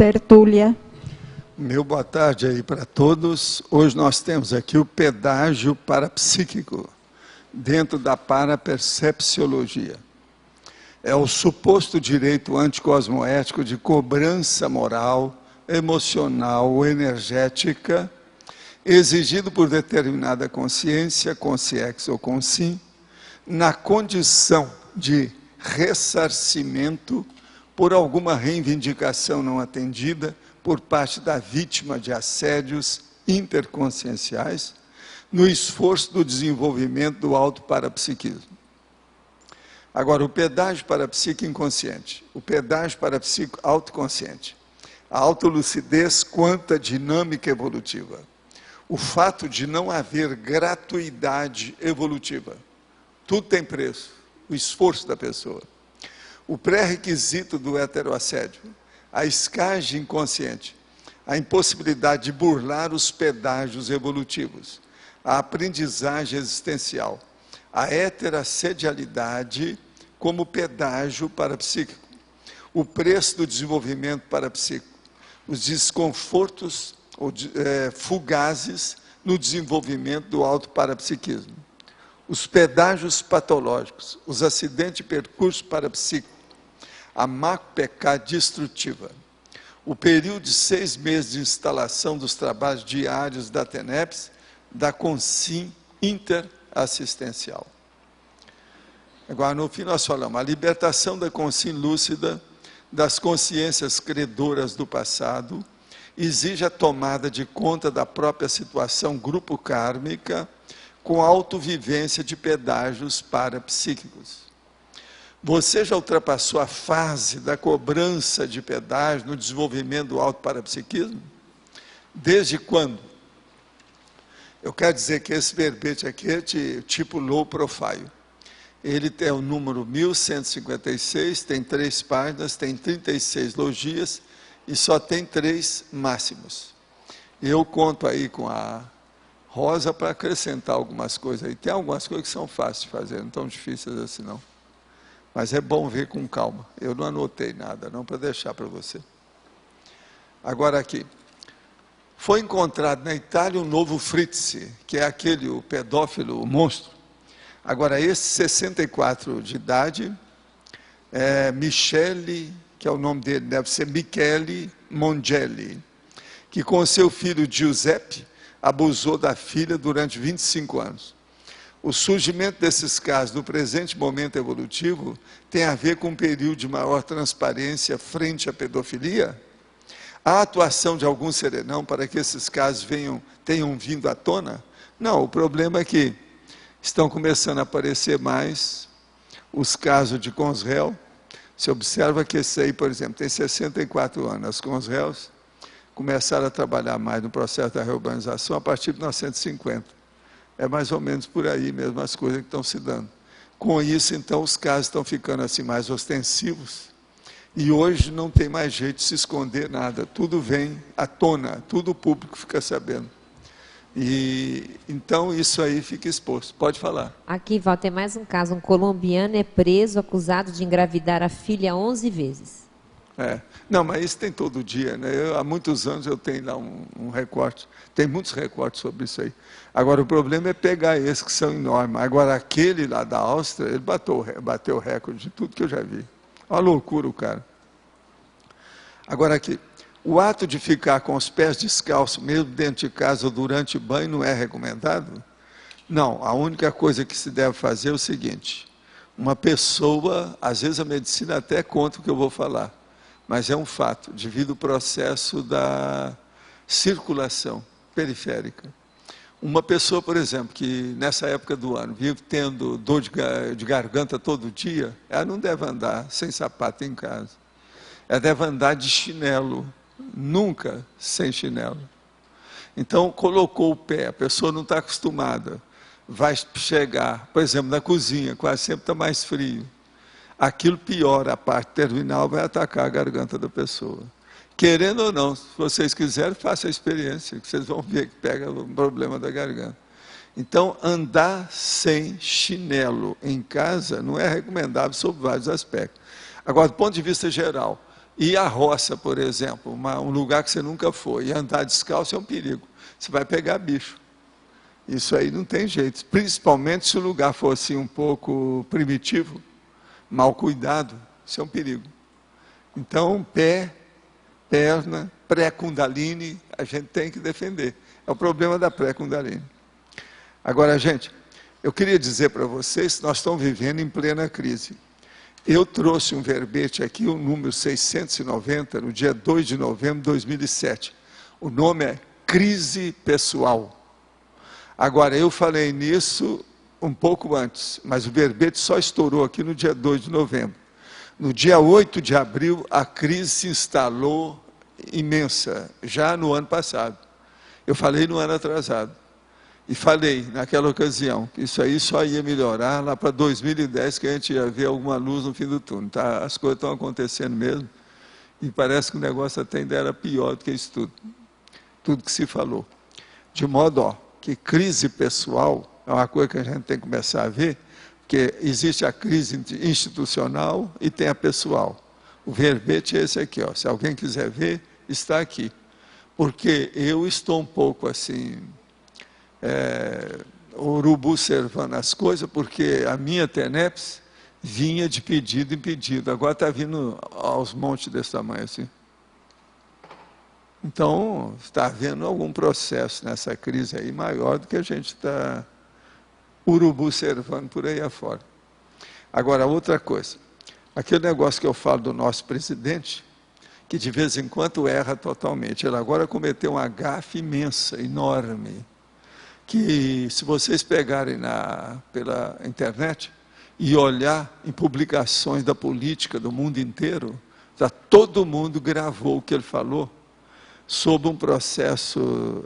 tertúlia. Meu boa tarde aí para todos. Hoje nós temos aqui o pedágio parapsíquico, dentro da parapercepciologia. É o suposto direito anticosmoético de cobrança moral, emocional ou energética, exigido por determinada consciência, consciex ou consim, na condição de ressarcimento por alguma reivindicação não atendida por parte da vítima de assédios interconscienciais, no esforço do desenvolvimento do autoparapsiquismo. Agora, o pedágio parapsíquico inconsciente, o pedágio parapsíquico autoconsciente, a autolucidez quanto à dinâmica evolutiva, o fato de não haver gratuidade evolutiva, tudo tem preço, o esforço da pessoa, o pré-requisito do heteroassédio, a escagem inconsciente, a impossibilidade de burlar os pedágios evolutivos, a aprendizagem existencial, a heterassedialidade como pedágio parapsíquico, o preço do desenvolvimento parapsíquico, os desconfortos fugazes no desenvolvimento do autoparapsiquismo, os pedágios patológicos, os acidentes de percurso parapsíquico, a macro-PK destrutiva, o período de 6 meses de instalação dos trabalhos diários da TENEPS, da Consim interassistencial. Agora, no fim, nós falamos a libertação da Consim lúcida das consciências credoras do passado, exige a tomada de conta da própria situação grupo kármica com a autovivência de pedágios parapsíquicos. Você já ultrapassou a fase da cobrança de pedágio no desenvolvimento do autoparapsiquismo? Desde quando? Eu quero dizer que esse verbete aqui é de tipo low profile. Ele tem o número 1156, tem 3 páginas, tem 36 logias e só tem 3 máximos. Eu conto aí com a Rosa para acrescentar algumas coisas aí. Tem algumas coisas que são fáceis de fazer, não tão difíceis assim não. Mas é bom ver com calma. Eu não anotei nada, não, para deixar para você. Agora aqui. Foi encontrado na Itália um novo Fritz, que é aquele, o pedófilo, o monstro. Agora, esse 64 de idade, Michele, que é o nome dele, deve ser Michele Mongelli, que com seu filho Giuseppe, abusou da filha durante 25 anos. O surgimento desses casos no presente momento evolutivo tem a ver com um período de maior transparência frente à pedofilia? A atuação de algum serenão para que esses casos tenham vindo à tona? Não, o problema é que estão começando a aparecer mais os casos de consréu. Você observa que esse aí, por exemplo, tem 64 anos. As consréus começaram a trabalhar mais no processo da reurbanização a partir de 1950. É mais ou menos por aí mesmo as coisas que estão se dando. Com isso, então, os casos estão ficando assim mais ostensivos. E hoje não tem mais jeito de se esconder nada. Tudo vem à tona, tudo o público fica sabendo. E então isso aí fica exposto. Pode falar. Aqui, Val, tem mais um caso. Um colombiano é preso acusado de engravidar a filha 11 vezes. Não, mas isso tem todo dia, né? Há muitos anos eu tenho lá um recorte, tem muitos recortes sobre isso aí. Agora, o problema é pegar esses que são enormes. Agora, aquele lá da Áustria, ele bateu o recorde de tudo que eu já vi. Uma loucura o cara. Agora aqui, o ato de ficar com os pés descalços, mesmo dentro de casa ou durante o banho, não é recomendado? Não, a única coisa que se deve fazer é o seguinte, uma pessoa, às vezes a medicina até conta o que eu vou falar, mas é um fato, devido ao processo da circulação periférica. Uma pessoa, por exemplo, que nessa época do ano vive tendo dor de garganta todo dia, ela não deve andar sem sapato em casa. Ela deve andar de chinelo, nunca sem chinelo. Então, colocou o pé, a pessoa não está acostumada, vai chegar, por exemplo, na cozinha, quase sempre está mais frio. Aquilo piora, a parte terminal vai atacar a garganta da pessoa. Querendo ou não, se vocês quiserem, façam a experiência, que vocês vão ver que pega o problema da garganta. Então, andar sem chinelo em casa não é recomendável sob vários aspectos. Agora, do ponto de vista geral, Ir à roça, por exemplo, um lugar que você nunca foi, e andar descalço é um perigo. Você vai pegar bicho. Isso aí não tem jeito. Principalmente se o lugar for assim um pouco primitivo, mal cuidado, isso é um perigo. Então, pé, perna, pré-kundalini, a gente tem que defender. É o problema da pré-kundalini. Agora, gente, eu queria dizer para vocês que nós estamos vivendo em plena crise. Eu trouxe um verbete aqui, o número 690, no dia 2 de novembro de 2007. O nome é Crise Pessoal. Agora, eu falei nisso um pouco antes, mas o verbete só estourou aqui no dia 2 de novembro. No dia 8 de abril, a crise se instalou imensa, já no ano passado. Eu falei no ano atrasado. E falei, naquela ocasião, que isso aí só ia melhorar lá para 2010, que a gente ia ver alguma luz no fim do túnel. Tá? As coisas estão acontecendo mesmo, e parece que o negócio até ainda era pior do que isso tudo. Tudo que se falou. De modo que crise pessoal é uma coisa que a gente tem que começar a ver, porque existe a crise institucional e tem a pessoal. O verbete é esse aqui, ó. Se alguém quiser ver, está aqui. Porque eu estou um pouco assim, urubu servando as coisas, porque a minha TENEPS vinha de pedido em pedido, agora está vindo aos montes desse tamanho assim. Então, está havendo algum processo nessa crise aí maior do que a gente está urubu servando por aí afora. Agora, outra coisa, aquele negócio que eu falo do nosso presidente, que de vez em quando erra totalmente, ele agora cometeu uma gafe imensa, enorme, que se vocês pegarem pela internet e olhar em publicações da política do mundo inteiro, todo mundo gravou o que ele falou, sob um processo,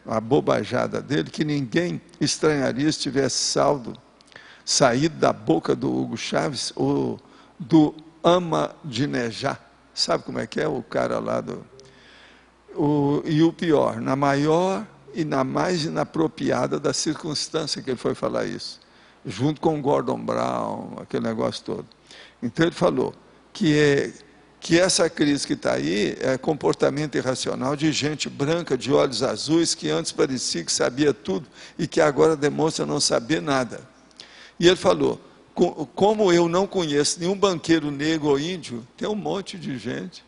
a bobajada dele, que ninguém estranharia se tivesse saído da boca do Hugo Chávez ou do Ahmadinejad. Sabe como é que é o cara lá e o pior, na maior e na mais inapropriada da circunstância que ele foi falar isso, junto com o Gordon Brown, aquele negócio todo. Então ele falou que essa crise que está aí é comportamento irracional de gente branca, de olhos azuis, que antes parecia que sabia tudo e que agora demonstra não saber nada. E ele falou, como eu não conheço nenhum banqueiro negro ou índio, tem um monte de gente.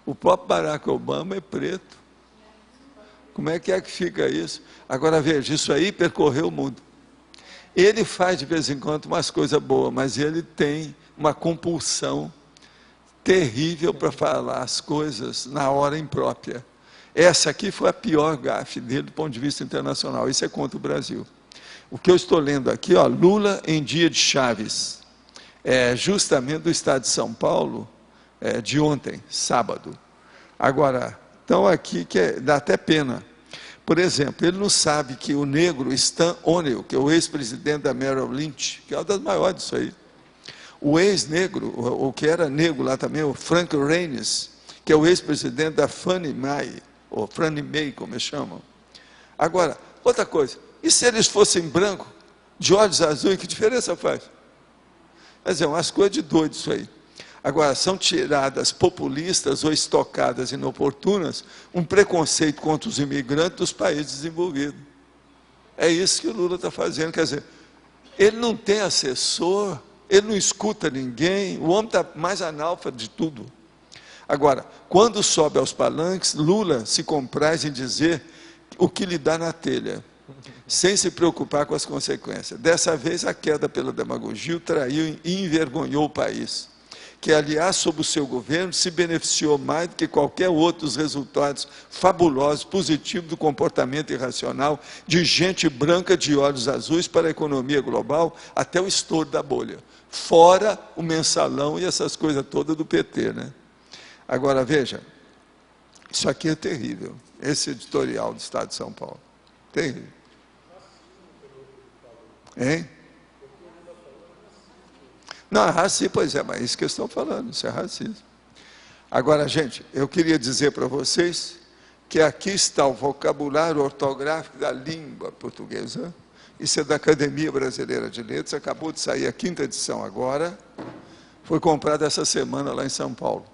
O próprio Barack Obama é preto. Como é que fica isso? Agora veja, isso aí percorreu o mundo. Ele faz de vez em quando umas coisas boas, mas ele tem uma compulsão terrível para falar as coisas na hora imprópria. Essa aqui foi a pior gafe dele do ponto de vista internacional. Isso é contra o Brasil. O que eu estou lendo aqui, ó, Lula em dia de Chaves, justamente do estado de São Paulo, de ontem, sábado. Agora, então aqui dá até pena. Por exemplo, ele não sabe que o negro Stan O'Neill, que é o ex-presidente da Merrill Lynch, que é uma das maiores disso aí, o ex-negro, o que era negro lá também, o Frank Reines, que é o ex-presidente da Fannie Mae, ou Fannie Mae, como eles chamam. Agora, outra coisa, e se eles fossem brancos, de olhos azuis, que diferença faz? Quer dizer, umas coisas de doido isso aí. Agora, são tiradas populistas ou estocadas inoportunas um preconceito contra os imigrantes dos países desenvolvidos. É isso que o Lula está fazendo, quer dizer, ele não tem assessor, ele não escuta ninguém, o homem está mais analfa de tudo. Agora, quando sobe aos palanques, Lula se compraz em dizer o que lhe dá na telha, sem se preocupar com as consequências. Dessa vez, a queda pela demagogia o traiu e envergonhou o país, que, aliás, sob o seu governo, se beneficiou mais do que qualquer outro dos resultados fabulosos, positivos do comportamento irracional de gente branca de olhos azuis para a economia global, até o estouro da bolha. Fora o mensalão e essas coisas todas do PT, né? Agora, veja, isso aqui é terrível, esse editorial do Estado de São Paulo. Terrível. Hein? Não, é racismo, pois é, mas é isso que eu estou falando, isso é racismo. Agora, gente, eu queria dizer para vocês que aqui está o vocabulário ortográfico da língua portuguesa. Isso é da Academia Brasileira de Letras, acabou de sair a 5ª edição agora, foi comprada essa semana lá em São Paulo.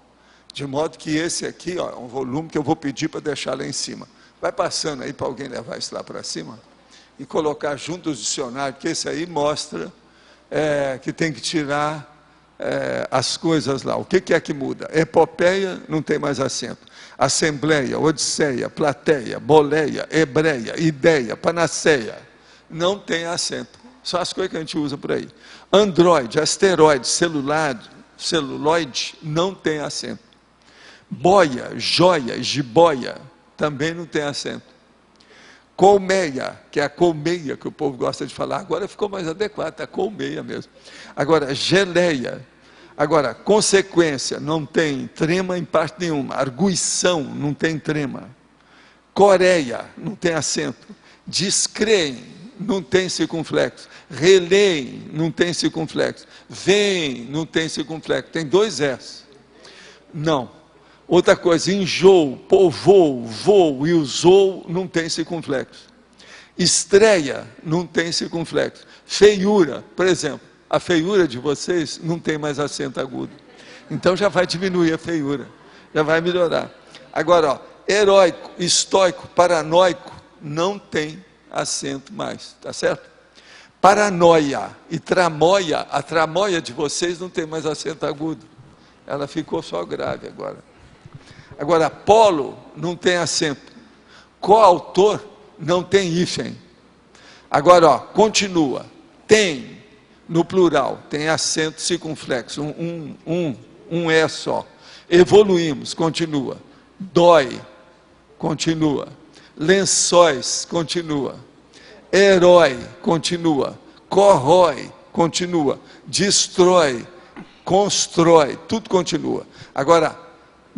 De modo que esse aqui, ó, é um volume que eu vou pedir para deixar lá em cima. Vai passando aí para alguém levar isso lá para cima e colocar junto os dicionários, porque esse aí mostra que tem que tirar as coisas lá. O que é que muda? Epopeia não tem mais acento. Assembleia, Odisseia, Plateia, Boleia, Hebreia, Ideia, Panaceia, não tem acento. Só as coisas que a gente usa por aí. Androide, asteroide, celuloide, não tem acento. Boia, joia, jiboia, também não tem acento. Colmeia, que é a colmeia que o povo gosta de falar, agora ficou mais adequado, é a colmeia mesmo. Agora, geleia. Agora, consequência, não tem trema em parte nenhuma. Arguição, não tem trema. Coreia, não tem acento. Descreem, não tem circunflexo. Releem, não tem circunflexo. Vem, não tem circunflexo. Tem 2 S. Não. Outra coisa, enjoo, povoou, voo e usou, não tem circunflexo. Estreia, não tem circunflexo. Feiura, por exemplo, a feiura de vocês não tem mais acento agudo. Então já vai diminuir a feiura, já vai melhorar. Agora, ó, heróico, estoico, paranoico, não tem acento mais, tá certo? Paranoia e tramóia, a tramóia de vocês não tem mais acento agudo. Ela ficou só grave agora. Agora, polo não tem acento. Coautor não tem hífen. Agora, ó, continua. Tem, no plural, tem acento circunflexo. Um é só. Evoluímos, continua. Dói, continua. Lençóis, continua. Herói, continua. Corrói, continua. Destrói, constrói, tudo continua. Agora,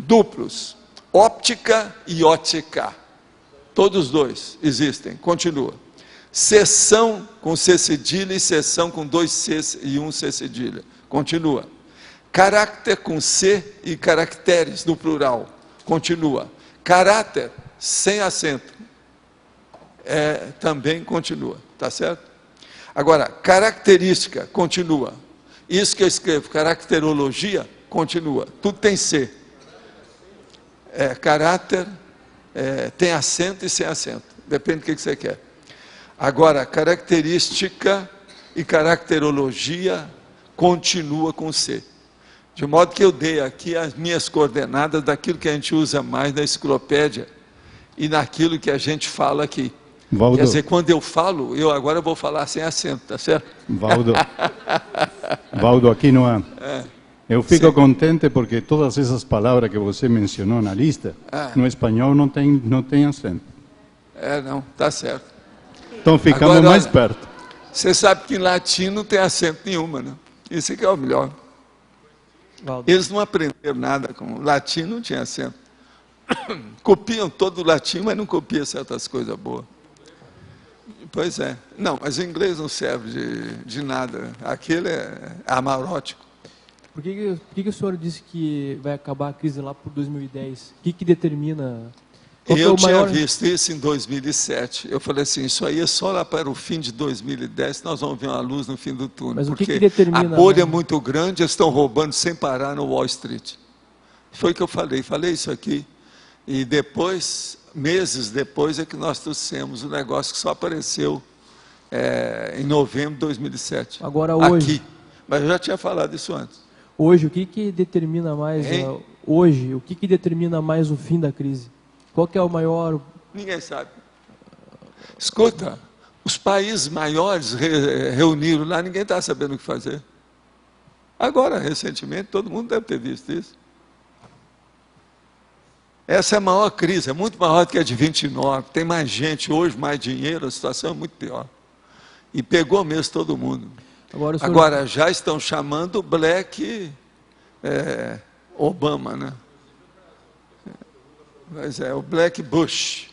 duplos, óptica e ótica, todos dois existem, continua. Seção com C cedilha e seção com 2 Cs e 1 C cedilha, continua. Carácter com C e caracteres no plural, continua. Caráter sem acento, também continua, tá certo? Agora, característica, continua. Isso que eu escrevo, caracterologia, continua, tudo tem C. Caráter tem acento e sem acento, depende do que você quer. Agora, característica e caracterologia continua com C. De modo que eu dei aqui as minhas coordenadas daquilo que a gente usa mais na enciclopédia e naquilo que a gente fala aqui. Valdo. Quer dizer, quando eu falo, eu agora vou falar sem acento, tá certo? Valdo, aqui não há. Eu fico contente porque todas essas palavras que você mencionou na lista, no espanhol não tem acento. Não, tá certo. Então ficamos agora, mais perto. Você sabe que em latim não tem acento nenhuma, né? Isso que é o melhor. Valdo. Eles não aprenderam nada com o latim, não tinha acento. Copiam todo o latim, mas não copiam certas coisas boas. Pois é. Não, mas o inglês não serve de nada. Aquele é amarótico. Por que o senhor disse que vai acabar a crise lá por 2010? O que determina... Eu tinha visto isso em 2007. Eu falei assim, isso aí é só lá para o fim de 2010 que nós vamos ver uma luz no fim do túnel. Mas porque o que determina... a bolha é muito grande, eles estão roubando sem parar no Wall Street. Foi o que eu falei isso aqui. E depois, meses depois, é que nós trouxemos o negócio que só apareceu em novembro de 2007. Agora hoje... Aqui. Mas eu já tinha falado isso antes. Hoje, o que determina mais... Hoje, o que determina mais o fim da crise? Qual que é o maior... Ninguém sabe. Escuta, os países maiores reuniram lá, ninguém está sabendo o que fazer. Agora, recentemente, todo mundo deve ter visto isso. Essa é a maior crise, é muito maior do que a de 29. Tem mais gente hoje, mais dinheiro, a situação é muito pior. E pegou mesmo todo mundo. Agora já estão chamando Black Obama, né? Mas o Black Bush.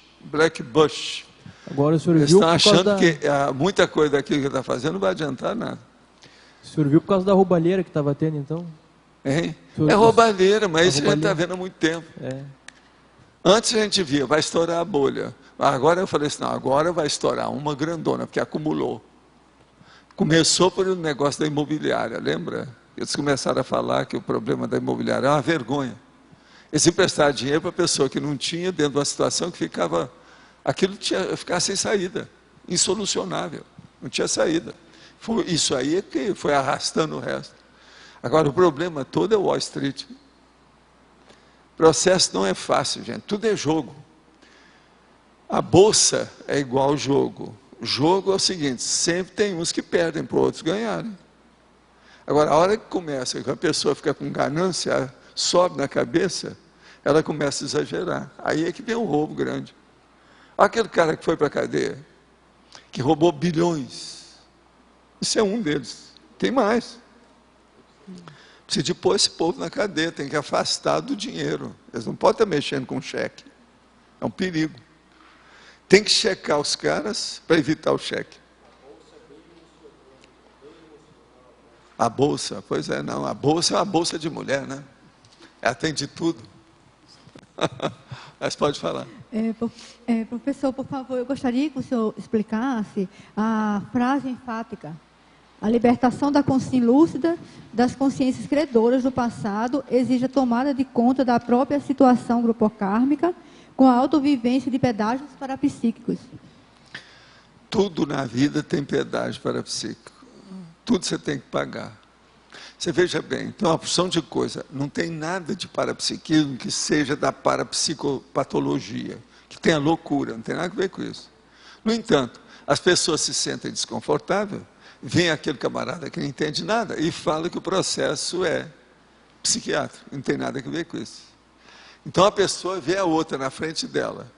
Agora o senhor Eles viu estão achando que muita coisa daquilo que ele está fazendo não vai adiantar nada. O senhor viu por causa da roubalheira que estava tendo, então? É roubalheira, mas isso a gente está vendo há muito tempo. Antes a gente via, vai estourar a bolha. Agora eu falei assim, não, agora vai estourar uma grandona, porque acumulou. Começou por um negócio da imobiliária, lembra? Eles começaram a falar que o problema da imobiliária é uma vergonha. Eles emprestaram dinheiro para a pessoa que não tinha, dentro de uma situação que ficava sem saída, insolucionável, não tinha saída. Isso aí é que foi arrastando o resto. Agora, o problema todo é o Wall Street. O processo não é fácil, gente, tudo é jogo. A bolsa é igual ao jogo. O jogo é o seguinte, sempre tem uns que perdem para outros ganharem. Agora, a hora que começa, que a pessoa fica com ganância, sobe na cabeça, ela começa a exagerar. Aí é que vem um roubo grande. Aquele cara que foi para a cadeia, que roubou bilhões, isso é um deles. Tem mais. Precisa de pôr esse povo na cadeia, tem que afastar do dinheiro. Eles não podem estar mexendo com cheque. É um perigo. Tem que checar os caras para evitar o cheque. A bolsa, pois é, não. A bolsa é uma bolsa de mulher, né? Ela tem de tudo. Mas pode falar. Professor, por favor, eu gostaria que o senhor explicasse a frase enfática. A libertação da consciência lúcida das consciências credoras do passado exige a tomada de conta da própria situação grupocármica com a autovivência de pedágios parapsíquicos. Tudo na vida tem pedágio parapsíquico. Tudo você tem que pagar. Você veja bem, tem uma porção de coisa. Não tem nada de parapsiquismo que seja da parapsicopatologia, que tenha loucura, não tem nada a ver com isso. No entanto, as pessoas se sentem desconfortáveis, vem aquele camarada que não entende nada e fala que o processo é psiquiátrico, não tem nada a ver com isso. Então a pessoa vê a outra na frente dela,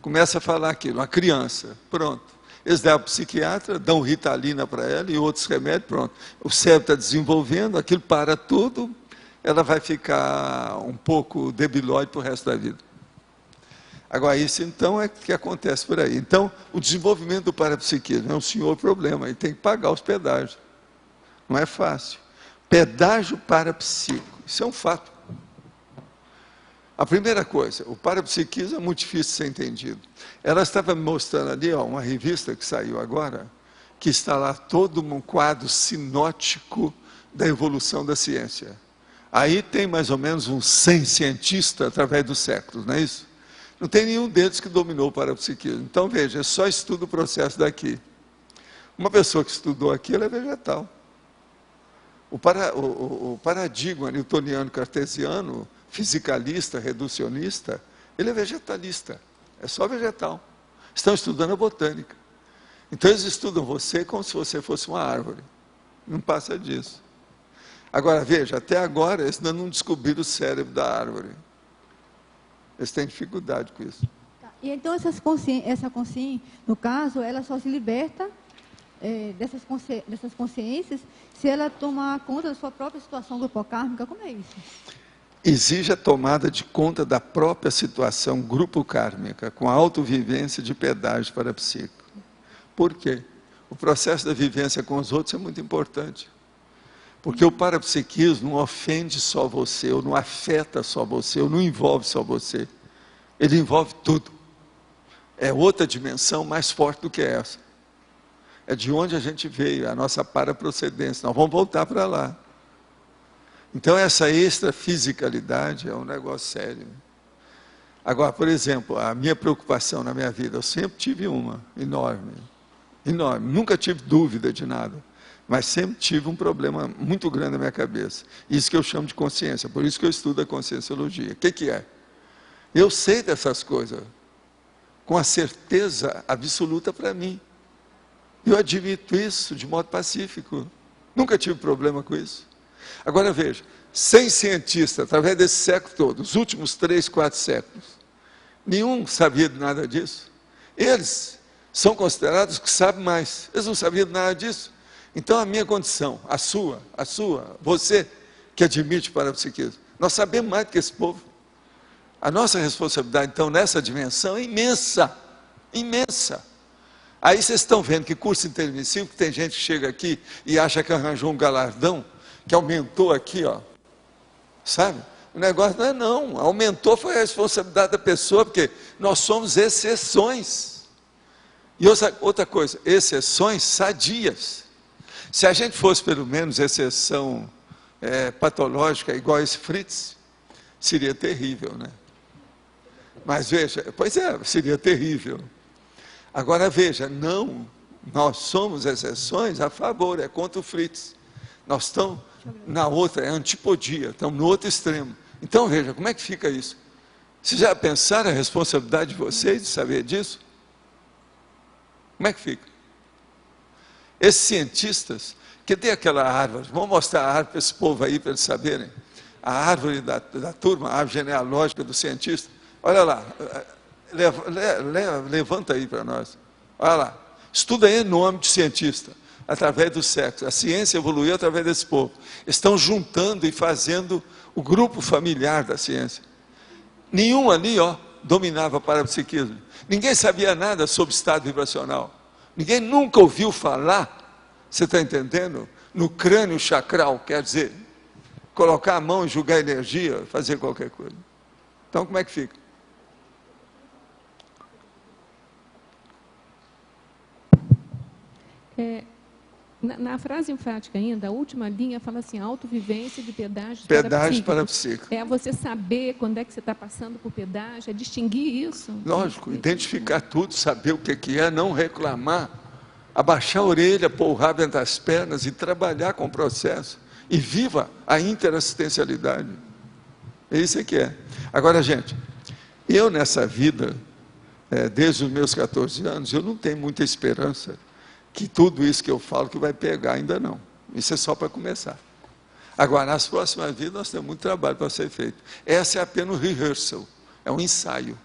começa a falar aquilo, uma criança, pronto. Eles dão a psiquiatra, dão Ritalina para ela e outros remédios, pronto. O cérebro está desenvolvendo, aquilo para tudo, ela vai ficar um pouco debilóide para o resto da vida. Agora, isso então é que acontece por aí. Então, o desenvolvimento do parapsiquismo é um senhor problema, ele tem que pagar os pedágios. Não é fácil. Pedágio parapsíquico, isso é um fato. A primeira coisa, o parapsiquismo é muito difícil de ser entendido. Ela estava me mostrando ali, uma revista que saiu agora, que está lá todo um quadro sinótico da evolução da ciência. Aí tem mais ou menos uns 100 cientistas através dos séculos, não é isso? Não tem nenhum deles que dominou o parapsiquismo. Então, veja, só estuda o processo daqui. Uma pessoa que estudou aquilo é vegetal. O paradigma newtoniano cartesiano, fisicalista, reducionista, ele é vegetalista. É só vegetal. Estão estudando a botânica. Então, eles estudam você como se você fosse uma árvore. Não passa disso. Agora, veja, até agora, eles ainda não descobriram o cérebro da árvore. Eles têm dificuldade com isso. Tá. E então essa consciência, no caso, ela só se liberta dessas consciências se ela tomar conta da sua própria situação grupocármica. Como é isso? Exige a tomada de conta da própria situação grupocármica, com a autovivência de pedágio parapsíquico. Por quê? O processo da vivência com os outros é muito importante. Porque o parapsiquismo não ofende só você, ou não afeta só você, ou não envolve só você. Ele envolve tudo. É outra dimensão mais forte do que essa. É de onde a gente veio, a nossa paraprocedência. Nós vamos voltar para lá. Então, essa extrafisicalidade é um negócio sério. Agora, por exemplo, a minha preocupação na minha vida, eu sempre tive uma, enorme. Enorme. Nunca tive dúvida de nada. Mas sempre tive um problema muito grande na minha cabeça. Isso que eu chamo de consciência, por isso que eu estudo a conscienciologia. O que é? Eu sei dessas coisas, com a certeza absoluta para mim. Eu admito isso de modo pacífico. Nunca tive problema com isso. Agora veja, 100 cientistas, através desse século todo, os últimos 3, 4 séculos, nenhum sabia de nada disso. Eles são considerados que sabem mais. Eles não sabiam de nada disso. Então, a minha condição, a sua, você que admite o parapsiquismo, nós sabemos mais do que esse povo. A nossa responsabilidade, então, nessa dimensão é imensa, imensa. Aí vocês estão vendo que curso intermissivo, que tem gente que chega aqui e acha que arranjou um galardão, que aumentou aqui, ó, sabe? O negócio não é não, aumentou foi a responsabilidade da pessoa, porque nós somos exceções. E outra coisa, exceções sadias. Se a gente fosse pelo menos exceção patológica, igual esse Fritz, Seria terrível, né? Mas veja, pois é, seria terrível. Agora veja, não, nós somos exceções a favor, é contra o Fritz. Nós estamos na outra, é antipodia, estamos no outro extremo. Então veja, como é que fica isso? Vocês já pensaram a responsabilidade de vocês de saber disso? Como é que fica? Esses cientistas, que tem aquela árvore, vamos mostrar a árvore para esse povo aí, para eles saberem. A árvore da turma, a árvore genealógica do cientista. Olha lá, levanta aí para nós. Olha lá, estuda aí o nome de cientista, através do sexo. A ciência evoluiu através desse povo. Estão juntando e fazendo o grupo familiar da ciência. Nenhum ali, dominava parapsiquismo. Ninguém sabia nada sobre estado vibracional. Ninguém nunca ouviu falar, você está entendendo? No crânio chakral, quer dizer, colocar a mão e julgar energia, fazer qualquer coisa. Então, como é que fica? Na frase enfática ainda, a última linha fala assim, autovivência de pedágios parapsíquicos. É você saber quando é que você está passando por pedágio, é distinguir isso. Lógico, identificar tudo, saber o que é, não reclamar, abaixar a orelha, pôr o rabo entre as pernas e trabalhar com o processo. E viva a interassistencialidade. É isso que é. Agora, gente, eu nessa vida, desde os meus 14 anos, eu não tenho muita esperança que tudo isso que eu falo que vai pegar, ainda não. Isso é só para começar. Agora, nas próximas vidas, nós temos muito trabalho para ser feito. Essa é apenas um rehearsal, é um ensaio.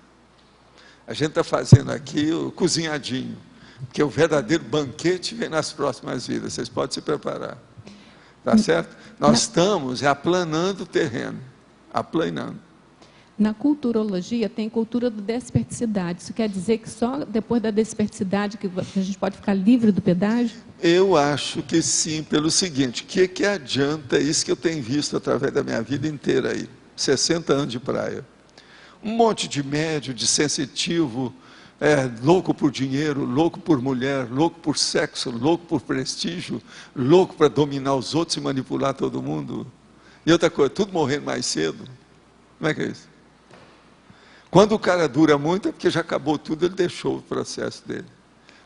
A gente está fazendo aqui o cozinhadinho, porque o verdadeiro banquete vem nas próximas vidas, vocês podem se preparar. Tá certo? Nós estamos aplanando o terreno, aplanando. Na culturologia tem cultura do desperticidade. Isso quer dizer que só depois da desperticidade que a gente pode ficar livre do pedágio? Eu acho que sim, pelo seguinte, que adianta isso que eu tenho visto através da minha vida inteira aí, 60 anos de praia. Um monte de médio, de sensitivo, louco por dinheiro, louco por mulher, louco por sexo, louco por prestígio, louco para dominar os outros e manipular todo mundo. E outra coisa, tudo morrendo mais cedo. Como é que é isso? Quando o cara dura muito é porque já acabou tudo, ele deixou o processo dele.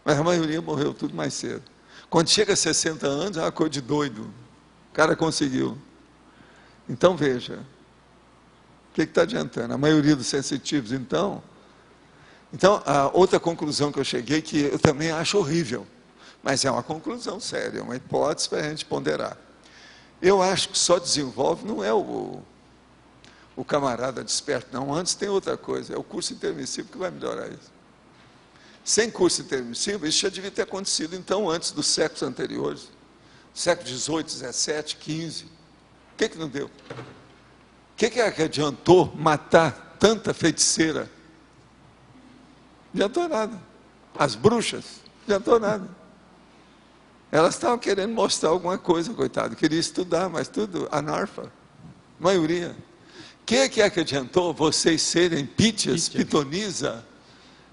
Mas a maioria morreu tudo mais cedo. Quando chega a 60 anos é uma coisa de doido. O cara conseguiu. Então veja, o que está adiantando? A maioria dos sensitivos, então, a outra conclusão que eu cheguei, que eu também acho horrível, mas é uma conclusão séria, uma hipótese para a gente ponderar. Eu acho que só desenvolve, não é o camarada desperto, não. Antes tem outra coisa, é o curso intermissivo que vai melhorar isso. Sem curso intermissivo, isso já devia ter acontecido, então, antes dos séculos anteriores, século XVIII, XVII, XV. O que não deu? O que adiantou matar tanta feiticeira? Não adiantou nada. As bruxas, não adiantou nada. Elas estavam querendo mostrar alguma coisa, coitado. Queria estudar, mas tudo anarfa. Maioria. O que adiantou vocês serem pítias, pitonisa,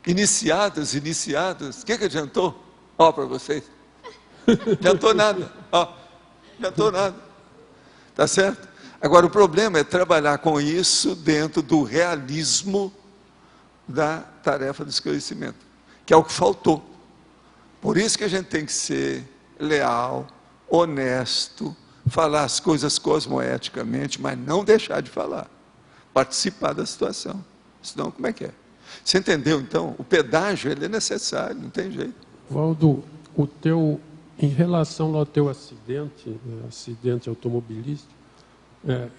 iniciados? O que adiantou? Para vocês. Não adiantou nada. Não adiantou nada. Tá certo? Agora, o problema é trabalhar com isso dentro do realismo da tarefa do esclarecimento, que é o que faltou. Por isso que a gente tem que ser leal, honesto, falar as coisas cosmoeticamente, mas não deixar de falar. Participar da situação. Senão, como é que é? Você entendeu, então? O pedágio, ele é necessário, não tem jeito. Valdo, em relação ao teu acidente automobilístico,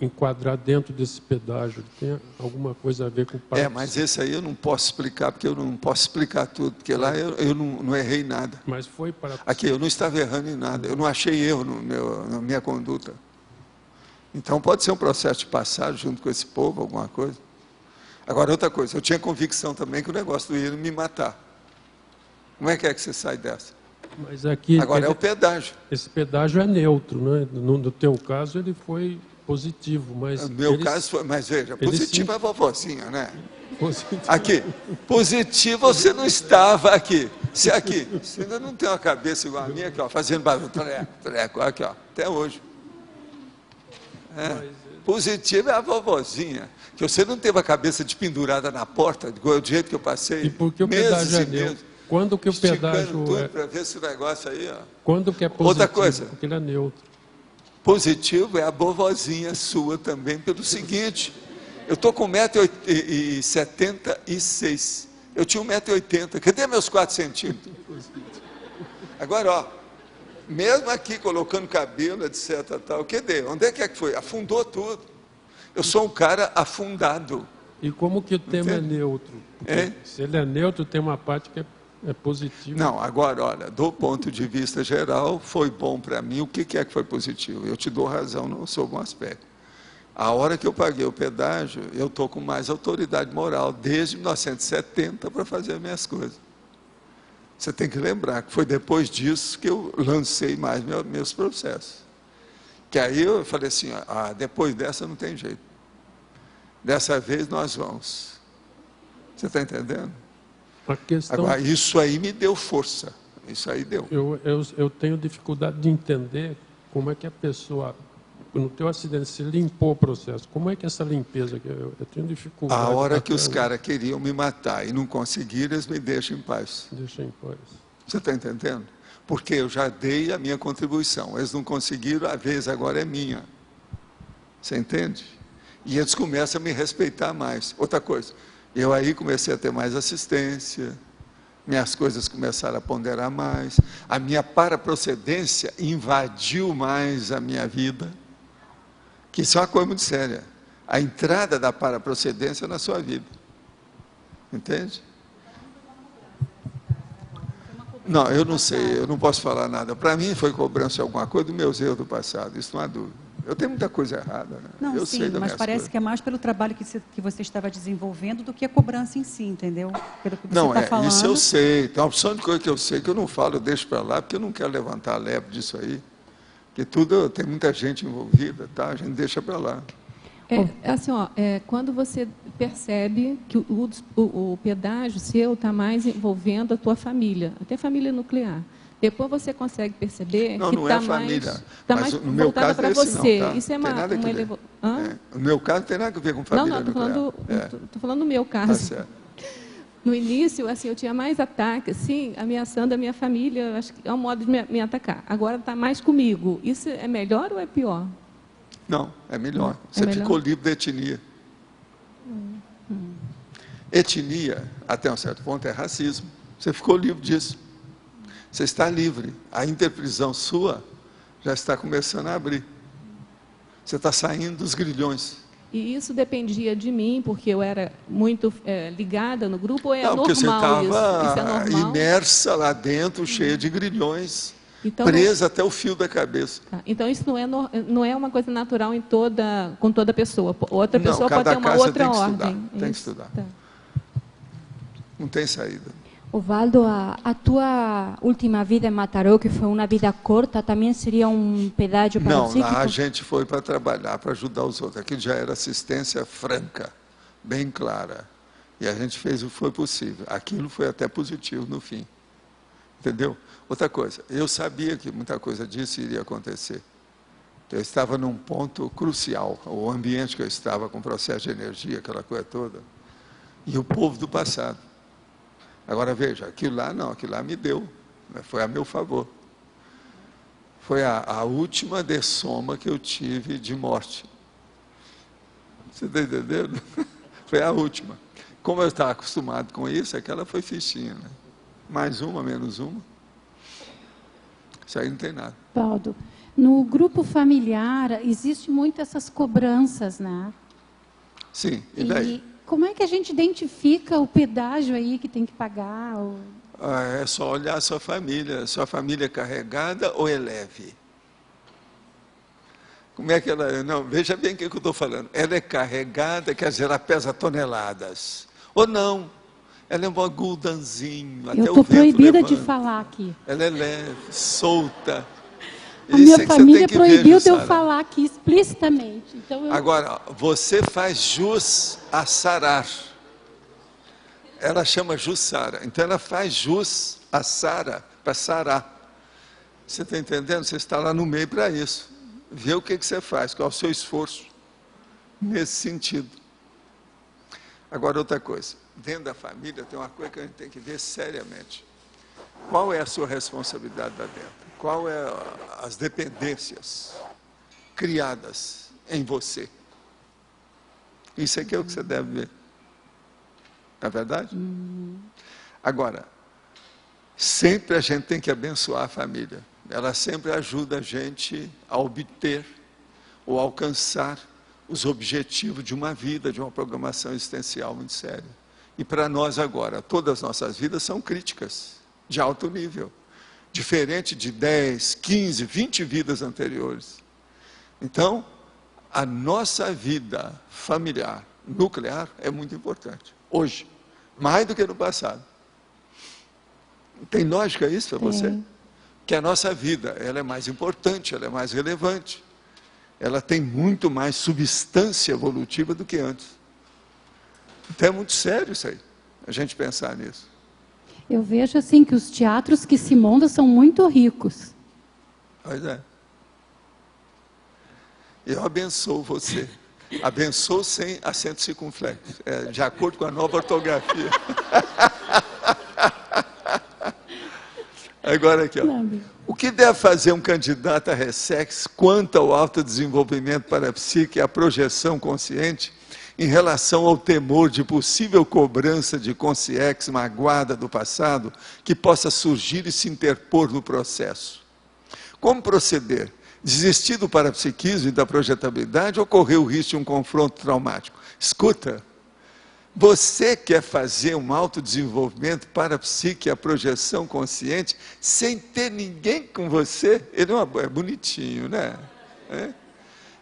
enquadrar dentro desse pedágio, tem alguma coisa a ver com o mas esse aí eu não posso explicar, porque eu não posso explicar tudo, porque lá eu não errei nada. Mas foi para... Aqui, eu não estava errando em nada, eu não achei erro na minha conduta. Então, pode ser um processo de passagem junto com esse povo, alguma coisa. Agora, outra coisa, eu tinha convicção também que o negócio ia me matar. Como é que você sai dessa? Mas aqui, agora é o pedágio. Esse pedágio é neutro, né? No teu caso, ele foi positivo, mas... No meu caso foi, mas veja, positivo é a vovozinha, né? Positivo. Aqui, positivo você não estava aqui. Se aqui, você ainda não tem uma cabeça igual a minha, aqui, fazendo barulho, treco, aqui, até hoje. Positivo é a vovozinha, que você não teve a cabeça pendurada na porta, do jeito que eu passei. E por que o meses pedágio é e meses, neutro? Quando que o pedágio tudo é... para ver esse negócio aí, ó. Quando que é positivo? Outra coisa. Porque ele é neutro. Positivo é a vovozinha sua também, pelo seguinte, eu estou com 1,76 m. Eu tinha 1,80 m. Cadê meus 4 centímetros? Agora, ó, mesmo aqui colocando cabelo, etc. Tal, cadê? Onde é que foi? Afundou tudo. Eu sou um cara afundado. E como que o tema é neutro? Se ele é neutro, tem uma parte que é positiva. Não, agora, olha, do ponto de vista geral, foi bom para mim. O que é que foi positivo? Eu te dou razão sobre um aspecto. A hora que eu paguei o pedágio, eu estou com mais autoridade moral, desde 1970, para fazer as minhas coisas. Você tem que lembrar que foi depois disso que eu lancei mais meus processos. Que aí eu falei assim, depois dessa não tem jeito. Dessa vez nós vamos. Você está entendendo? A questão... Agora, isso aí me deu força. Isso aí deu. Eu tenho dificuldade de entender como é que a pessoa, no teu acidente, se limpou o processo. Como é que essa limpeza... Eu tenho dificuldade... A hora que os caras queriam me matar e não conseguiram, eles me deixam em paz. Deixa em paz. Você está entendendo? Porque eu já dei a minha contribuição. Eles não conseguiram, a vez agora é minha. Você entende? E eles começam a me respeitar mais. Outra coisa, eu aí comecei a ter mais assistência, minhas coisas começaram a ponderar mais, a minha paraprocedência invadiu mais a minha vida, que isso é uma coisa muito séria. A entrada da paraprocedência na sua vida. Entende? Não, eu não sei, eu não posso falar nada. Para mim foi cobrança de alguma coisa dos meus erros do passado, isso não há dúvida. Eu tenho muita coisa errada, né? Não, eu sim, sei mas parece coisas. que é mais pelo trabalho que você estava desenvolvendo do que a cobrança em si, entendeu? Pelo que você Não, está falando. isso eu sei. Tem uma opção de coisa que eu sei que eu não falo, eu deixo para lá, porque eu não quero levantar a lebre disso aí. Porque tudo, tem muita gente envolvida, tá? A gente deixa para lá. Assim, quando você percebe que o pedágio seu está mais envolvendo a tua família, até família nuclear. Depois você consegue perceber que não está é família. Tá mas mais no meu caso para esse você. não, tá? Isso é tem nada uma elevação. No meu caso não tem nada a ver com família nuclear. Estou falando no meu caso. Tá certo. No início, assim, eu tinha mais ataque, assim, ameaçando a minha família, acho que é um modo de me atacar. Agora está mais comigo. Isso é melhor ou é pior? Não, é melhor. É Você melhor? ficou livre da etnia. Etnia, até um certo ponto, é racismo. Você ficou livre disso. Você está livre. A interprisão sua já está começando a abrir. Você está saindo dos grilhões. E isso dependia de mim, porque eu era muito ligada no grupo, ou é Não, porque você normal isso? Isso é estava normal? imersa lá dentro, cheia de grilhões, Então, presa até o fio da cabeça. Tá. Então, isso não é uma coisa natural com toda pessoa. Outra Não, pessoa pode cada ter uma caso outra tem que ordem. estudar, tem que estudar. Tá. Não tem saída. Ovaldo, a tua última vida em Mataró, que foi uma vida curta, também seria um pedágio para o Não, psíquico? lá a gente foi para trabalhar, para ajudar os outros. Aqui já era assistência franca, bem clara. E a gente fez o que foi possível. Aquilo foi até positivo no fim. Entendeu? Outra coisa, eu sabia que muita coisa disso iria acontecer. Eu estava num ponto crucial. O ambiente que eu estava, com o processo de energia, aquela coisa toda. E o povo do passado. Agora veja, aquilo lá não, aquilo lá me deu, foi a meu favor. Foi a última dessoma que eu tive de morte. Você está entendendo? Foi a última. Como eu estava acostumado com isso, aquela foi fichinha, né? Mais uma, menos uma. Isso aí não tem nada. Valdo, no grupo familiar, existe muito essas cobranças, né? Sim, e daí? Como é que a gente identifica o pedágio aí que tem que pagar? É só olhar a sua família. Sua família é carregada ou é leve? Como é que ela é? Não, veja bem o que eu estou falando. Ela é carregada, quer dizer, ela pesa toneladas. Ou não, ela é um aguldanzinho. Eu estou proibida de falar aqui. Ela é leve, solta. A minha família proibiu de eu falar aqui explicitamente. Então Agora, você faz jus a sarar. Ela chama Jussara. Então, ela faz jus a Sara, para sarar. Você está entendendo? Você está lá no meio para isso. Vê o que você faz, qual é o seu esforço. nesse sentido. Agora, outra coisa. Dentro da família tem uma coisa que a gente tem que ver seriamente. Qual é a sua responsabilidade lá dentro? Qual é as dependências criadas em você? Isso aqui é o que você deve ver. Não é verdade? Agora, sempre a gente tem que abençoar a família. Ela sempre ajuda a gente a obter ou alcançar os objetivos de uma vida, de uma programação existencial muito séria. E para nós agora, todas as nossas vidas são críticas, de alto nível. Diferente de 10, 15, 20 vidas anteriores. Então, a nossa vida familiar, nuclear, é muito importante. Hoje, mais do que no passado. Tem lógica isso para você? Que a nossa vida, ela é mais importante, ela é mais relevante. Ela tem muito mais substância evolutiva do que antes. Então é muito sério isso aí, a gente pensar nisso. Eu vejo assim que os teatros que se montam são muito ricos. Pois é. Eu abençoo você. Abençoo sem acento circunflexo, de acordo com a nova ortografia. Agora aqui, ó. O que deve fazer um candidato a Ressex quanto ao autodesenvolvimento parapsíquico e à projeção consciente em relação ao temor de possível cobrança de consciência magoada do passado que possa surgir e se interpor no processo? Como proceder? Desistir do parapsiquismo e da projetabilidade ou correr o risco de um confronto traumático? Escuta, você quer fazer um autodesenvolvimento parapsíquico e a projeção consciente sem ter ninguém com você? Ele é bonitinho, né?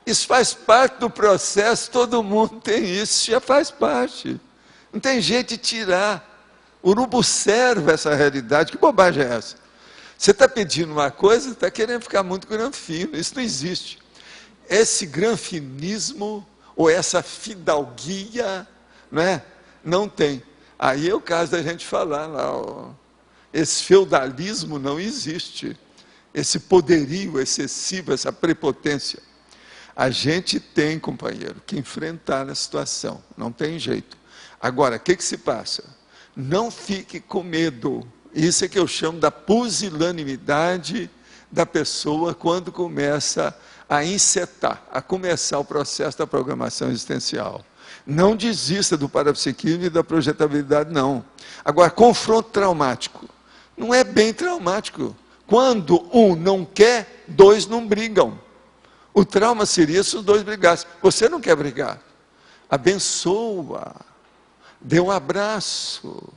Isso faz parte do processo, todo mundo tem isso, já faz parte. Não tem jeito de tirar. O urubu observa essa realidade. Que bobagem é essa? Você está pedindo uma coisa, está querendo ficar muito granfino. Isso não existe. Esse granfinismo, ou essa fidalguia, né? Não tem. Aí é o caso da gente falar lá, ó, esse feudalismo não existe. Esse poderio excessivo, essa prepotência. A gente tem, companheiro, que enfrentar a situação. Não tem jeito. Agora, o que se passa? Não fique com medo. Isso é que eu chamo da pusilanimidade da pessoa quando começa a encetar, a começar o processo da programação existencial. Não desista do parapsiquismo e da projetabilidade, não. Agora, confronto traumático. Não é bem traumático. Quando um não quer, dois não brigam. O trauma seria se os dois brigassem. Você não quer brigar. Abençoa. Dê um abraço.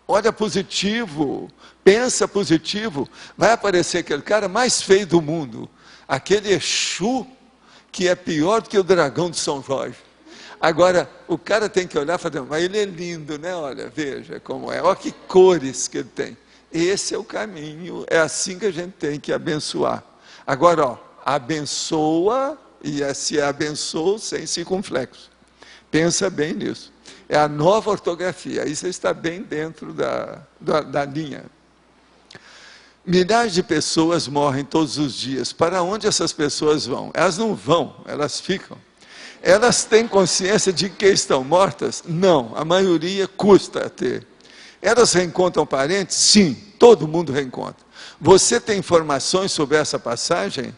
Olha positivo. Pensa positivo. Vai aparecer aquele cara mais feio do mundo. Aquele Exu que é pior do que o dragão de São Jorge. Agora, o cara tem que olhar e falar, mas ele é lindo, né? Olha, veja como é. Olha que cores que ele tem. Esse é o caminho. É assim que a gente tem que abençoar. Agora, ó. Abençoa, e se abençoa sem circunflexo. Pensa bem nisso. É a nova ortografia, aí você está bem dentro da linha. Milhares de pessoas morrem todos os dias. Para onde essas pessoas vão? Elas não vão, elas ficam. Elas têm consciência de que estão mortas? Não, a maioria custa a ter. Elas reencontram parentes? Sim, todo mundo reencontra. Você tem informações sobre essa passagem?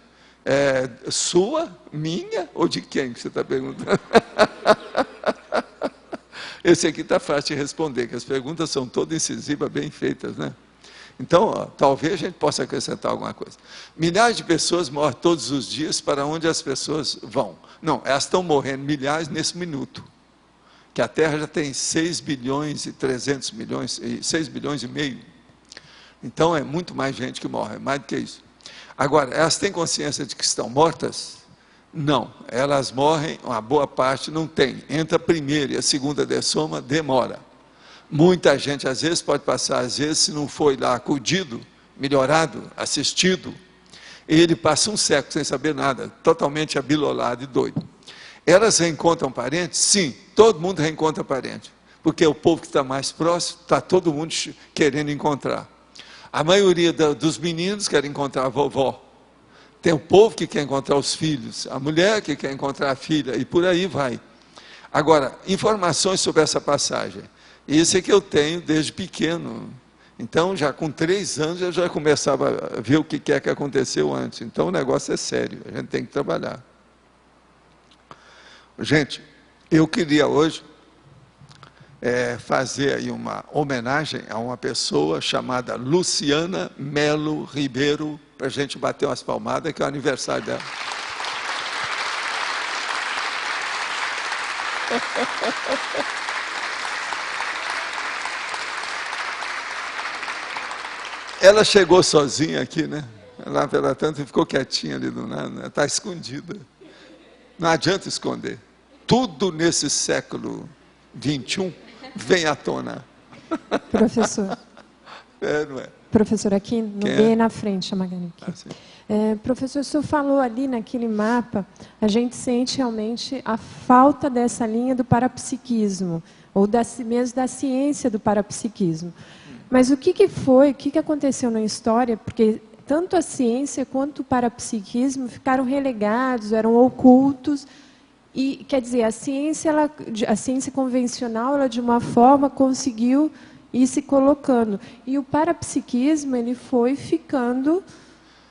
Sua, minha ou de quem que você está perguntando? Esse aqui está fácil de responder, que as perguntas são todas incisivas, bem feitas, né? Então, ó, talvez a gente possa acrescentar alguma coisa. Milhares de pessoas morrem todos os dias. Para onde as pessoas vão? Não, elas estão morrendo milhares nesse minuto. Que a Terra já tem 6 bilhões e 300 milhões, 6 bilhões e meio. Então, é muito mais gente que morre, mais do que isso. Agora, elas têm consciência de que estão mortas? Não, elas morrem, uma boa parte não tem. Entra a primeira e a segunda dessoma, demora. Muita gente, às vezes, pode passar, às vezes, se não foi lá acudido, melhorado, assistido, ele passa um século sem saber nada, totalmente abilolado e doido. Elas reencontram parentes? Sim, todo mundo reencontra parente, porque o povo que está mais próximo, está todo mundo querendo encontrar. A maioria dos meninos querem encontrar a vovó, Tem o povo que quer encontrar os filhos, a mulher que quer encontrar a filha, e por aí vai. Agora, informações sobre essa passagem. Isso é que eu tenho desde pequeno. Então, já com 3 anos, eu já começava a ver o que é que aconteceu antes. Então, o negócio é sério, a gente tem que trabalhar. Gente, eu queria hoje fazer aí uma homenagem a uma pessoa chamada Luciana Melo Ribeiro, para a gente bater umas palmadas, que é o aniversário dela. Ela chegou sozinha aqui, né? Lá pela tanto ficou quietinha ali do nada, né? Está escondida. Não adianta esconder. Tudo nesse século 21 vem à tona. Professor. Não é? Professor, aqui no bem na frente, a Magali. Professor, o senhor falou ali naquele mapa, a gente sente realmente a falta dessa linha do parapsiquismo, ou mesmo da ciência do parapsiquismo. Mas o que aconteceu na história? Porque tanto a ciência quanto o parapsiquismo ficaram relegados, eram ocultos. E, quer dizer, a ciência convencional, ela de uma forma conseguiu ir se colocando. E o parapsiquismo, ele foi ficando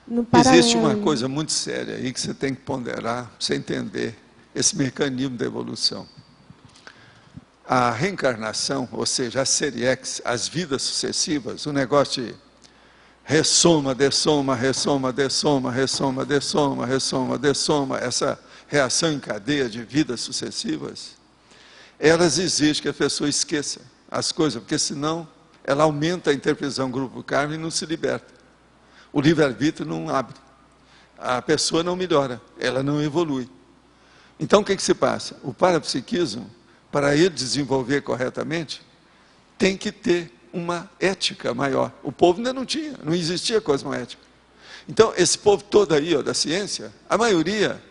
no paralelo. Existe uma coisa muito séria aí que você tem que ponderar, para você entender esse mecanismo da evolução. A reencarnação, ou seja, a série X, as vidas sucessivas, o negócio de ressoma, dessoma, ressoma, dessoma, ressoma, dessoma, ressoma, dessoma, essa reação em cadeia de vidas sucessivas, elas exigem que a pessoa esqueça as coisas, porque senão ela aumenta a interpretação do grupo karma e não se liberta. O livre-arbítrio não abre. A pessoa não melhora, ela não evolui. Então o que se passa? O parapsiquismo, para ele desenvolver corretamente, tem que ter uma ética maior. O povo ainda não tinha, não existia cosmoética. Então, esse povo todo aí, da ciência, a maioria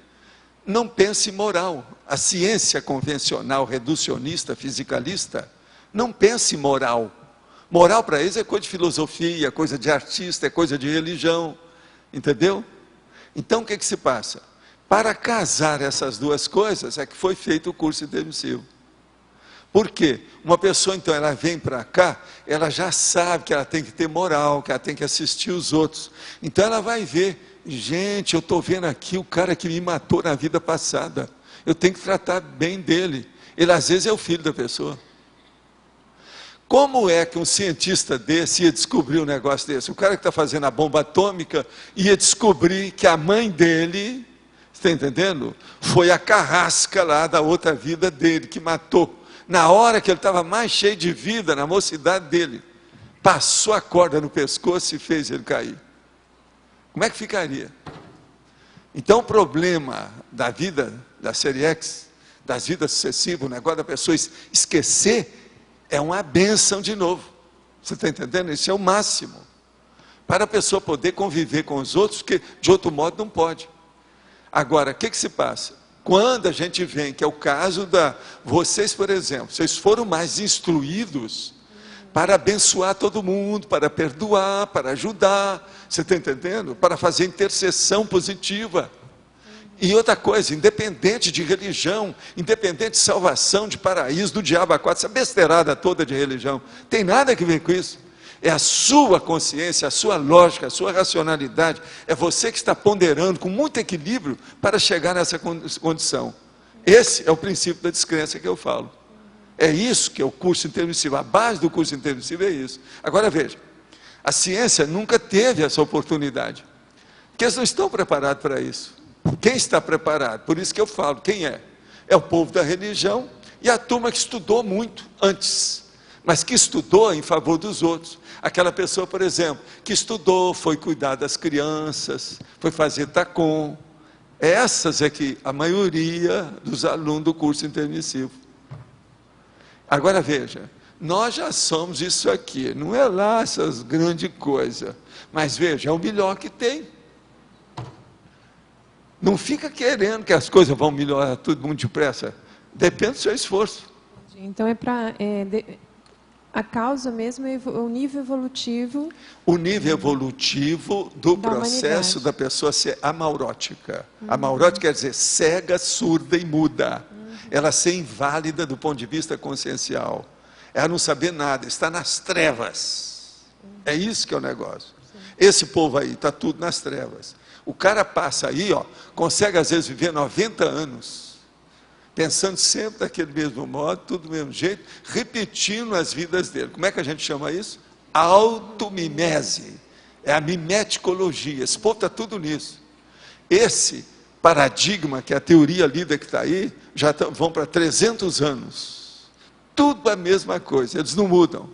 não pensa em moral. A ciência convencional, reducionista, fisicalista, não pensa em moral. Moral para eles é coisa de filosofia, é coisa de artista, é coisa de religião. Entendeu? Então, o que se passa? Para casar essas duas coisas, é que foi feito o curso intermissivo. Por quê? Uma pessoa, então, ela vem para cá, ela já sabe que ela tem que ter moral, que ela tem que assistir os outros. Então, ela vai ver, gente, eu estou vendo aqui o cara que me matou na vida passada. Eu tenho que tratar bem dele. Ele, às vezes, é o filho da pessoa. Como é que um cientista desse ia descobrir um negócio desse? O cara que está fazendo a bomba atômica ia descobrir que a mãe dele, você está entendendo? Foi a carrasca lá da outra vida dele, que matou. Na hora que ele estava mais cheio de vida, na mocidade dele, passou a corda no pescoço e fez ele cair. Como é que ficaria? Então o problema da vida, da série X, das vidas sucessivas, o negócio da pessoa esquecer, é uma bênção de novo. Você está entendendo? Isso é o máximo. Para a pessoa poder conviver com os outros, que de outro modo não pode. Agora, o que se passa? Quando a gente vê, que é o caso vocês, por exemplo, vocês foram mais instruídos para abençoar todo mundo, para perdoar, para ajudar, você está entendendo? Para fazer intercessão positiva. E outra coisa, independente de religião, independente de salvação, de paraíso, do diabo a quatro, essa besteirada toda de religião, tem nada a ver com isso. É a sua consciência, a sua lógica, a sua racionalidade. É você que está ponderando com muito equilíbrio para chegar nessa condição. Esse é o princípio da descrença que eu falo. É isso que é o curso intermissivo. A base do curso intermissivo é isso. Agora veja, a ciência nunca teve essa oportunidade. Porque eles não estão preparados para isso. Quem está preparado? Por isso que eu falo, quem é? É o povo da religião e a turma que estudou muito antes, mas que estudou em favor dos outros. Aquela pessoa, por exemplo, que estudou, foi cuidar das crianças, foi fazer TACOM. Essas é que a maioria dos alunos do curso intermissivo. Agora veja, nós já somos isso aqui, não é lá essas grandes coisas, mas veja, é o melhor que tem. Não fica querendo que as coisas vão melhorar tudo muito depressa. Depende do seu esforço. Então é para... A causa mesmo é o nível evolutivo. O nível evolutivo do processo da pessoa ser amaurótica. Amaurótica quer dizer cega, surda e muda. Ela ser inválida do ponto de vista consciencial. Ela não saber nada, está nas trevas. É isso que é o negócio. Esse povo aí está tudo nas trevas. O cara passa aí, ó, consegue às vezes viver 90 anos, pensando sempre daquele mesmo modo, tudo do mesmo jeito, repetindo as vidas dele. Como é que a gente chama isso? Automimese. É a mimeticologia. Esse povo está tudo nisso. Esse paradigma, que é a teoria lida que está aí, já vão para 300 anos. Tudo a mesma coisa, eles não mudam.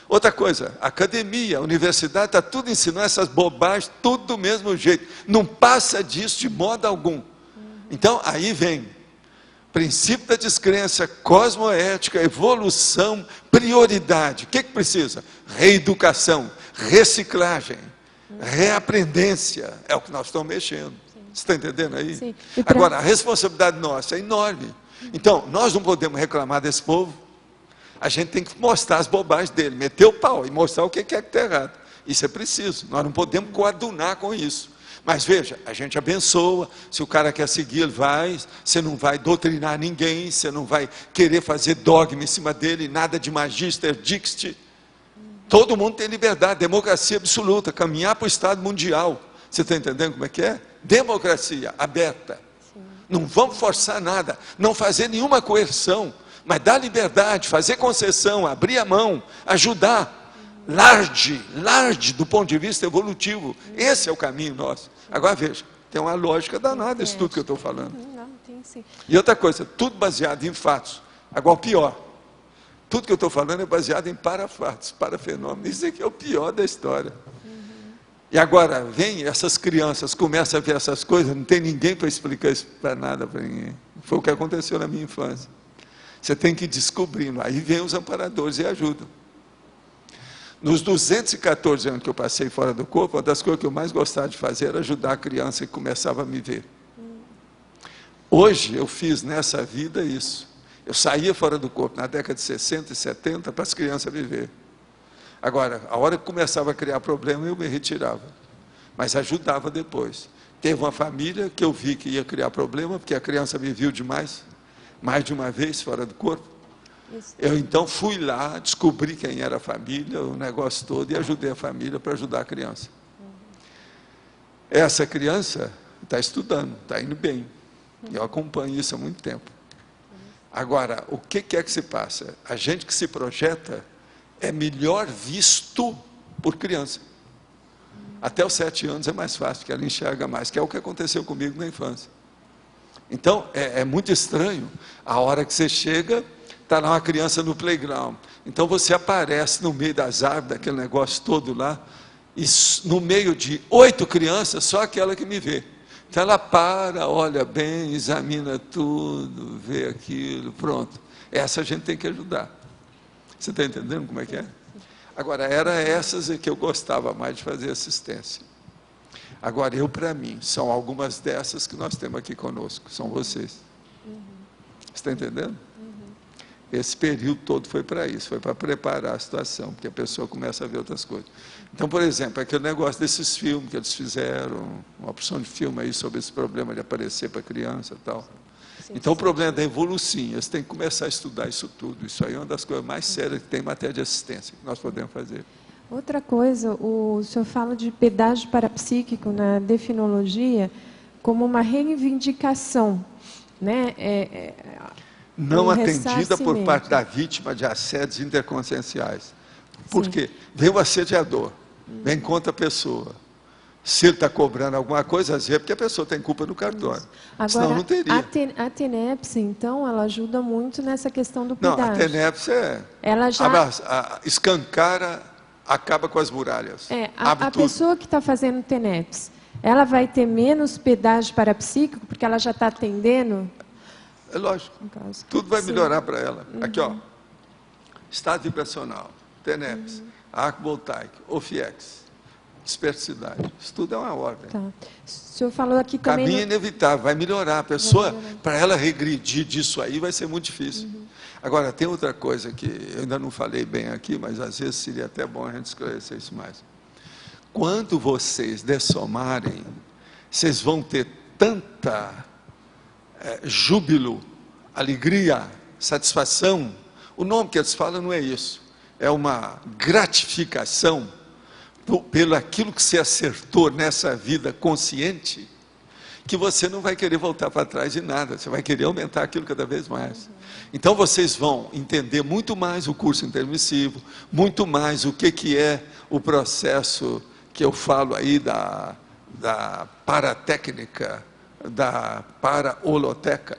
Outra coisa, academia, universidade, está tudo ensinando essas bobagens, tudo do mesmo jeito. Não passa disso de modo algum. Então, aí vem princípio da descrença, cosmoética, evolução, prioridade. O que precisa? Reeducação, reciclagem, reaprendência. É o que nós estamos mexendo. Você está entendendo aí? Sim. Agora, a responsabilidade nossa é enorme. Então, nós não podemos reclamar desse povo. A gente tem que mostrar as bobagens dele, meter o pau e mostrar o que é que está errado. Isso é preciso. Nós não podemos coadunar com isso. Mas veja, a gente abençoa. Se o cara quer seguir, ele vai. Você não vai doutrinar ninguém. Você não vai querer fazer dogma em cima dele. Nada de magister dixit. Todo mundo tem liberdade, democracia absoluta. Caminhar para o Estado mundial. Você está entendendo como é que é? Democracia aberta. Sim. Não vamos forçar nada. Não fazer nenhuma coerção. Mas dar liberdade, fazer concessão, abrir a mão, ajudar. Large do ponto de vista evolutivo. Esse é o caminho nosso. Agora veja, tem uma lógica danada isso tudo que eu estou falando. Não, tem sim. E outra coisa, tudo baseado em fatos. Agora o pior, tudo que eu estou falando é baseado em parafatos, parafenômenos. Isso aqui é o pior da história. E agora, vem essas crianças, começam a ver essas coisas, não tem ninguém para explicar isso para nada para ninguém. Foi o que aconteceu na minha infância. Você tem que ir descobrindo. Aí vem os amparadores e ajudam. Nos 214 anos que eu passei fora do corpo, uma das coisas que eu mais gostava de fazer era ajudar a criança que começava a me ver. Hoje eu fiz nessa vida isso. Eu saía fora do corpo na década de 60 e 70 para as crianças viver. Agora, a hora que começava a criar problema, eu me retirava. Mas ajudava depois. Teve uma família que eu vi que ia criar problema, porque a criança me viu demais, mais de uma vez fora do corpo. Eu então fui lá, descobri quem era a família, o negócio todo, e ajudei a família para ajudar a criança. Essa criança está estudando, está indo bem. Eu acompanho isso há muito tempo. Agora, o que é que se passa? A gente que se projeta é melhor visto por criança. Até os 7 anos é mais fácil, porque ela enxerga mais, que é o que aconteceu comigo na infância. Então, é muito estranho, a hora que você chega, está lá uma criança no playground. Então, você aparece no meio das árvores, daquele negócio todo lá, e no meio de 8 crianças, só aquela que me vê. Então, ela para, olha bem, examina tudo, vê aquilo, pronto. Essa a gente tem que ajudar. Você está entendendo como é que é? Agora, era essas que eu gostava mais de fazer assistência. Agora, para mim, são algumas dessas que nós temos aqui conosco, são vocês. Você está entendendo? Esse período todo foi para isso, foi para preparar a situação, porque a pessoa começa a ver outras coisas. Então, por exemplo, aquele negócio desses filmes que eles fizeram, uma opção de filme aí sobre esse problema de aparecer para criança e tal. Então, o problema da evolução, você tem que começar a estudar isso tudo. Isso aí é uma das coisas mais sérias que tem em matéria de assistência, que nós podemos fazer. Outra coisa, o senhor fala de pedágio parapsíquico na definologia como uma reivindicação, né? Não atendida por parte da vítima de assédios interconscienciais. Por quê? Vem o assediador, vem contra a pessoa. Se ele está cobrando alguma coisa, às vezes é porque a pessoa tem culpa no cartório. Agora, senão não teria. A TENEPS, então, ela ajuda muito nessa questão do pedágio. Não, a TENEPS ela já escancara, acaba com as muralhas. A pessoa que está fazendo TENEPS, ela vai ter menos pedágio parapsíquico, porque ela já está atendendo? É lógico. Tudo vai melhorar para ela. Aqui, ó. Estado vibracional, TENEPS, arco voltaico, OFIEX. Dispersidade. Isso tudo é uma ordem. Tá. O senhor falou aqui também... Caminho inevitável, vai melhorar. A pessoa, para ela regredir disso aí, vai ser muito difícil. Agora, tem outra coisa que eu ainda não falei bem aqui, mas às vezes seria até bom a gente esclarecer isso mais. Quando vocês dessomarem, vocês vão ter tanta júbilo, alegria, satisfação. O nome que eles falam não é isso. É uma gratificação pelo aquilo que você acertou nessa vida consciente, que você não vai querer voltar para trás de nada, você vai querer aumentar aquilo cada vez mais. Então vocês vão entender muito mais o curso intermissivo, muito mais o que é o processo que eu falo aí da paratécnica, da paraholoteca.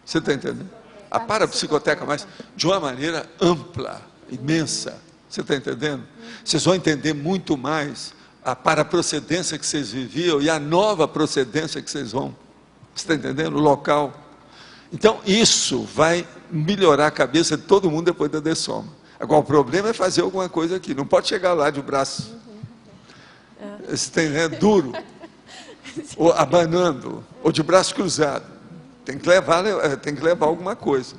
Você está entendendo? A parapsicoteca, mas de uma maneira ampla, imensa. Você está entendendo? Vocês vão entender muito mais a paraprocedência que vocês viviam e a nova procedência que vocês vão. Você está entendendo? O local. Então, isso vai melhorar a cabeça de todo mundo depois da dessoma. Agora, o problema é fazer alguma coisa aqui. Não pode chegar lá de braço. Você está entendendo? Duro. Ou abanando. Ou de braço cruzado. Tem que levar alguma coisa.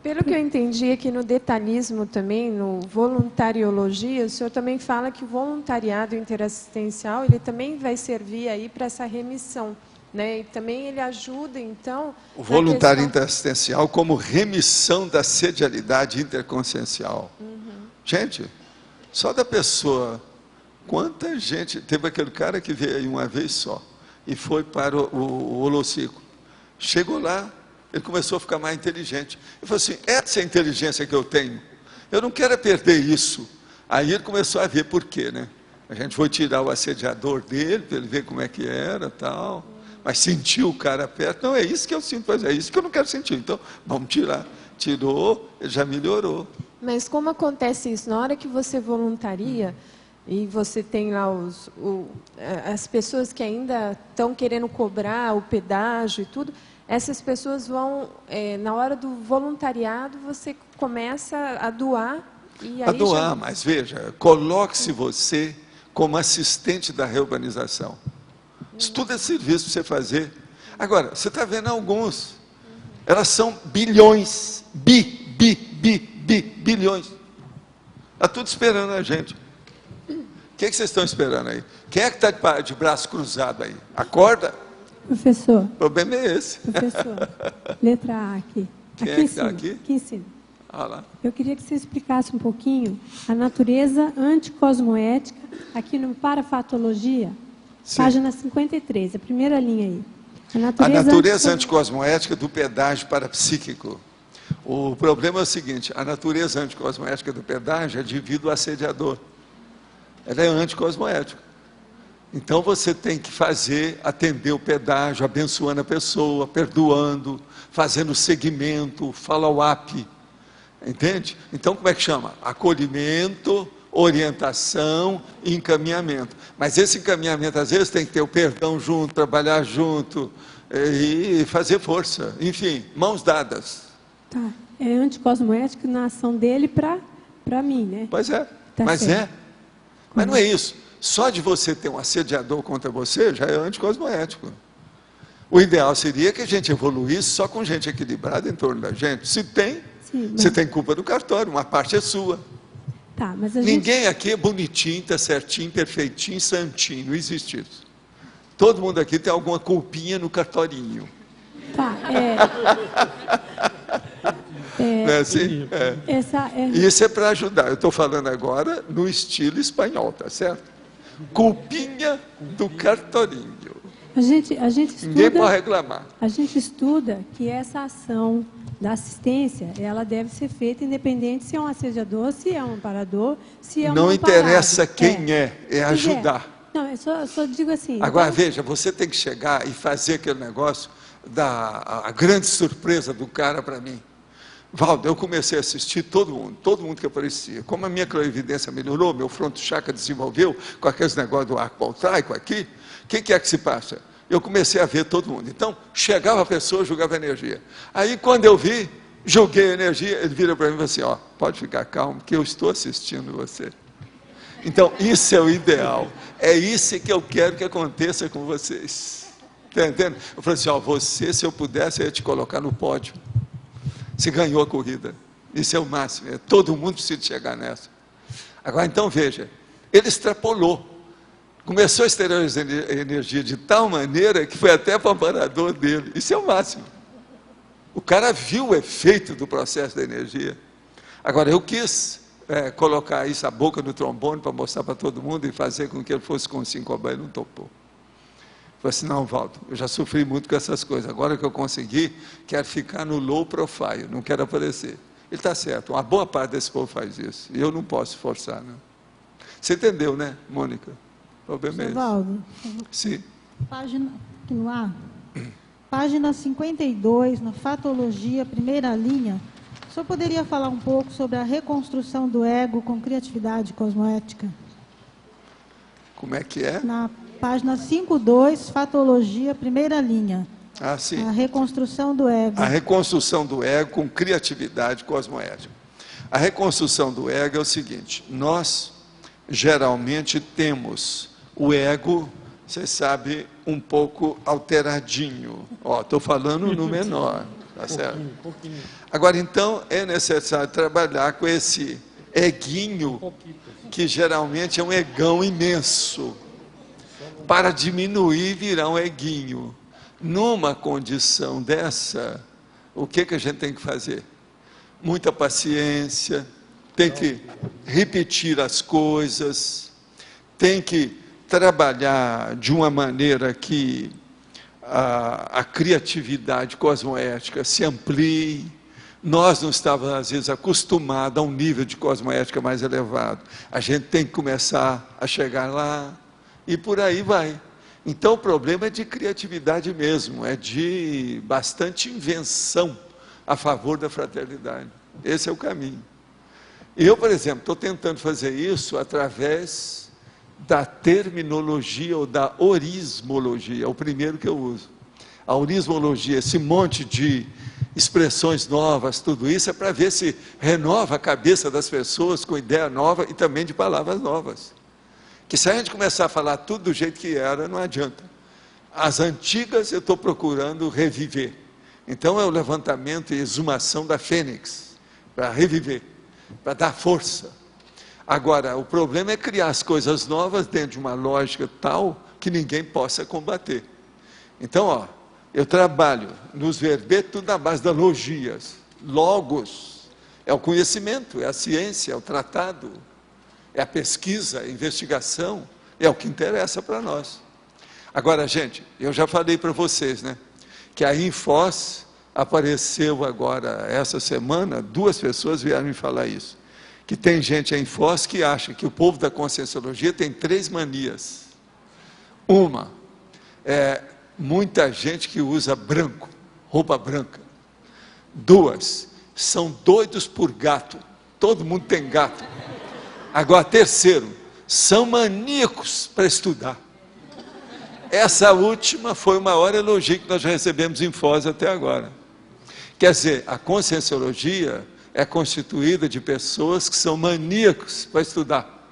Pelo que eu entendi aqui no detalhismo também, no voluntariologia, o senhor também fala que o voluntariado interassistencial, ele também vai servir aí para essa remissão, né? E também ele ajuda, então... O voluntário interassistencial como remissão da sedialidade interconsciencial. Gente, só da pessoa... Quanta gente... Teve aquele cara que veio aí uma vez só e foi para o Holocico. Chegou lá, ele começou a ficar mais inteligente. Ele falou assim, essa é a inteligência que eu tenho. Eu não quero perder isso. Aí ele começou a ver por quê, né? A gente foi tirar o assediador dele, para ele ver como é que era, tal. Mas sentiu o cara perto. Não, é isso que eu sinto, mas é isso que eu não quero sentir. Então, vamos tirar. Tirou, ele já melhorou. Mas como acontece isso? Na hora que você voluntaria, e você tem lá as pessoas que ainda estão querendo cobrar o pedágio e tudo, essas pessoas vão, na hora do voluntariado, você começa a doar. E aí mas veja, coloque-se você como assistente da reurbanização. Isso tudo é serviço para você fazer. Agora, você está vendo alguns, elas são bilhões, bilhões. Está tudo esperando a gente. O que vocês estão esperando aí? Quem é que está de braço cruzado aí? Acorda? Professor. O problema é esse. Professor, letra A aqui. Quem aqui é que está aqui? Aqui em cima. Ah, lá. Eu queria que você explicasse um pouquinho a natureza anticosmoética, aqui no Parafatologia, Sim. página 53, a primeira linha aí. A natureza anticosmoética do pedágio parapsíquico. O problema é o seguinte, a natureza anticosmoética do pedágio é devido ao assediador. Ela é anticosmoética. Então você tem que atender o pedágio, abençoando a pessoa, perdoando, fazendo seguimento, follow-up. Entende? Então como é que chama? Acolhimento, orientação e encaminhamento. Mas esse encaminhamento às vezes tem que ter o perdão junto, trabalhar junto e fazer força. Enfim, mãos dadas. Tá. É anticosmoético na ação dele para mim, né? Pois é. Tá Mas certo. Mas não é isso. Só de você ter um assediador contra você, já é anticosmoético. O ideal seria que a gente evoluísse só com gente equilibrada em torno da gente. Se tem, você tem culpa do cartório, uma parte é sua. Tá, mas Ninguém aqui é bonitinho, está certinho, perfeitinho, santinho, não existe isso. Todo mundo aqui tem alguma culpinha no cartorinho. Tá, não é assim? Isso é para ajudar. Eu estou falando agora no estilo espanhol, tá certo? Culpinha do cartorinho. A gente estuda, ninguém pode reclamar. A gente estuda que essa ação da assistência, ela deve ser feita independente se é um assediador, se é um amparador, se é um Não amparado. interessa quem é ajudar. Não, eu só digo assim. Agora, veja, você tem que chegar e fazer aquele negócio a grande surpresa do cara para mim. Valdo, eu comecei a assistir todo mundo que aparecia. Como a minha clarividência melhorou, meu fronto chakra desenvolveu com aqueles negócios do arco voltaico aqui, o que é que se passa? Eu comecei a ver todo mundo. Então, chegava a pessoa, julgava energia. Aí, quando eu vi, julguei a energia, ele vira para mim e falou assim, ó, pode ficar calmo, que eu estou assistindo você. Então, isso é o ideal. É isso que eu quero que aconteça com vocês. Está entendendo? Eu falei assim, ó, você, se eu pudesse, eu ia te colocar no pódio. Você ganhou a corrida. Isso é o máximo. Todo mundo precisa chegar nessa. Agora, então, veja. Ele extrapolou. Começou a exteriorizar energia de tal maneira que foi até para o amparador dele. Isso é o máximo. O cara viu o efeito do processo da energia. Agora, eu quis colocar isso, a boca no trombone, para mostrar para todo mundo e fazer com que ele fosse com 5 ele não topou. Falei assim, não, Valdo, eu já sofri muito com essas coisas. Agora que eu consegui, quero ficar no low profile, não quero aparecer. Ele está certo, uma boa parte desse povo faz isso. E eu não posso forçar, né? Você entendeu, né, Mônica? Valdo, sim. Página, aqui no ar, página 52, na Fatologia, primeira linha. O senhor poderia falar um pouco sobre a reconstrução do ego com criatividade cosmoética? Como é que é? Na página 52, Fatologia, primeira linha. Ah, sim. A reconstrução do ego. A reconstrução do ego com criatividade cosmoética. A reconstrução do ego é o seguinte, nós geralmente temos o ego, você sabe, um pouco alteradinho. Estou falando no menor, tá certo? Agora, então, é necessário trabalhar com esse eguinho, que geralmente é um egão imenso, para diminuir e virar um eguinho. Numa condição dessa, o que a gente tem que fazer? Muita paciência, tem que repetir as coisas, tem que trabalhar de uma maneira que a criatividade cosmoética se amplie. Nós não estávamos, às vezes, acostumados a um nível de cosmoética mais elevado. A gente tem que começar a chegar lá, e por aí vai. Então, o problema é de criatividade mesmo, é de bastante invenção a favor da fraternidade. Esse é o caminho. Eu, por exemplo, estou tentando fazer isso através da terminologia ou da orismologia, é o primeiro que eu uso. A orismologia, esse monte de expressões novas, tudo isso é para ver se renova a cabeça das pessoas com ideia nova e também de palavras novas. Que se a gente começar a falar tudo do jeito que era, não adianta. As antigas eu estou procurando reviver. Então é o levantamento e exumação da fênix, para reviver, para dar força. Agora, o problema é criar as coisas novas dentro de uma lógica tal que ninguém possa combater. Então, eu trabalho nos verbetes tudo na base das logias. Logos é o conhecimento, é a ciência, é o tratado, é a pesquisa, a investigação, é o que interessa para nós. Agora, gente, eu já falei para vocês, né, que a Infos apareceu agora, essa semana, 2 pessoas vieram me falar isso, que tem gente em Foz que acha que o povo da Conscienciologia tem 3 manias. Uma, muita gente que usa branco, roupa branca. 2, são doidos por gato, todo mundo tem gato. Agora, 3º, são maníacos para estudar. Essa última foi o maior elogio que nós já recebemos em Foz até agora. Quer dizer, a Conscienciologia é constituída de pessoas que são maníacos para estudar.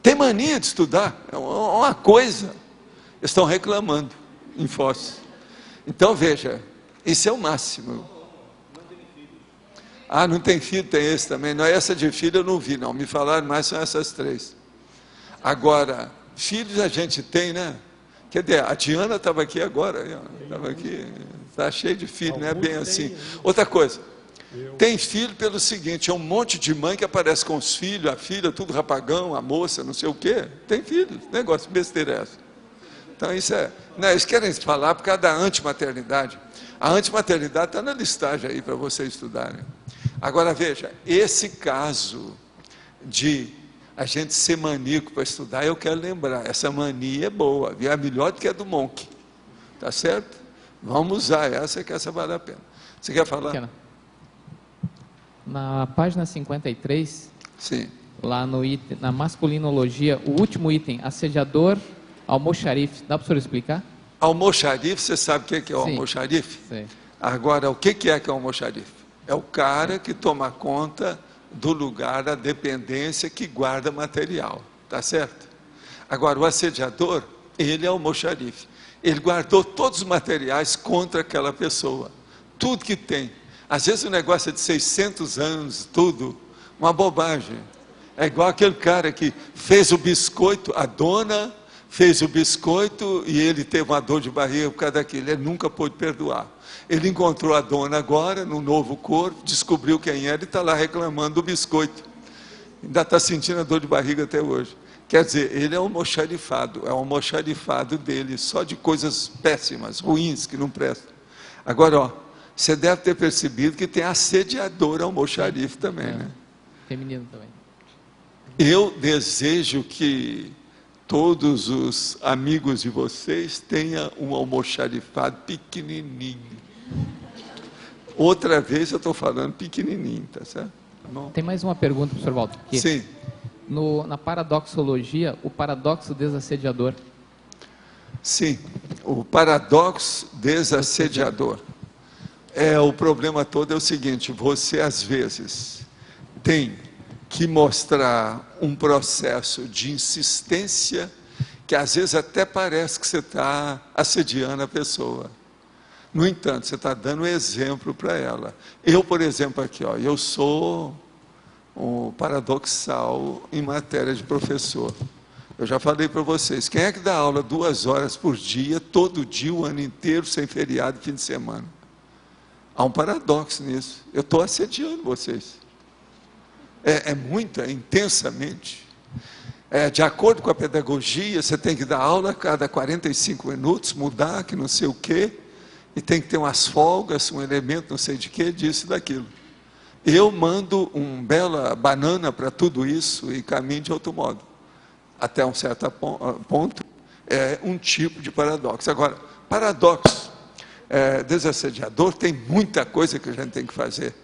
Tem mania de estudar, é uma coisa. Estão reclamando em Foz. Então, veja, isso é o máximo. Não tem filho, tem esse também. Não, essa de filho eu não vi, não. Me falaram mais, são essas 3. Agora, filhos a gente tem, né? Quer dizer, a Diana estava aqui agora, estava aqui, está cheio de filhos, não é bem assim. Outra coisa, tem filho pelo seguinte, é um monte de mãe que aparece com os filhos, a filha, tudo rapagão, a moça, não sei o quê. Tem filho, negócio besteira é essa. Então isso eles querem falar por causa da antimaternidade. A antimaternidade está na listagem aí para vocês estudarem. Agora veja, esse caso de a gente ser maníaco para estudar, eu quero lembrar, essa mania é boa, é melhor do que a do Monk, tá certo? Vamos usar essa, que essa vale a pena. Você quer falar? Na página 53, sim, lá no item, na masculinologia, o último item, assediador almoxarife, dá para o senhor explicar? Almoxarife, você sabe o que é o almoxarife? Sim. Agora, o que é o almoxarife? É o cara que toma conta do lugar da dependência que guarda material, tá certo? Agora, o assediador, ele é o almoxarife. Ele guardou todos os materiais contra aquela pessoa. Tudo que tem. Às vezes o negócio é de 600 anos, tudo, uma bobagem. É igual aquele cara que fez o biscoito, a dona fez o biscoito e ele teve uma dor de barriga por causa daquilo, ele nunca pôde perdoar. Ele encontrou a dona agora, no novo corpo, descobriu quem era e está lá reclamando do biscoito. Ainda está sentindo a dor de barriga até hoje. Quer dizer, ele é um almoxarifado, é um almoxarifado dele, só de coisas péssimas, ruins, que não prestam. Agora, ó, você deve ter percebido que tem assediador almoxarife também, né? Feminino também. Eu desejo que todos os amigos de vocês tenham um almoxarifado pequenininho. Outra vez eu estou falando pequenininho, tá certo? Tá bom? Tem mais uma pergunta, professor Walter. Sim. Na paradoxologia, o paradoxo desassediador. Sim, o paradoxo desassediador. O problema todo é o seguinte, você às vezes tem que mostrar um processo de insistência que às vezes até parece que você está assediando a pessoa. No entanto, você está dando exemplo para ela. Eu, por exemplo, aqui, ó, eu sou um paradoxal em matéria de professor. Eu já falei para vocês, quem é que dá aula 2 horas por dia, todo dia, o ano inteiro, sem feriado, fim de semana? Há um paradoxo nisso. Eu estou assediando vocês. É muito, é intensamente. De acordo com a pedagogia, você tem que dar aula a cada 45 minutos, mudar, que não sei o quê, e tem que ter umas folgas, um elemento não sei de quê, disso e daquilo. Eu mando uma bela banana para tudo isso e caminho de outro modo. Até um certo ponto, é um tipo de paradoxo. Agora, paradoxo desassediador, tem muita coisa que a gente tem que fazer.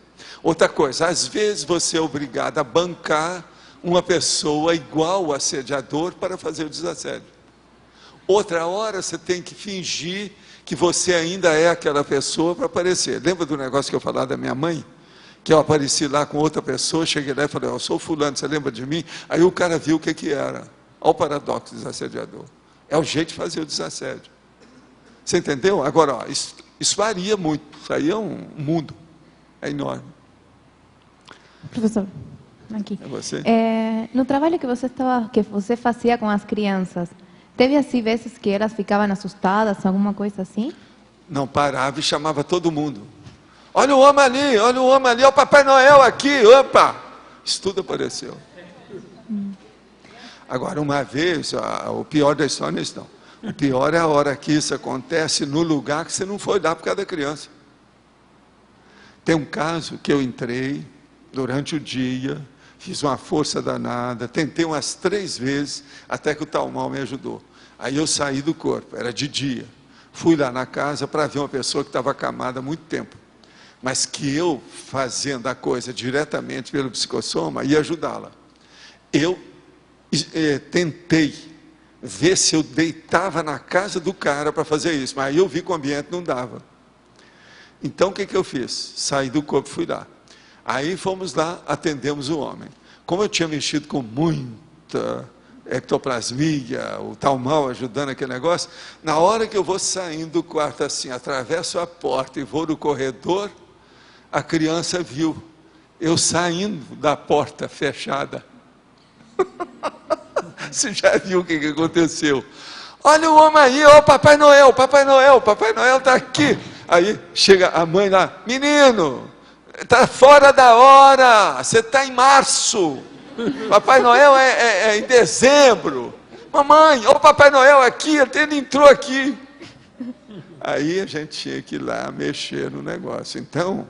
Outra coisa, às vezes você é obrigado a bancar uma pessoa igual ao assediador para fazer o desassédio. Outra hora você tem que fingir que você ainda é aquela pessoa para aparecer. Lembra do negócio que eu falava da minha mãe? Que eu apareci lá com outra pessoa, cheguei lá e falei, eu sou fulano, você lembra de mim? Aí o cara viu o que era. Olha o paradoxo desassediador. É o jeito de fazer o desassédio. Você entendeu? Agora, ó, isso varia muito. Isso aí é um mundo. É enorme. Professor, aqui. É você? No trabalho que você fazia com as crianças, teve assim vezes que elas ficavam assustadas, alguma coisa assim? Não, parava e chamava todo mundo. Olha o homem ali, olha o Papai Noel aqui, opa! Isso tudo apareceu. Agora, uma vez, o pior da história não é isso não. O pior é a hora que isso acontece no lugar que você não foi lá por causa da criança. Tem um caso que eu entrei durante o dia, fiz uma força danada, tentei umas 3 vezes, até que o tal mal me ajudou. Aí eu saí do corpo, era de dia. Fui lá na casa para ver uma pessoa que estava acamada há muito tempo. Mas que eu, fazendo a coisa diretamente pelo psicossoma, ia ajudá-la. Eu tentei ver se eu deitava na casa do cara para fazer isso, mas aí eu vi que o ambiente não dava. Então o que eu fiz? Saí do corpo e fui lá. Aí fomos lá, atendemos o homem. Como eu tinha mexido com muita ectoplasmia, o tal mal ajudando aquele negócio, na hora que eu vou saindo do quarto assim, atravesso a porta e vou no corredor, a criança viu eu saindo da porta fechada. Você já viu o que aconteceu? Olha o homem aí, ó, Papai Noel está aqui. Aí chega a mãe lá, menino, está fora da hora, você está em março, Papai Noel é em dezembro. Mamãe, ó o Papai Noel aqui, ele entrou aqui. Aí a gente tinha que ir lá mexer no negócio. Então,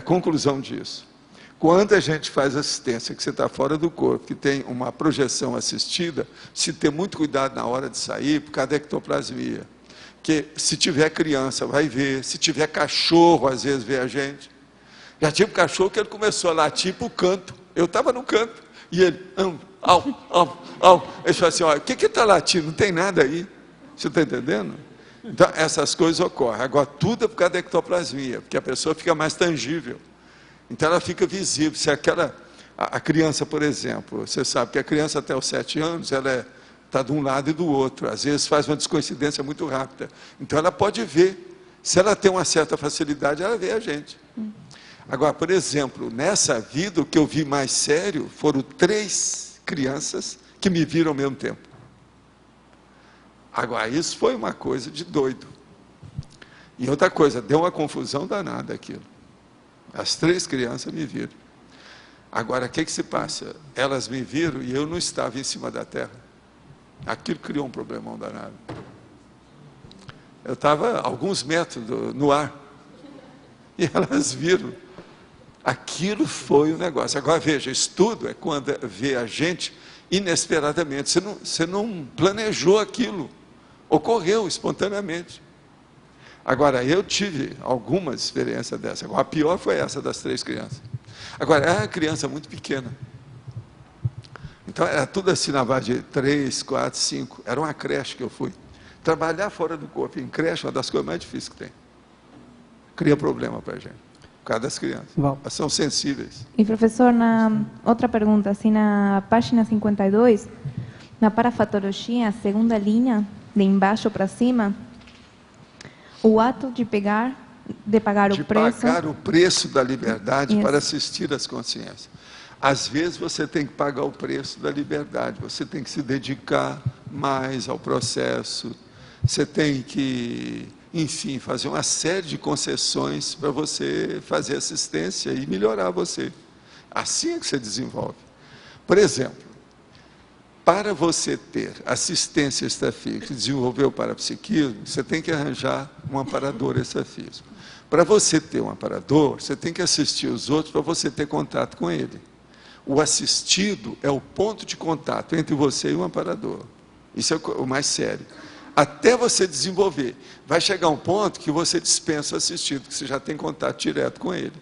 conclusão disso. Quando a gente faz assistência, que você está fora do corpo, que tem uma projeção assistida, se ter muito cuidado na hora de sair, por causa da ectoplasmia. Porque se tiver criança, vai ver. Se tiver cachorro, às vezes vê a gente. Já tive um cachorro que ele começou a latir para o canto. Eu estava no canto. E ele, ele falou assim, olha, o que está latindo? Não tem nada aí. Você está entendendo? Então, essas coisas ocorrem. Agora, tudo é por causa da ectoplasmia, porque a pessoa fica mais tangível. Então, ela fica visível. Se a criança, por exemplo, você sabe que a criança até os 7 anos, ela está de um lado e do outro. Às vezes faz uma descoincidência muito rápida. Então, ela pode ver Se ela tem uma certa facilidade, ela vê a gente. Agora, por exemplo, nessa vida, o que eu vi mais sério foram 3 crianças que me viram ao mesmo tempo. Agora, isso foi uma coisa de doido. E outra coisa, deu uma confusão danada aquilo. As 3 crianças me viram. Agora, o que se passa? Elas me viram e eu não estava em cima da terra. Aquilo criou um problemão danado. Eu estava a alguns metros no ar. E elas viram. Aquilo foi um negócio. Agora, veja, estudo é quando vê a gente inesperadamente. Você não planejou aquilo. Ocorreu espontaneamente. Agora, eu tive algumas experiências dessa. Agora, a pior foi essa das 3 crianças. Agora, era uma criança muito pequena. Então, era tudo assim na base de 3, 4, 5. Era uma creche que eu fui. Trabalhar fora do corpo em creche é uma das coisas mais difíceis que tem. Cria problema para a gente, por causa das crianças. Elas são sensíveis. E, professor, outra pergunta, assim, na página 52, na parafatologia, a segunda linha, de embaixo para cima, o ato de pagar o preço... De pagar o preço da liberdade para assistir às consciências. Às vezes você tem que pagar o preço da liberdade, você tem que se dedicar mais ao processo, você tem que, enfim, fazer uma série de concessões para você fazer assistência e melhorar você. Assim é que você desenvolve. Por exemplo, para você ter assistência extrafísica e desenvolver o parapsiquismo, você tem que arranjar um amparador extrafísico. Para você ter um amparador, você tem que assistir os outros para você ter contato com ele. O assistido é o ponto de contato entre você e o amparador. Isso é o mais sério. Até você desenvolver. Vai chegar um ponto que você dispensa o assistido, que você já tem contato direto com ele.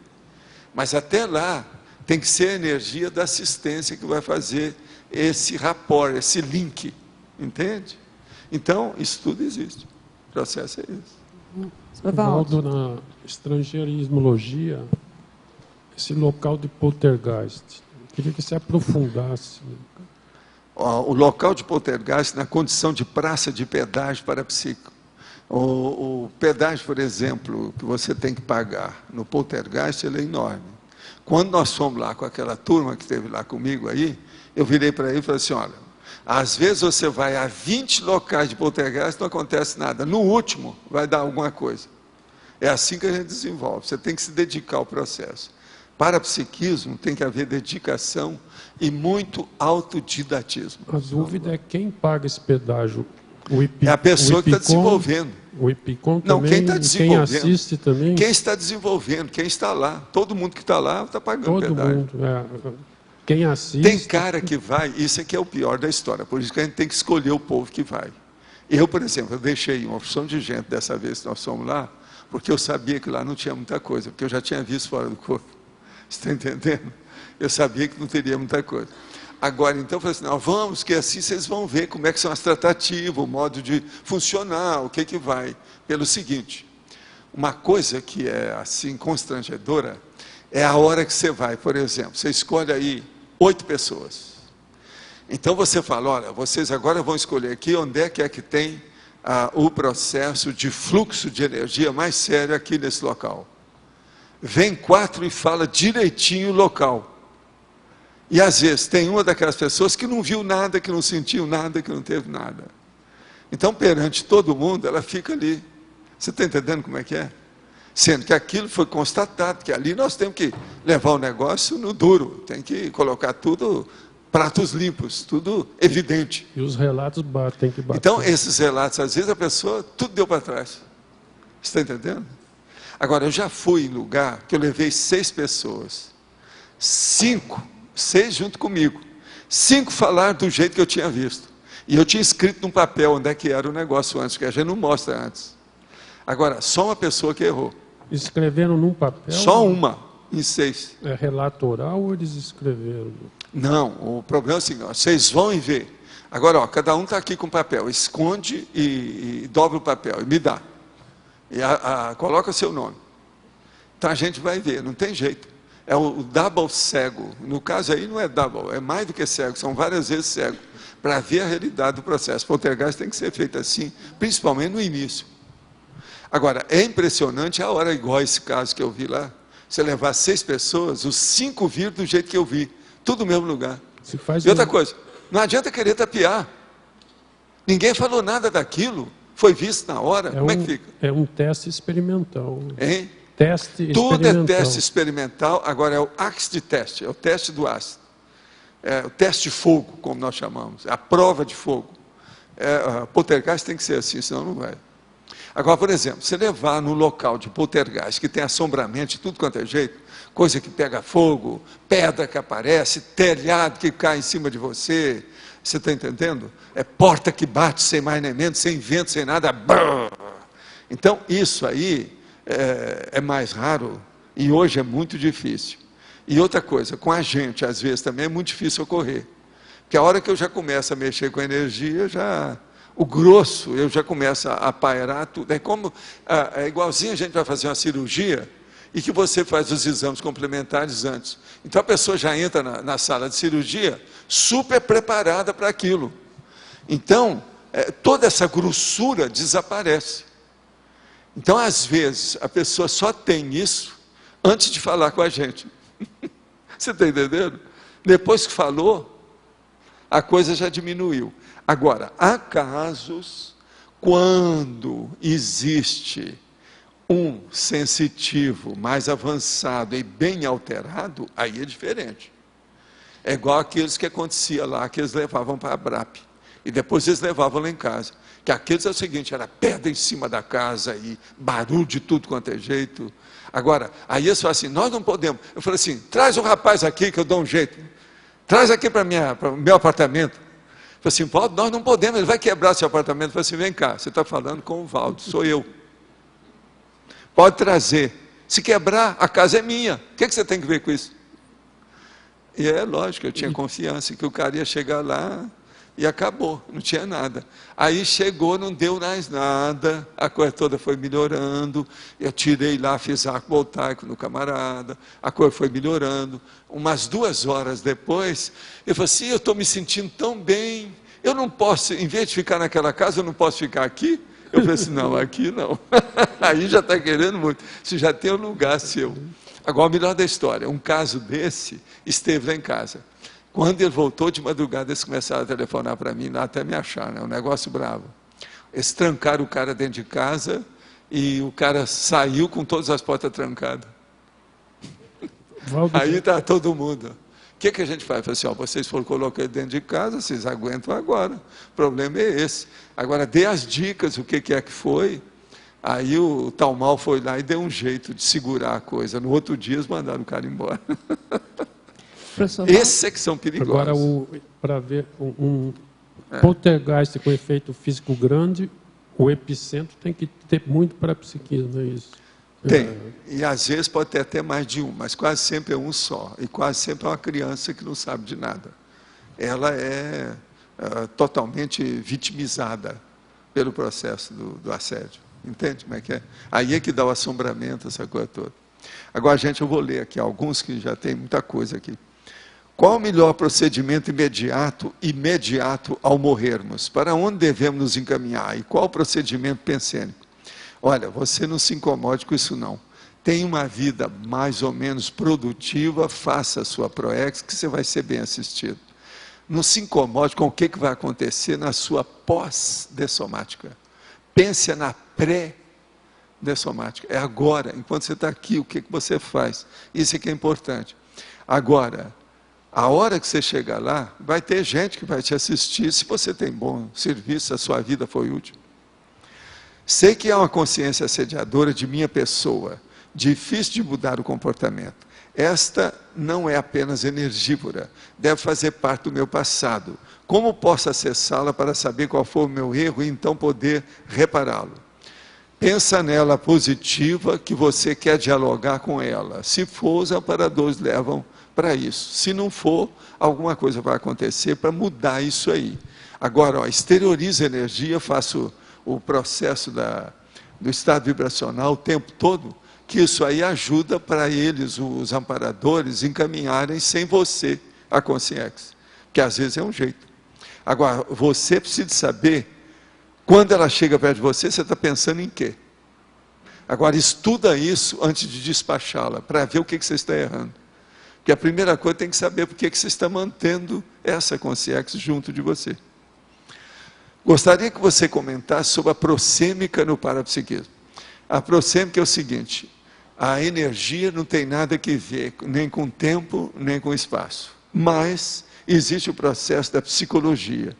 Mas até lá, tem que ser a energia da assistência que vai fazer esse rapport, esse link. Entende? Então, isso tudo existe. O processo é isso. Valdo, na estrangeirismologia, esse local de poltergeist, queria que você aprofundasse. O local de poltergeist na condição de praça de pedágio parapsíquico. O pedágio, por exemplo, que você tem que pagar no poltergeist, ele é enorme. Quando nós fomos lá com aquela turma que esteve lá comigo aí, eu virei para ele e falei assim, olha, às vezes você vai a 20 locais de poltergeist e não acontece nada. No último, vai dar alguma coisa. É assim que a gente desenvolve. Você tem que se dedicar ao processo. Parapsiquismo tem que haver dedicação e muito autodidatismo. A dúvida é quem paga esse pedágio? É a pessoa que está desenvolvendo. O IPCOM também? Não, quem está desenvolvendo. Quem assiste também? Quem está desenvolvendo, quem está lá. Todo mundo que está lá está pagando pedágio. Todo mundo, Quem assiste... Tem cara que vai, isso é que é o pior da história, por isso que a gente tem que escolher o povo que vai. Eu, por exemplo, eu deixei uma opção de gente dessa vez que nós fomos lá, porque eu sabia que lá não tinha muita coisa, porque eu já tinha visto fora do corpo. Você está entendendo? Eu sabia que não teria muita coisa. Agora, então, eu falei assim, não, vamos, que assim vocês vão ver como é que são as tratativas, o modo de funcionar, o que vai. Pelo seguinte, uma coisa que é, assim, constrangedora, é a hora que você vai, por exemplo, você escolhe aí 8 pessoas. Então, você fala, olha, vocês agora vão escolher aqui onde é que tem o processo de fluxo de energia mais sério aqui nesse local. Vem 4 e fala direitinho o local. E às vezes tem uma daquelas pessoas que não viu nada, que não sentiu nada, que não teve nada. Então, perante todo mundo, ela fica ali. Você está entendendo como é que é? Sendo que aquilo foi constatado, que ali nós temos que levar o negócio no duro, tem que colocar tudo, pratos limpos, tudo evidente. E os relatos tem que bater. Então, esses relatos, às vezes a pessoa, tudo deu para trás. Você está entendendo? Agora, eu já fui em lugar que eu levei 6 pessoas. 6 junto comigo. 5 falaram do jeito que eu tinha visto. E eu tinha escrito num papel onde é que era o negócio antes, que a gente não mostra antes. Agora, só uma pessoa que errou. Escreveram num papel? Só uma, em 6. É relato oral ou eles escreveram? Não, o problema é o seguinte, vocês vão e vê. Agora, ó, cada um está aqui com papel, esconde e dobra o papel e me dá. E coloca seu nome. Então a gente vai ver, não tem jeito. É o double cego. No caso aí não é double, é mais do que cego, são várias vezes cego. Para ver a realidade do processo. O poltergeist tem que ser feito assim, principalmente no início. Agora, é impressionante a hora, igual esse caso que eu vi lá, você levar 6 pessoas, os 5 viram do jeito que eu vi, tudo no mesmo lugar. E outra coisa, não adianta querer tapear. Ninguém falou nada daquilo, foi visto na hora, como é que fica? É um teste experimental. Hein? Teste Tudo experimental. é teste experimental, agora é o ácido de teste, é o teste do ácido. É o teste de fogo, como nós chamamos, a prova de fogo. Poltergeist tem que ser assim, senão não vai. Agora, por exemplo, você levar no local de poltergeist, que tem assombramento de tudo quanto é jeito, coisa que pega fogo, pedra que aparece, telhado que cai em cima de você, você está entendendo? É porta que bate sem mais nem menos, sem vento, sem nada. Brrr. Então, isso aí é mais raro e hoje é muito difícil. E outra coisa, com a gente, às vezes, também é muito difícil ocorrer. Porque a hora que eu já começo a mexer com a energia, o grosso, eu já começo a pairar tudo. É igualzinho a gente vai fazer uma cirurgia e que você faz os exames complementares antes. Então a pessoa já entra na sala de cirurgia super preparada para aquilo. Então, toda essa grossura desaparece. Então, às vezes, a pessoa só tem isso antes de falar com a gente. Você está entendendo? Depois que falou, a coisa já diminuiu. Agora, há casos quando existe um sensitivo mais avançado e bem alterado, aí é diferente. É igual aqueles que acontecia lá, que eles levavam para a BRAP. E depois eles levavam lá em casa. Que aqueles é o seguinte, era pedra em cima da casa e barulho de tudo quanto é jeito. Agora, aí eles falam assim, nós não podemos. Eu falei assim, traz o rapaz aqui que eu dou um jeito. Traz aqui para o meu apartamento. Eu falei assim, Valdo, nós não podemos, ele vai quebrar seu apartamento. Eu falei assim, vem cá, você está falando com o Valdo, sou eu. Pode trazer. Se quebrar, a casa é minha. O que você tem que ver com isso? E é lógico, eu tinha confiança que o cara ia chegar lá e acabou, não tinha nada. Aí chegou, não deu mais nada, a coisa toda foi melhorando, eu tirei lá, fiz arco voltaico no camarada, a coisa foi melhorando. Umas 2 horas depois, eu falei assim, eu estou me sentindo tão bem, eu não posso, em vez de ficar naquela casa, eu não posso ficar aqui? Eu falei assim, não, aqui não. Aí já está querendo muito, você já tem um lugar seu. Agora, o melhor da história, um caso desse, esteve lá em casa. Quando ele voltou de madrugada, eles começaram a telefonar para mim, lá até me achar, né? Um negócio bravo. Eles trancaram o cara dentro de casa e o cara saiu com todas as portas trancadas. Aí está todo mundo. O que a gente faz? Eu falei assim, vocês foram colocar ele dentro de casa, vocês aguentam agora. O problema é esse. Agora, dê as dicas, o que é que foi. Aí o tal mal foi lá e deu um jeito de segurar a coisa. No outro dia, eles mandaram o cara embora. Esses é que são perigosos. Agora, para ver poltergeist com efeito físico grande, o epicentro tem que ter muito parapsiquismo, é isso? Tem. E às vezes pode ter até mais de um, mas quase sempre é um só. E quase sempre é uma criança que não sabe de nada. Ela é totalmente vitimizada pelo processo do assédio. Entende como é que é? Aí é que dá o assombramento, essa coisa toda. Agora, gente, eu vou ler aqui alguns que já tem muita coisa aqui. Qual o melhor procedimento imediato ao morrermos? Para onde devemos nos encaminhar? E qual o procedimento pensênico? Olha, você não se incomode com isso não. Tenha uma vida mais ou menos produtiva, faça a sua proex, que você vai ser bem assistido. Não se incomode com o que vai acontecer na sua pós-dessomática. Pense na pré-dessomática. É agora, enquanto você está aqui, o que você faz? Isso é que é importante. Agora, a hora que você chegar lá, vai ter gente que vai te assistir, se você tem bom serviço, a sua vida foi útil. Sei que há uma consciência assediadora de minha pessoa, difícil de mudar o comportamento. Esta não é apenas energívora, deve fazer parte do meu passado. Como posso acessá-la para saber qual foi o meu erro e então poder repará-lo? Pensa nela positiva, que você quer dialogar com ela. Se for, os amparadores levam para isso. Se não for, alguma coisa vai acontecer para mudar isso aí. Agora, exterioriza energia, faço o processo do estado vibracional o tempo todo, que isso aí ajuda para eles, os amparadores, encaminharem sem você a consciência. Que às vezes é um jeito. Agora, você precisa saber, quando ela chega perto de você, você está pensando em quê? Agora, estuda isso antes de despachá-la, para ver o que você está errando. Porque a primeira coisa tem que saber por que você está mantendo essa consciência junto de você. Gostaria que você comentasse sobre a prosêmica no parapsiquismo. A prosêmica é o seguinte: a energia não tem nada que ver nem com tempo, nem com espaço. Mas existe o processo da psicologia.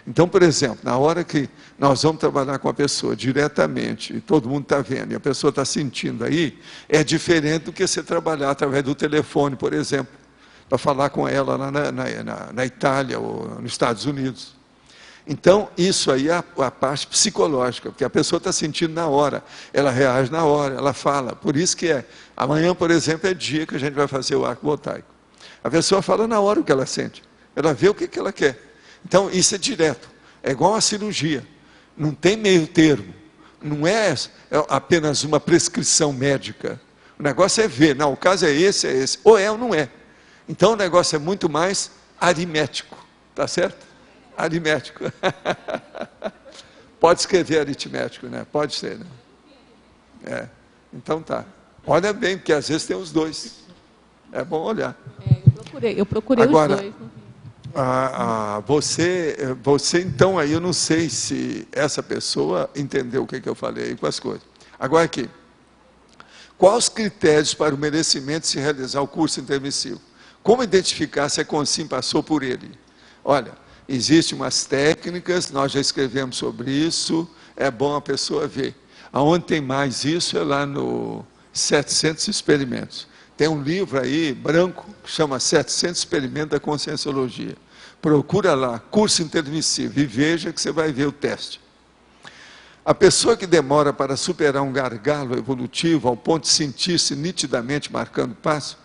Então, por exemplo, na hora que nós vamos trabalhar com a pessoa diretamente, e todo mundo está vendo, e a pessoa está sentindo aí, é diferente do que você trabalhar através do telefone, por exemplo, para falar com ela lá na Itália ou nos Estados Unidos. Então, isso aí é a parte psicológica, porque a pessoa está sentindo na hora, ela reage na hora, ela fala. Por isso que amanhã, por exemplo, é dia que a gente vai fazer o arco voltaico. A pessoa fala na hora o que ela sente, ela vê o que ela quer. Então, isso é direto, é igual a cirurgia, não tem meio termo, não é apenas uma prescrição médica. O negócio é ver, não, o caso é esse, ou é ou não é. Então, o negócio é muito mais aritmético, tá certo? Aritmético. Pode escrever aritmético, né? Pode ser, né? Então tá. Olha bem, porque às vezes tem os dois. É bom olhar. Eu procurei agora, os dois. Você então aí, eu não sei se essa pessoa entendeu o que eu falei com as coisas. Agora aqui. Quais os critérios para o merecimento de se realizar o curso intermissivo? Como identificar se a Consim passou por ele? Olha, existem umas técnicas, nós já escrevemos sobre isso, é bom a pessoa ver. Aonde tem mais isso é lá no 700 Experimentos. Tem um livro aí, branco, que chama 700 Experimentos da Conscienciologia. Procura lá, curso intermissivo, e veja que você vai ver o teste. A pessoa que demora para superar um gargalo evolutivo ao ponto de sentir-se nitidamente marcando passo,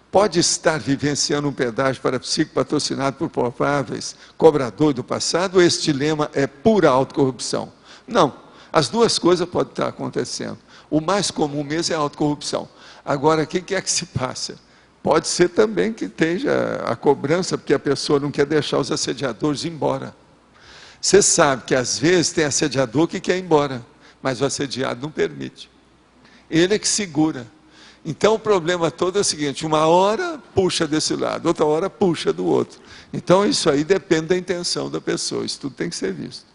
pode estar vivenciando um pedágio parapsíquico patrocinado por prováveis cobradores do passado, ou esse dilema é pura autocorrupção? Não, as duas coisas podem estar acontecendo. O mais comum mesmo é a autocorrupção. Agora, o que é que se passa? Pode ser também que esteja a cobrança, porque a pessoa não quer deixar os assediadores ir embora. Você sabe que às vezes tem assediador que quer ir embora, mas o assediado não permite. Ele é que segura. Então o problema todo é o seguinte: uma hora puxa desse lado, outra hora puxa do outro. Então isso aí depende da intenção da pessoa, isso tudo tem que ser visto.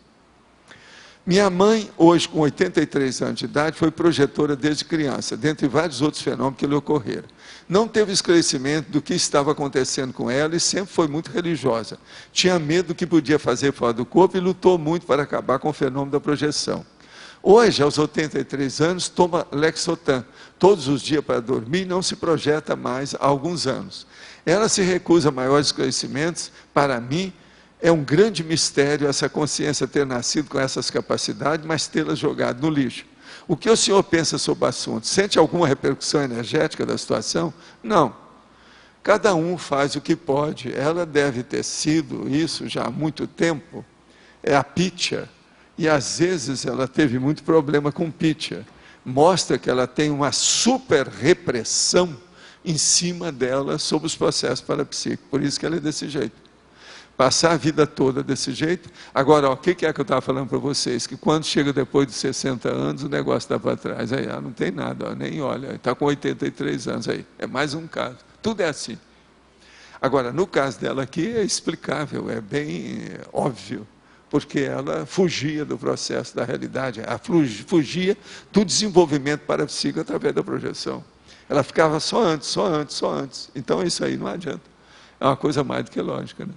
Minha mãe, hoje com 83 anos de idade, foi projetora desde criança, dentre vários outros fenômenos que lhe ocorreram. Não teve esclarecimento do que estava acontecendo com ela e sempre foi muito religiosa. Tinha medo do que podia fazer fora do corpo e lutou muito para acabar com o fenômeno da projeção. Hoje, aos 83 anos, toma Lexotan todos os dias para dormir e não se projeta mais há alguns anos. Ela se recusa a maiores esclarecimentos. Para mim, é um grande mistério essa consciência ter nascido com essas capacidades, mas tê-las jogado no lixo. O que o senhor pensa sobre o assunto? Sente alguma repercussão energética da situação? Não. Cada um faz o que pode. Ela deve ter sido isso já há muito tempo. É a pitya. E às vezes ela teve muito problema com pitya. Mostra que ela tem uma super repressão em cima dela sobre os processos parapsíquicos. Por isso que ela é desse jeito. Passar a vida toda desse jeito. Agora, o que é que eu estava falando para vocês? Que quando chega depois de 60 anos, o negócio está para trás. Aí, não tem nada, nem olha. Está com 83 anos aí. É mais um caso. Tudo é assim. Agora, no caso dela aqui, é explicável, é bem óbvio. Porque ela fugia do processo da realidade. Ela fugia do desenvolvimento parapsíquico através da projeção. Ela ficava só antes. Então, isso aí não adianta. É uma coisa mais do que lógica, né?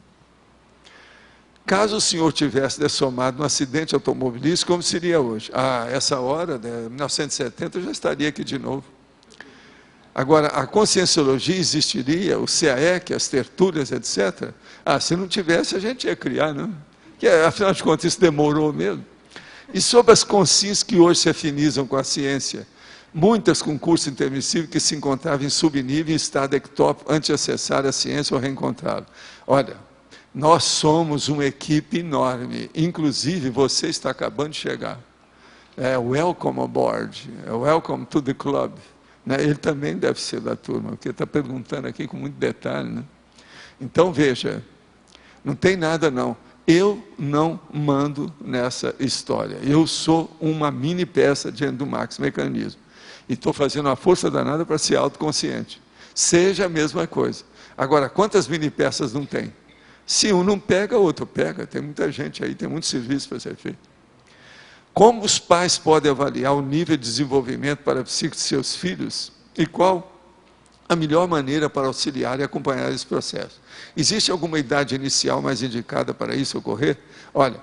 Caso o senhor tivesse dessomado num acidente automobilístico, como seria hoje? Essa hora, né, 1970, eu já estaria aqui de novo. Agora, a conscienciologia existiria, o CAEC, as tertúlias, etc. Se não tivesse, a gente ia criar, não? Que, afinal de contas, isso demorou mesmo. E sobre as consciências que hoje se afinizam com a ciência, muitas com curso intermissivo que se encontravam em subnível, em estado ectópico, antes de acessar a ciência ou reencontrá-lo. Olha, nós somos uma equipe enorme, inclusive você está acabando de chegar. Welcome aboard, welcome to the club. Ele também deve ser da turma, porque está perguntando aqui com muito detalhe. Né? Então veja, não tem nada não. Eu não mando nessa história. Eu sou uma mini peça diante do Max Mecanismo. E estou fazendo uma força danada para ser autoconsciente. Seja a mesma coisa. Agora, quantas mini peças não tem? Se um não pega, o outro pega. Tem muita gente aí, tem muito serviço para ser feito. Como os pais podem avaliar o nível de desenvolvimento parapsíquico de seus filhos? E qual a melhor maneira para auxiliar e acompanhar esse processo? Existe alguma idade inicial mais indicada para isso ocorrer? Olha,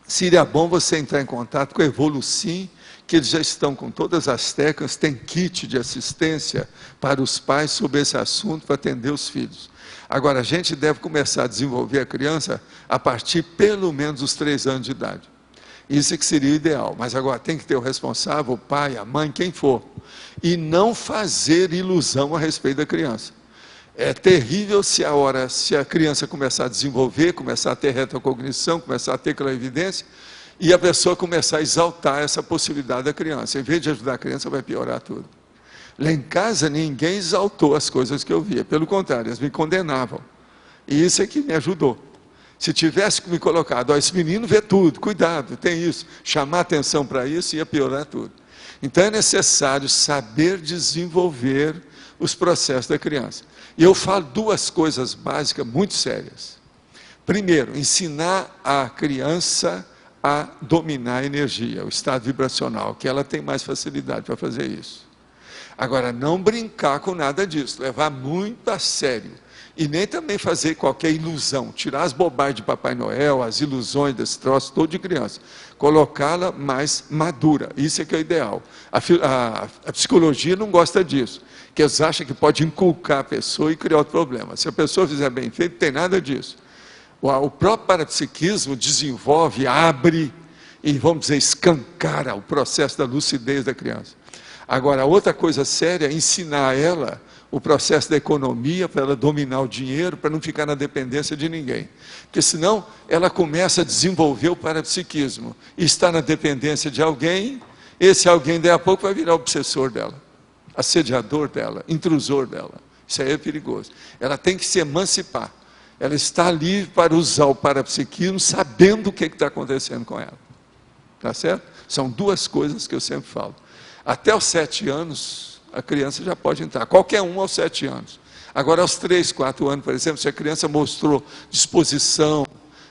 seria bom você entrar em contato com a Evolucim, que eles já estão com todas as técnicas, tem kit de assistência para os pais sobre esse assunto, para atender os filhos. Agora, a gente deve começar a desenvolver a criança a partir pelo menos dos 3 anos de idade. Isso é que seria o ideal, mas agora tem que ter o responsável, o pai, a mãe, quem for, e não fazer ilusão a respeito da criança. É terrível se a criança começar a desenvolver, começar a ter retrocognição, começar a ter clarividência, e a pessoa começar a exaltar essa possibilidade da criança. Em vez de ajudar a criança, vai piorar tudo. Lá em casa, ninguém exaltou as coisas que eu via. Pelo contrário, eles me condenavam. E isso é que me ajudou. Se tivesse me colocado, esse menino vê tudo, cuidado, tem isso. Chamar atenção para isso, ia piorar tudo. Então, é necessário saber desenvolver os processos da criança. E eu falo 2 coisas básicas muito sérias. Primeiro, ensinar a criança a dominar a energia, o estado vibracional, que ela tem mais facilidade para fazer isso. Agora, não brincar com nada disso, levar muito a sério. E nem também fazer qualquer ilusão, tirar as bobagens de Papai Noel, as ilusões desse troço todo de criança. Colocá-la mais madura, isso é que é o ideal. A psicologia não gosta disso, que eles acham que pode inculcar a pessoa e criar outro problema. Se a pessoa fizer bem feito, não tem nada disso. O próprio parapsiquismo desenvolve, abre e, vamos dizer, escancara o processo da lucidez da criança. Agora, outra coisa séria é ensinar a ela o processo da economia, para ela dominar o dinheiro, para não ficar na dependência de ninguém. Porque senão ela começa a desenvolver o parapsiquismo e está na dependência de alguém, esse alguém daí a pouco vai virar obsessor dela, assediador dela, intrusor dela. Isso aí é perigoso. Ela tem que se emancipar. Ela está livre para usar o parapsiquismo, sabendo o que está acontecendo com ela. Tá certo? São 2 coisas que eu sempre falo. Até os 7 anos, a criança já pode entrar. Qualquer um aos 7 anos. Agora, aos 3, 4 anos, por exemplo, se a criança mostrou disposição,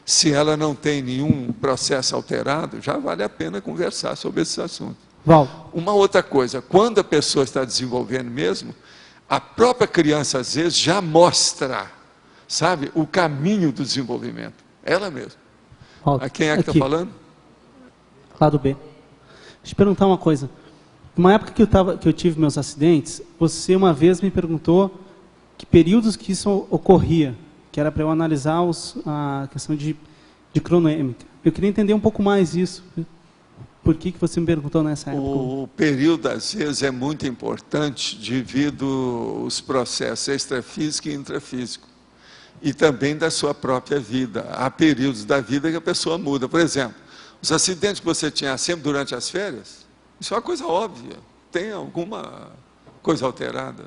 se ela não tem nenhum processo alterado, já vale a pena conversar sobre esse assunto. Val. Uma outra coisa, quando a pessoa está desenvolvendo mesmo, a própria criança, às vezes, já mostra, sabe, o caminho do desenvolvimento. Ela mesma. A quem é que está falando? Lado B. Deixa eu te perguntar uma coisa. Numa época que eu tive meus acidentes, você uma vez me perguntou que períodos que isso ocorria, que era para eu analisar a questão de cronômica. Eu queria entender um pouco mais isso. Por que você me perguntou nessa época? O período, às vezes, é muito importante devido aos processos extrafísico e intrafísico. E também da sua própria vida. Há períodos da vida que a pessoa muda. Por exemplo, os acidentes que você tinha sempre durante as férias, isso é uma coisa óbvia. Tem alguma coisa alterada.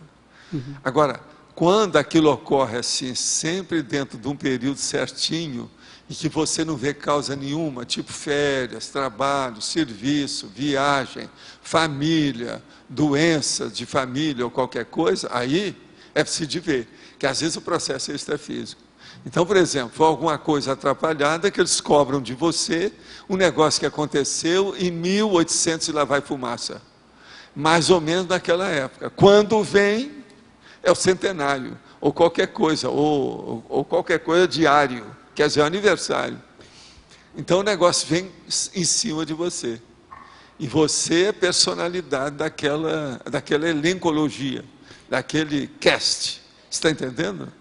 Agora, quando aquilo ocorre assim, sempre dentro de um período certinho, e que você não vê causa nenhuma, tipo férias, trabalho, serviço, viagem, família, doenças de família ou qualquer coisa, aí é preciso ver, que às vezes o processo é extrafísico. Então, por exemplo, foi alguma coisa atrapalhada que eles cobram de você, um negócio que aconteceu em 1800 e lá vai fumaça. Mais ou menos naquela época. Quando vem, é o centenário, ou qualquer coisa, ou qualquer coisa diário, quer dizer, é o aniversário. Então o negócio vem em cima de você. E você é personalidade daquela elencologia, daquele cast. Você está entendendo?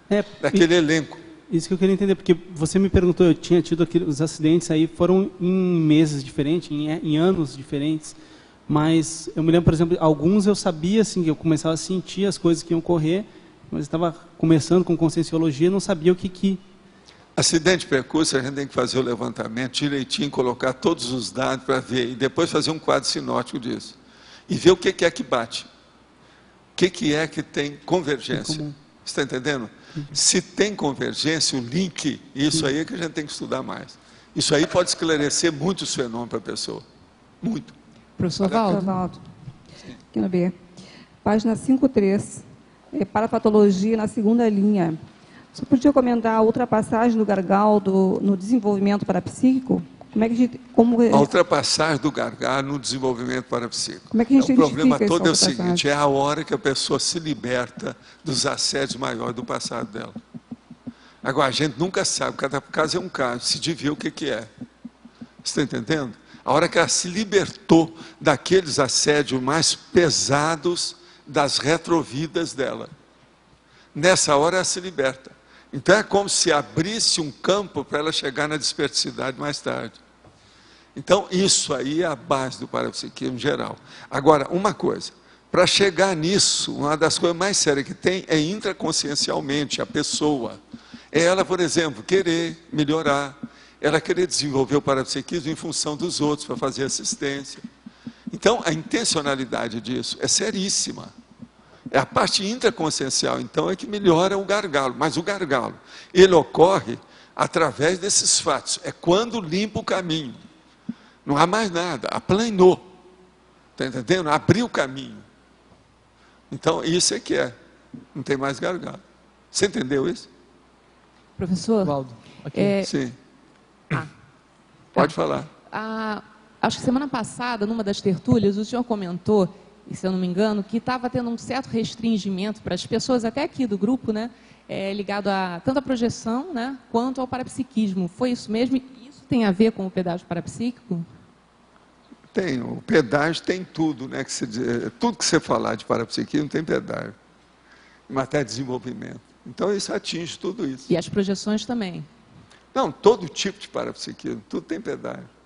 Daquele elenco. Isso que eu queria entender, porque você me perguntou, eu tinha tido os acidentes aí, foram em meses diferentes, em anos diferentes, mas eu me lembro, por exemplo, alguns eu sabia, assim, que eu começava a sentir as coisas que iam ocorrer, mas estava começando com conscienciologia, não sabia o que... Acidente de percurso, a gente tem que fazer o levantamento direitinho, colocar todos os dados para ver, e depois fazer um quadro sinótico disso. E ver o que é que bate. O que é que tem convergência. Você está entendendo? Se tem convergência, o link, isso aí é que a gente tem que estudar mais. Isso aí pode esclarecer muitos fenômenos para a pessoa. Muito. Professor Valdo, aqui no B. Página 53, parapatologia na segunda linha. Você podia comentar a ultrapassagem do gargalo no desenvolvimento parapsíquico? Como é que a gente... A ultrapassagem do gargalo no desenvolvimento parapsíquico. Como é que a gente o problema identifica todo é o essa seguinte, é a hora que a pessoa se liberta dos assédios maiores do passado dela. Agora, a gente nunca sabe, cada caso é um caso, se devia o que é. Você está entendendo? A hora que ela se libertou daqueles assédios mais pesados das retrovidas dela. Nessa hora ela se liberta. Então é como se abrisse um campo para ela chegar na desperticidade mais tarde. Então isso aí é a base do parapsiquismo geral. Agora, uma coisa, para chegar nisso, uma das coisas mais sérias que tem é intraconsciencialmente a pessoa. É ela, por exemplo, querer melhorar, ela querer desenvolver o parapsiquismo em função dos outros, para fazer assistência. Então, a intencionalidade disso é seríssima. É a parte intraconsciencial, então, é que melhora o gargalo. Mas o gargalo, ele ocorre através desses fatos. É quando limpa o caminho. Não há mais nada, aplanou. Está entendendo? Abriu o caminho. Então, isso é que é. Não tem mais gargalo. Você entendeu isso? Professor? Valdo, Sim. Pode falar. Acho que semana passada, numa das tertúlias, o senhor comentou, e se eu não me engano, que estava tendo um certo restringimento para as pessoas, até aqui do grupo, né, ligado a tanto a projeção, né, quanto ao parapsiquismo. Foi isso mesmo? E isso tem a ver com o pedágio parapsíquico? Tem, o pedágio tem tudo, né? Tudo que você falar de parapsiquismo tem pedágio. Em matéria de desenvolvimento. Então isso atinge tudo isso. E as projeções também? Não, todo tipo de parapsiquismo, tudo tem pedágio.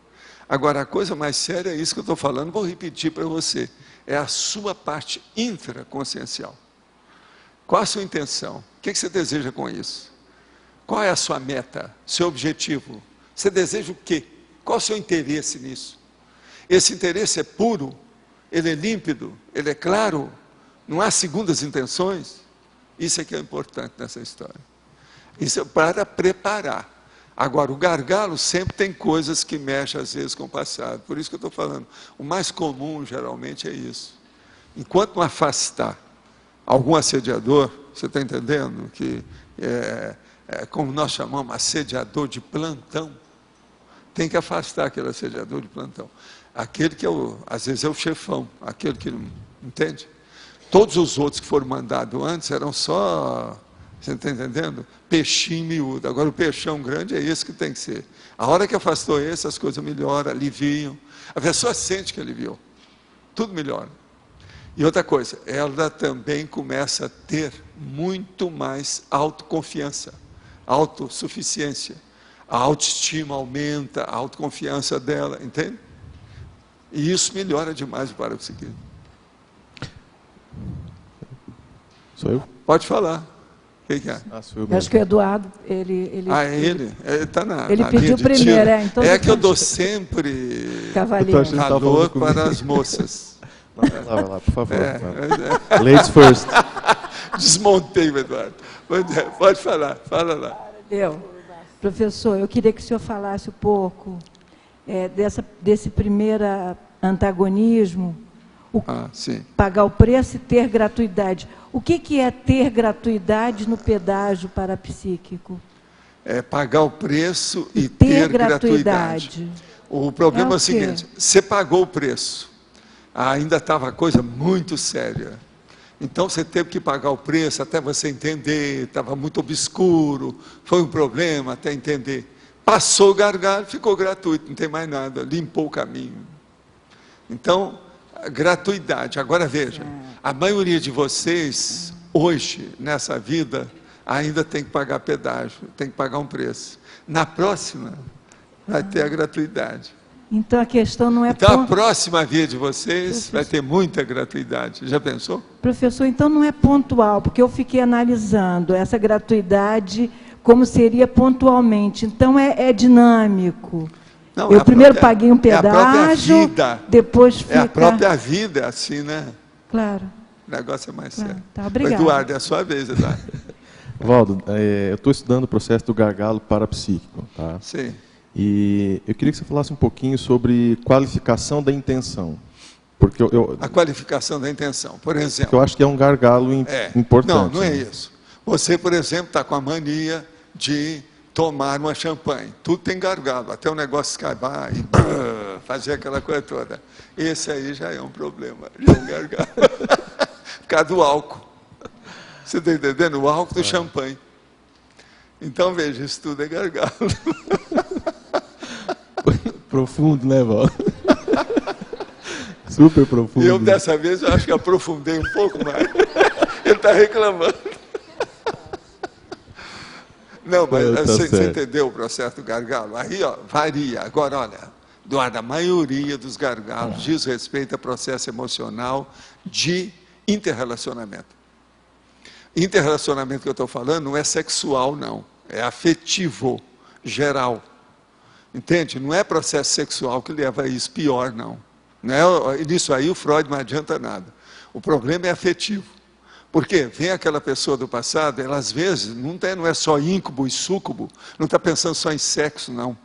Agora, a coisa mais séria é isso que eu estou falando, vou repetir para você. É a sua parte intraconsciencial. Qual a sua intenção? O que você deseja com isso? Qual é a sua meta, seu objetivo? Você deseja o quê? Qual o seu interesse nisso? Esse interesse é puro? Ele é límpido? Ele é claro? Não há segundas intenções? Isso é que é importante nessa história. Isso é para preparar. Agora, o gargalo sempre tem coisas que mexem, às vezes, com o passado. Por isso que eu estou falando. O mais comum, geralmente, é isso. Enquanto não afastar algum assediador, você está entendendo? Que como nós chamamos, assediador de plantão. Tem que afastar aquele assediador de plantão. Aquele que, às vezes, é o chefão. Aquele que não entende? Todos os outros que foram mandados antes eram só... Você está entendendo? Peixinho miúdo. Agora o peixão grande é esse que tem que ser. A hora que afastou esse, as coisas melhoram, aliviam. A pessoa sente que aliviou. Tudo melhora. E outra coisa, ela também começa a ter muito mais autoconfiança, autossuficiência. A autoestima aumenta, a autoconfiança dela, entende? E isso melhora demais o parapsiquismo. Sou eu? Pode falar. Que é? Eu acho que o Eduardo, ele ele está na ele na pediu primeiro, então é que eu dou sempre valor para as moças. Vai lá, por favor. Ladies first. Desmontei, Eduardo. Pode falar, fala lá. Professor, eu queria que o senhor falasse um pouco desse primeiro antagonismo, pagar o preço e ter gratuidade. O que é ter gratuidade no pedágio parapsíquico? É pagar o preço e ter gratuidade. O problema é o seguinte, você pagou o preço, ainda estava a coisa muito séria. Então você teve que pagar o preço até você entender, estava muito obscuro, foi um problema até entender. Passou o gargalo, ficou gratuito, não tem mais nada, limpou o caminho. Então, gratuidade. Agora veja, a maioria de vocês, hoje, nessa vida, ainda tem que pagar pedágio, tem que pagar um preço. Na próxima, vai ter a gratuidade. Então a questão não é... Então a próxima vida de vocês vai ter muita gratuidade. Já pensou? Professor, então não é pontual, porque eu fiquei analisando essa gratuidade como seria pontualmente. Então é dinâmico. Não, eu primeiro paguei um pedágio, depois fica... É a própria vida, assim, né? Claro. O negócio é mais sério. Tá, obrigado. Eduardo, é a sua vez, Eduardo. Valdo, eu estou estudando o processo do gargalo parapsíquico, tá? Sim. E eu queria que você falasse um pouquinho sobre qualificação da intenção. Porque a qualificação da intenção, por exemplo. Eu acho que é um gargalo importante. Não, não é isso. Você, por exemplo, está com a mania de tomar uma champanhe. Tudo tem gargalo, até o negócio escabar e fazer aquela coisa toda. Esse aí já é um problema, já é um gargalo. Por causa do álcool. Você está entendendo? O álcool do champanhe. Então, veja, isso tudo é gargalo. Profundo, né, Val? Super profundo. Eu, dessa vez, eu acho que aprofundei um pouco mais. Ele está reclamando. Não, mas você entendeu o processo do gargalo? Aí, ó, varia. Agora, olha, Eduardo, a maioria dos gargalos diz respeito a processo emocional de interrelacionamento. Interrelacionamento que eu estou falando não é sexual, não. É afetivo, geral. Entende? Não é processo sexual que leva a isso, pior, não. Nisso aí o Freud não adianta nada. O problema é afetivo. Porque vem aquela pessoa do passado, ela às vezes não é só íncubo e súcubo, não está pensando só em sexo, não.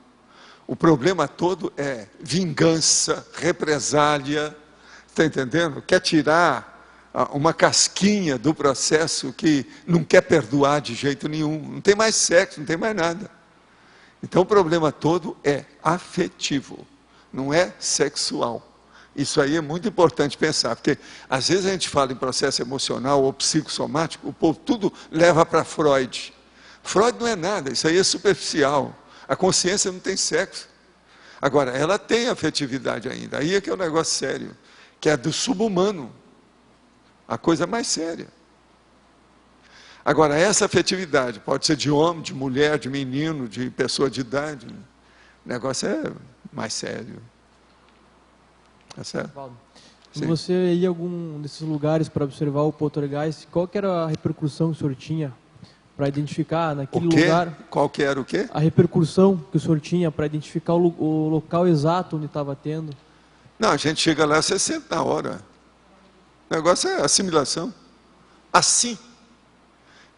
O problema todo é vingança, represália, está entendendo? Quer tirar uma casquinha do processo que não quer perdoar de jeito nenhum. Não tem mais sexo, não tem mais nada. Então o problema todo é afetivo, não é sexual. Isso aí é muito importante pensar, porque às vezes a gente fala em processo emocional ou psicossomático, o povo tudo leva para Freud. Freud não é nada, isso aí é superficial. A consciência não tem sexo. Agora, ela tem afetividade ainda, aí é que é um negócio sério, que é do subhumano, a coisa mais séria. Agora, essa afetividade pode ser de homem, de mulher, de menino, de pessoa de idade. O negócio é mais sério. Tá certo? Se você ia a algum desses lugares para observar o poltergeist, qual que era a repercussão que o senhor tinha para identificar naquele lugar? Qual que era o quê? A repercussão que o senhor tinha para identificar o local exato onde estava tendo. Não, a gente chega lá, você senta na hora. O negócio é assimilação. Assim.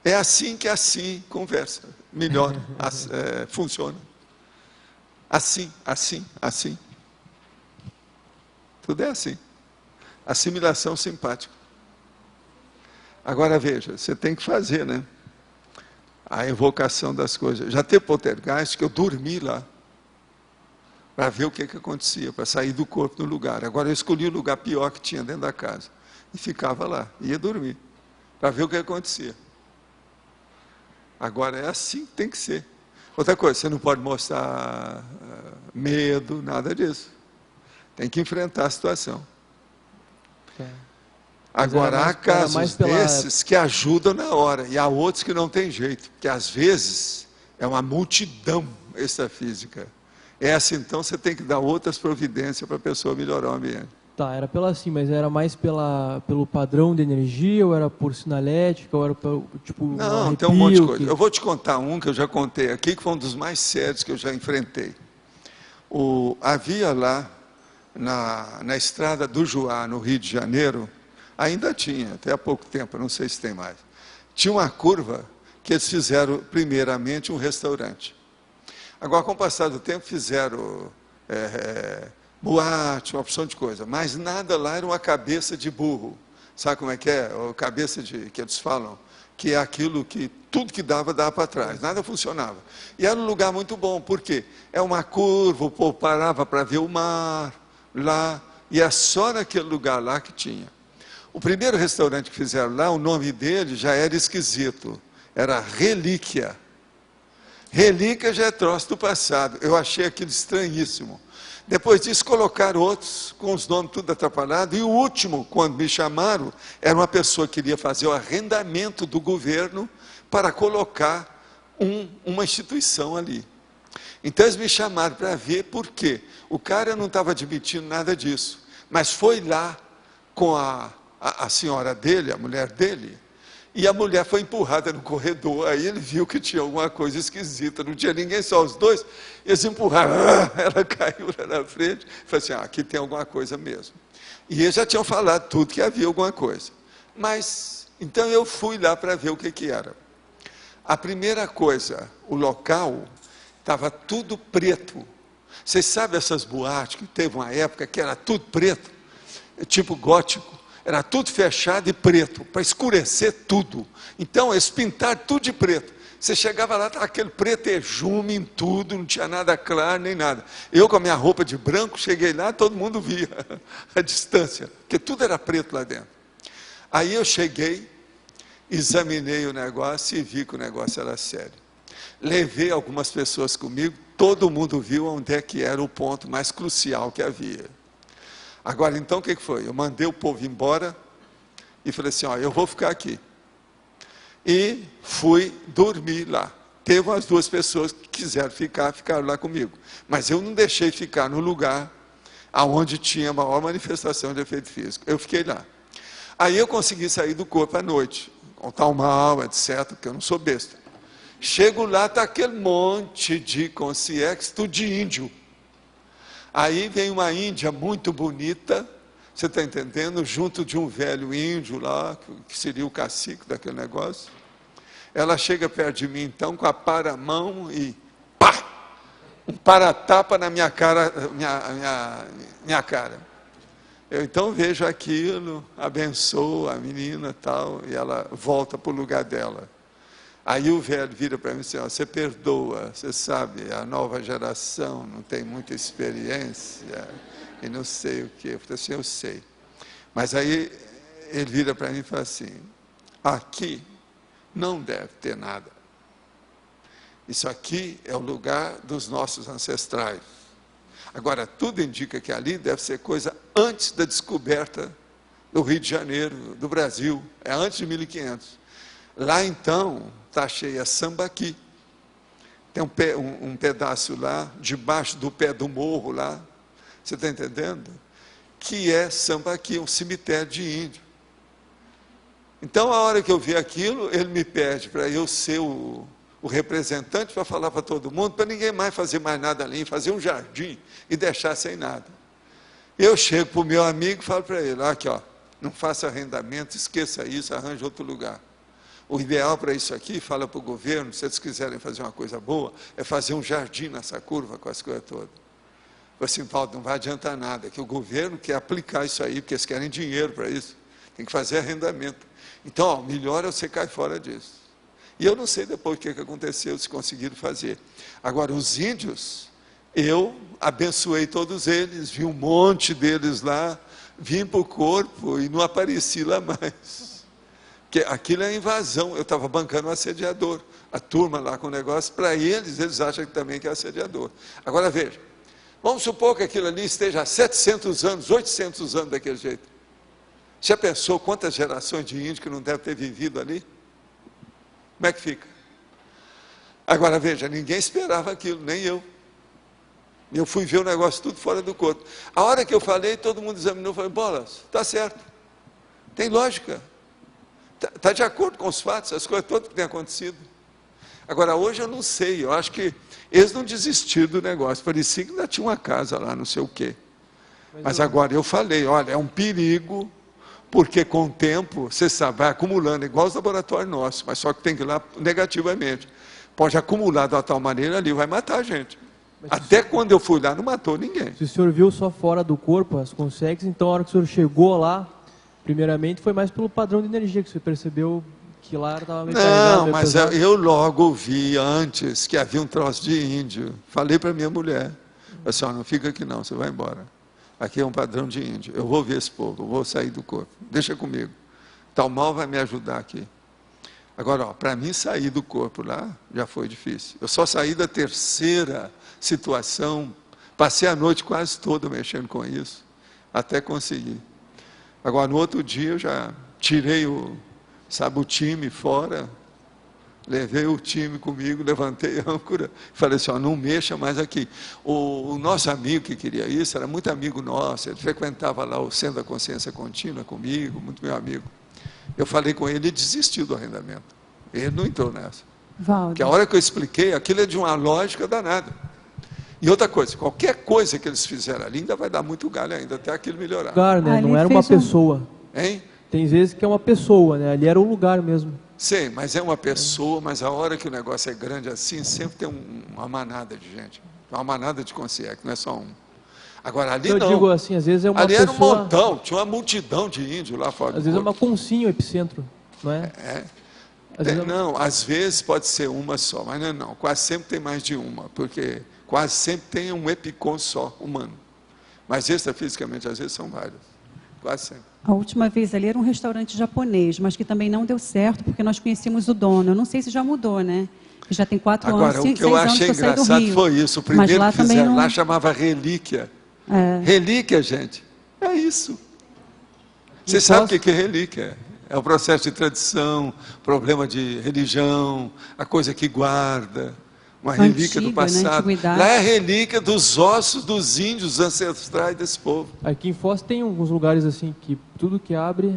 É assim que assim conversa. Melhor, funciona. Assim, assim, assim. Tudo é assim. Assimilação simpática. Agora veja, você tem que fazer, né? A evocação das coisas. Já teve poltergeist que eu dormi lá. Para ver o que acontecia, para sair do corpo no lugar. Agora eu escolhi o lugar pior que tinha dentro da casa. E ficava lá, ia dormir. Para ver o que acontecia. Agora é assim que tem que ser. Outra coisa, você não pode mostrar medo, nada disso. Tem que enfrentar a situação. Agora, há casos desses que ajudam na hora, e há outros que não tem jeito, porque às vezes é uma multidão extrafísica. Essa, então, você tem que dar outras providências para a pessoa melhorar o ambiente. Tá, era mas era mais pelo padrão de energia, ou era por sinalética, ou era tipo... Não, tem um monte de coisa. Eu vou te contar um que eu já contei aqui, que foi um dos mais sérios que eu já enfrentei. Havia lá, na estrada do Juá, no Rio de Janeiro, ainda tinha, até há pouco tempo, não sei se tem mais, tinha uma curva que eles fizeram, primeiramente, um restaurante. Agora, com o passar do tempo, fizeram boate, uma opção de coisa, mas nada lá era uma cabeça de burro. Sabe como é que é? A cabeça que eles falam, que é aquilo que tudo que dava para trás, nada funcionava. E era um lugar muito bom, por quê? É uma curva, o povo parava para ver o mar lá, e é só naquele lugar lá que tinha. O primeiro restaurante que fizeram lá, o nome dele já era esquisito, era Relíquia. Relíquia já é troço do passado, eu achei aquilo estranhíssimo. Depois disso colocaram outros, com os nomes tudo atrapalhados, e o último, quando me chamaram, era uma pessoa que queria fazer o arrendamento do governo para colocar uma instituição ali. Então eles me chamaram para ver por quê. O cara não estava admitindo nada disso, mas foi lá com a senhora dele, a mulher dele, e a mulher foi empurrada no corredor, aí ele viu que tinha alguma coisa esquisita, não tinha ninguém, só os dois, eles empurraram, ela caiu lá na frente, falei assim, aqui tem alguma coisa mesmo. E eles já tinham falado tudo que havia alguma coisa. Mas, então eu fui lá para ver o que era. A primeira coisa, o local estava tudo preto. Vocês sabem essas boates que teve uma época que era tudo preto? tipo gótico, era tudo fechado e preto, para escurecer tudo. Então, eles pintaram tudo de preto. Você chegava lá, estava aquele pretejume em tudo, não tinha nada claro, nem nada. Eu, com a minha roupa de branco, cheguei lá, todo mundo via a distância, porque tudo era preto lá dentro. Aí eu cheguei, examinei o negócio e vi que o negócio era sério. Levei algumas pessoas comigo, todo mundo viu onde é que era o ponto mais crucial que havia. Agora, então, o que foi? Eu mandei o povo embora e falei assim, ó, eu vou ficar aqui. E fui dormir lá. Teve umas 2 pessoas que quiseram ficar, ficaram lá comigo. Mas eu não deixei ficar no lugar onde tinha a maior manifestação de efeito físico. Eu fiquei lá. Aí eu consegui sair do corpo à noite, contar uma aula, etc., porque eu não sou besta. Chego lá, está aquele monte de consciência, tudo de índio. Aí vem uma índia muito bonita, você está entendendo? Junto de um velho índio lá, que seria o cacique daquele negócio. Ela chega perto de mim, então, com a para-mão e pá! Um para-tapa na minha cara, minha cara. Eu então vejo aquilo, abençoo a menina e tal, e ela volta para o lugar dela. Aí o velho vira para mim e diz, você perdoa, você sabe, a nova geração não tem muita experiência, e não sei o quê. Eu falei assim, eu sei. Mas aí ele vira para mim e fala assim, aqui não deve ter nada. Isso aqui é o lugar dos nossos ancestrais. Agora, tudo indica que ali deve ser coisa antes da descoberta do Rio de Janeiro, do Brasil, é antes de 1500. Lá então, está cheia Sambaqui. Tem um pedaço lá, debaixo do pé do morro lá, você está entendendo? Que é Sambaqui, um cemitério de índio. Então, a hora que eu vi aquilo, ele me pede para eu ser o representante para falar para todo mundo, para ninguém mais fazer mais nada ali, fazer um jardim e deixar sem nada. Eu chego para o meu amigo e falo para ele, aqui ó, não faça arrendamento, esqueça isso, arranje outro lugar. O ideal para isso aqui, fala para o governo, se eles quiserem fazer uma coisa boa, é fazer um jardim nessa curva com as coisas todas. Assim, Paulo, não vai adiantar nada, que o governo quer aplicar isso aí, porque eles querem dinheiro para isso. Tem que fazer arrendamento. Então, ó, melhor é você cair fora disso. E eu não sei depois o que aconteceu, se conseguiram fazer. Agora, os índios, eu abençoei todos eles, vi um monte deles lá, vim para o corpo e não apareci lá mais. Porque aquilo é invasão, eu estava bancando um assediador. A turma lá com o negócio, para eles acham também que é assediador. Agora veja, vamos supor que aquilo ali esteja há 700 anos, 800 anos daquele jeito. Já pensou quantas gerações de índios que não devem ter vivido ali? Como é que fica? Agora veja, ninguém esperava aquilo, nem eu. Eu fui ver o negócio tudo fora do corpo. A hora que eu falei, todo mundo examinou e falou, Bolas, está certo, tem lógica, está de acordo com os fatos, as coisas todas que têm acontecido. Agora, hoje eu não sei, eu acho que eles não desistiram do negócio, parecia que ainda tinha uma casa lá, não sei o quê. Mas agora eu falei, olha, é um perigo, porque com o tempo, você sabe, vai acumulando, igual os laboratórios nossos, mas só que tem que ir lá negativamente. Pode acumular de uma tal maneira ali, vai matar a gente. Até quando eu fui lá, não matou ninguém. Se o senhor viu só fora do corpo as consequências, então a hora que o senhor chegou lá, primeiramente foi mais pelo padrão de energia, que você percebeu que lá estava meio carregado. Não, mas eu logo vi antes que havia um troço de índio. Falei para minha mulher, assim, ó, não fica aqui não, você vai embora. Aqui é um padrão de índio, eu vou ver esse povo, eu vou sair do corpo, deixa comigo. Tal mal vai me ajudar aqui. Agora, para mim sair do corpo lá, já foi difícil. Eu só saí da terceira situação, passei a noite quase toda mexendo com isso, até conseguir. Agora, no outro dia, eu já tirei o time fora, levei o time comigo, levantei a âncora, falei assim, ó, não mexa mais aqui. O nosso amigo que queria isso, era muito amigo nosso, ele frequentava lá o Centro da Consciência Contínua comigo, muito meu amigo. Eu falei com ele e desistiu do arrendamento. Ele não entrou nessa. Valdo. Porque a hora que eu expliquei, aquilo é de uma lógica danada. E outra coisa, qualquer coisa que eles fizeram ali, ainda vai dar muito galho ainda, até aquilo melhorar. Lugar, né? Não era uma pessoa. Hein? Tem vezes que é uma pessoa, né? Ali era um lugar mesmo. Sim, mas é uma pessoa, mas a hora que o negócio é grande assim, sempre tem uma manada de gente. Uma manada de consciência, não é só um. Agora ali eu não. digo assim, às vezes é uma ali pessoa... era um montão, tinha uma multidão de índios lá fora. Às vezes é uma Consim o epicentro, não é? Não, às vezes pode ser uma só, mas não. Quase sempre tem mais de uma, porque quase sempre tem um epicom só, humano. Mas extrafisicamente, às vezes são vários. Quase sempre. A última vez ali era um restaurante japonês, mas que também não deu certo, porque nós conhecíamos o dono. Eu não sei se já mudou, né? Já tem 4 anos, 6 anos que eu saí do Rio. Agora, o que eu achei engraçado foi isso. O primeiro lá que fizeram não... lá chamava relíquia. Relíquia, gente, é isso. Você sabe o que é relíquia? É o processo de tradição, problema de religião, a coisa que guarda, uma relíquia do passado. Lá é a relíquia dos ossos dos índios ancestrais desse povo. Aqui em Foz tem alguns lugares assim, que tudo que abre...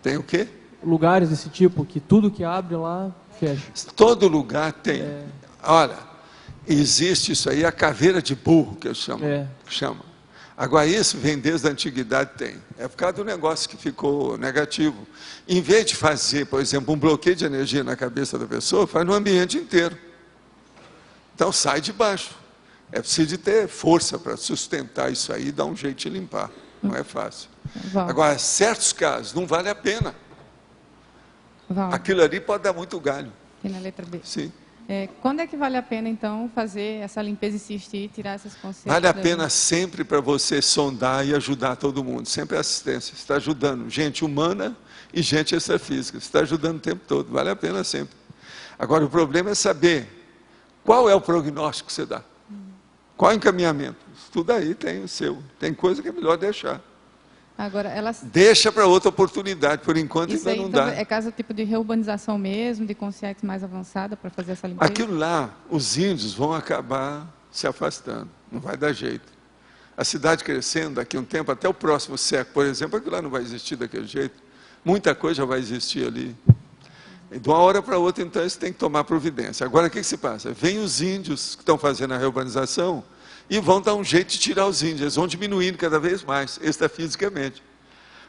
Tem o quê? Lugares desse tipo, que tudo que abre lá, fecha. Todo lugar tem. Olha, existe isso aí, a caveira de burro, que eu chamo. Agora, isso vem desde a antiguidade, tem. É por causa do negócio que ficou negativo. Em vez de fazer, por exemplo, um bloqueio de energia na cabeça da pessoa, faz no ambiente inteiro. Então, sai de baixo. É preciso de ter força para sustentar isso aí e dar um jeito de limpar. Não é fácil. Agora, certos casos, não vale a pena. Aquilo ali pode dar muito galho. Tem na letra B. Sim. Quando é que vale a pena, então, fazer essa limpeza e insistir, tirar essas consciências? Vale a pena sempre para você sondar e ajudar todo mundo. Sempre assistência. Você está ajudando gente humana e gente extrafísica. Você está ajudando o tempo todo. Vale a pena sempre. Agora, o problema é saber qual é o prognóstico que você dá. Qual é o encaminhamento? Tudo aí tem o seu. Tem coisa que é melhor deixar. Agora, deixa para outra oportunidade, por enquanto isso ainda aí, não dá. É caso tipo de reurbanização mesmo, de consciência mais avançada para fazer essa limpeza? Aquilo lá, os índios vão acabar se afastando, não vai dar jeito. A cidade crescendo, daqui a um tempo, até o próximo século, por exemplo, aquilo lá não vai existir daquele jeito. Muita coisa já vai existir ali. E de uma hora para outra, então, você tem que tomar providência. Agora, o que se passa? Vem os índios que estão fazendo a reurbanização e vão dar um jeito de tirar os índios. Eles vão diminuindo cada vez mais, extrafisicamente.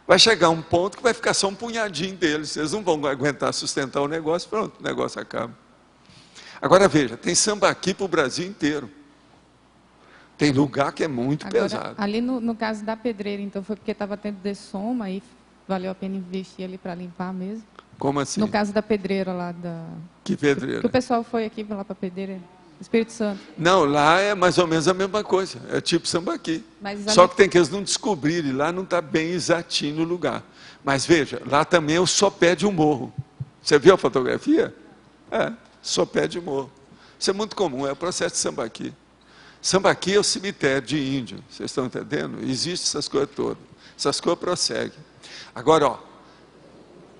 Vai chegar um ponto que vai ficar só um punhadinho deles. Eles não vão aguentar sustentar o negócio, pronto, o negócio acaba. Agora veja, tem sambaqui para o Brasil inteiro. Tem lugar que é muito pesado. Ali no caso da pedreira, então, foi porque estava tendo dessoma e valeu a pena investir ali para limpar mesmo? Como assim? No caso da pedreira lá da... Que pedreira? Que o pessoal foi aqui lá para a pedreira... Espírito Santo. Não, lá é mais ou menos a mesma coisa. É tipo sambaqui. Só que tem que eles não descobrirem. Lá não está bem exatinho no lugar. Mas veja, lá também é o sopé de um morro. Você viu a fotografia? Sopé de morro. Isso é muito comum, é o processo de sambaqui. Sambaqui é o cemitério de índio. Vocês estão entendendo? Existem essas coisas todas. Essas coisas prosseguem. Agora,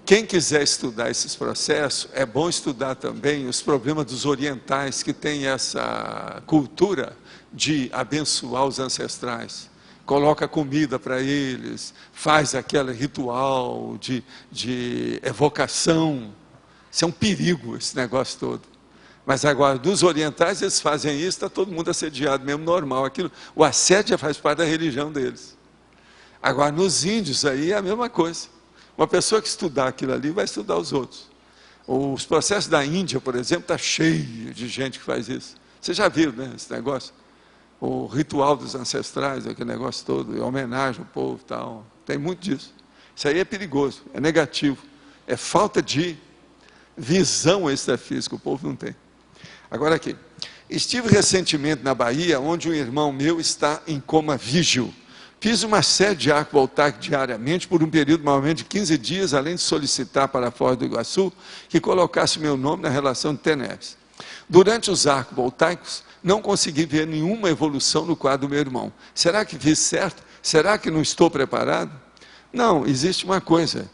quem quiser estudar esses processos, é bom estudar também os problemas dos orientais, que têm essa cultura de abençoar os ancestrais. Coloca comida para eles, faz aquele ritual de evocação. Isso é um perigo, esse negócio todo. Mas agora, dos orientais, eles fazem isso, está todo mundo assediado mesmo, normal. O assédio já faz parte da religião deles. Agora, nos índios aí é a mesma coisa. Uma pessoa que estudar aquilo ali vai estudar os outros. Os processos da Índia, por exemplo, está cheio de gente que faz isso. Você já viu, né, esse negócio? O ritual dos ancestrais, aquele negócio todo, homenagem ao povo e tal. Tem muito disso. Isso aí é perigoso, é negativo. É falta de visão extrafísica, o povo não tem. Agora aqui. Estive recentemente na Bahia, onde um irmão meu está em coma vígil. Fiz uma série de arco voltaico diariamente por um período normalmente de 15 dias, além de solicitar para Foz do Iguaçu que colocasse meu nome na relação de TENEPS. Durante os arcos voltaicos, não consegui ver nenhuma evolução no quadro do meu irmão. Será que fiz certo? Será que não estou preparado? Não, existe uma coisa.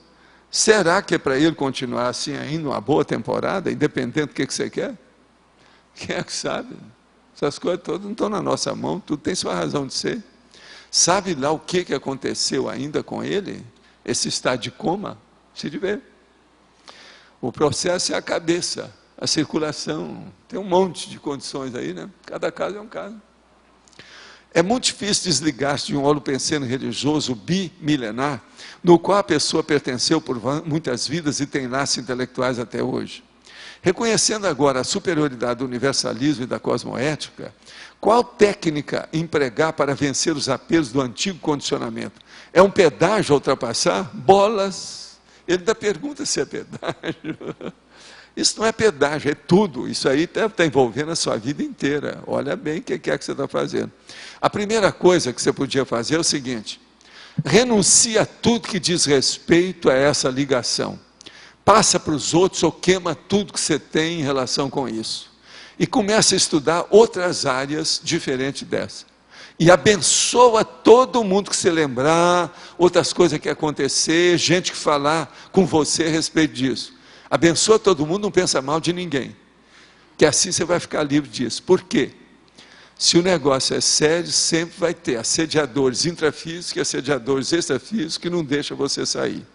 Será que é para ele continuar assim ainda uma boa temporada, independente do que você quer? Quem é que sabe? Essas coisas todas não estão na nossa mão, tudo tem sua razão de ser. Sabe lá o que aconteceu ainda com ele? Esse estado de coma? Precisa de ver. O processo é a cabeça, a circulação. Tem um monte de condições aí, né? Cada caso é um caso. É muito difícil desligar-se de um holopenseno religioso bimilenar, no qual a pessoa pertenceu por muitas vidas e tem laços intelectuais até hoje. Reconhecendo agora a superioridade do universalismo e da cosmoética, qual técnica empregar para vencer os apelos do antigo condicionamento? É um pedágio a ultrapassar? Bolas! Ele ainda pergunta se é pedágio. Isso não é pedágio, é tudo. Isso aí está envolvendo a sua vida inteira. Olha bem o que é que você está fazendo. A primeira coisa que você podia fazer é o seguinte: renuncia a tudo que diz respeito a essa ligação. Passa para os outros ou queima tudo que você tem em relação com isso. E começa a estudar outras áreas diferentes dessa. E abençoa todo mundo que você lembrar, outras coisas que acontecer, gente que falar com você a respeito disso. Abençoa todo mundo, não pensa mal de ninguém. Que assim você vai ficar livre disso. Por quê? Se o negócio é sério, sempre vai ter assediadores intrafísicos e assediadores extrafísicos que não deixam você sair.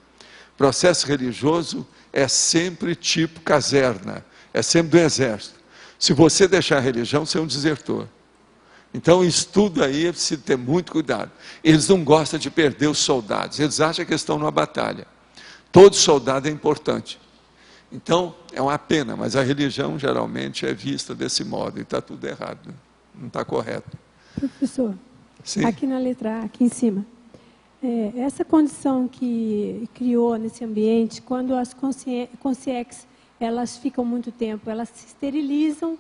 Processo religioso é sempre tipo caserna, é sempre do exército. Se você deixar a religião, você é um desertor. Então, isso tudo aí é preciso ter muito cuidado. Eles não gostam de perder os soldados, eles acham que estão numa batalha. Todo soldado é importante. Então, é uma pena, mas a religião geralmente é vista desse modo, e está tudo errado, não está correto. Professor, Sim. Aqui na letra A, aqui em cima, essa condição que criou nesse ambiente, quando as consciências, elas ficam muito tempo, elas esterilizam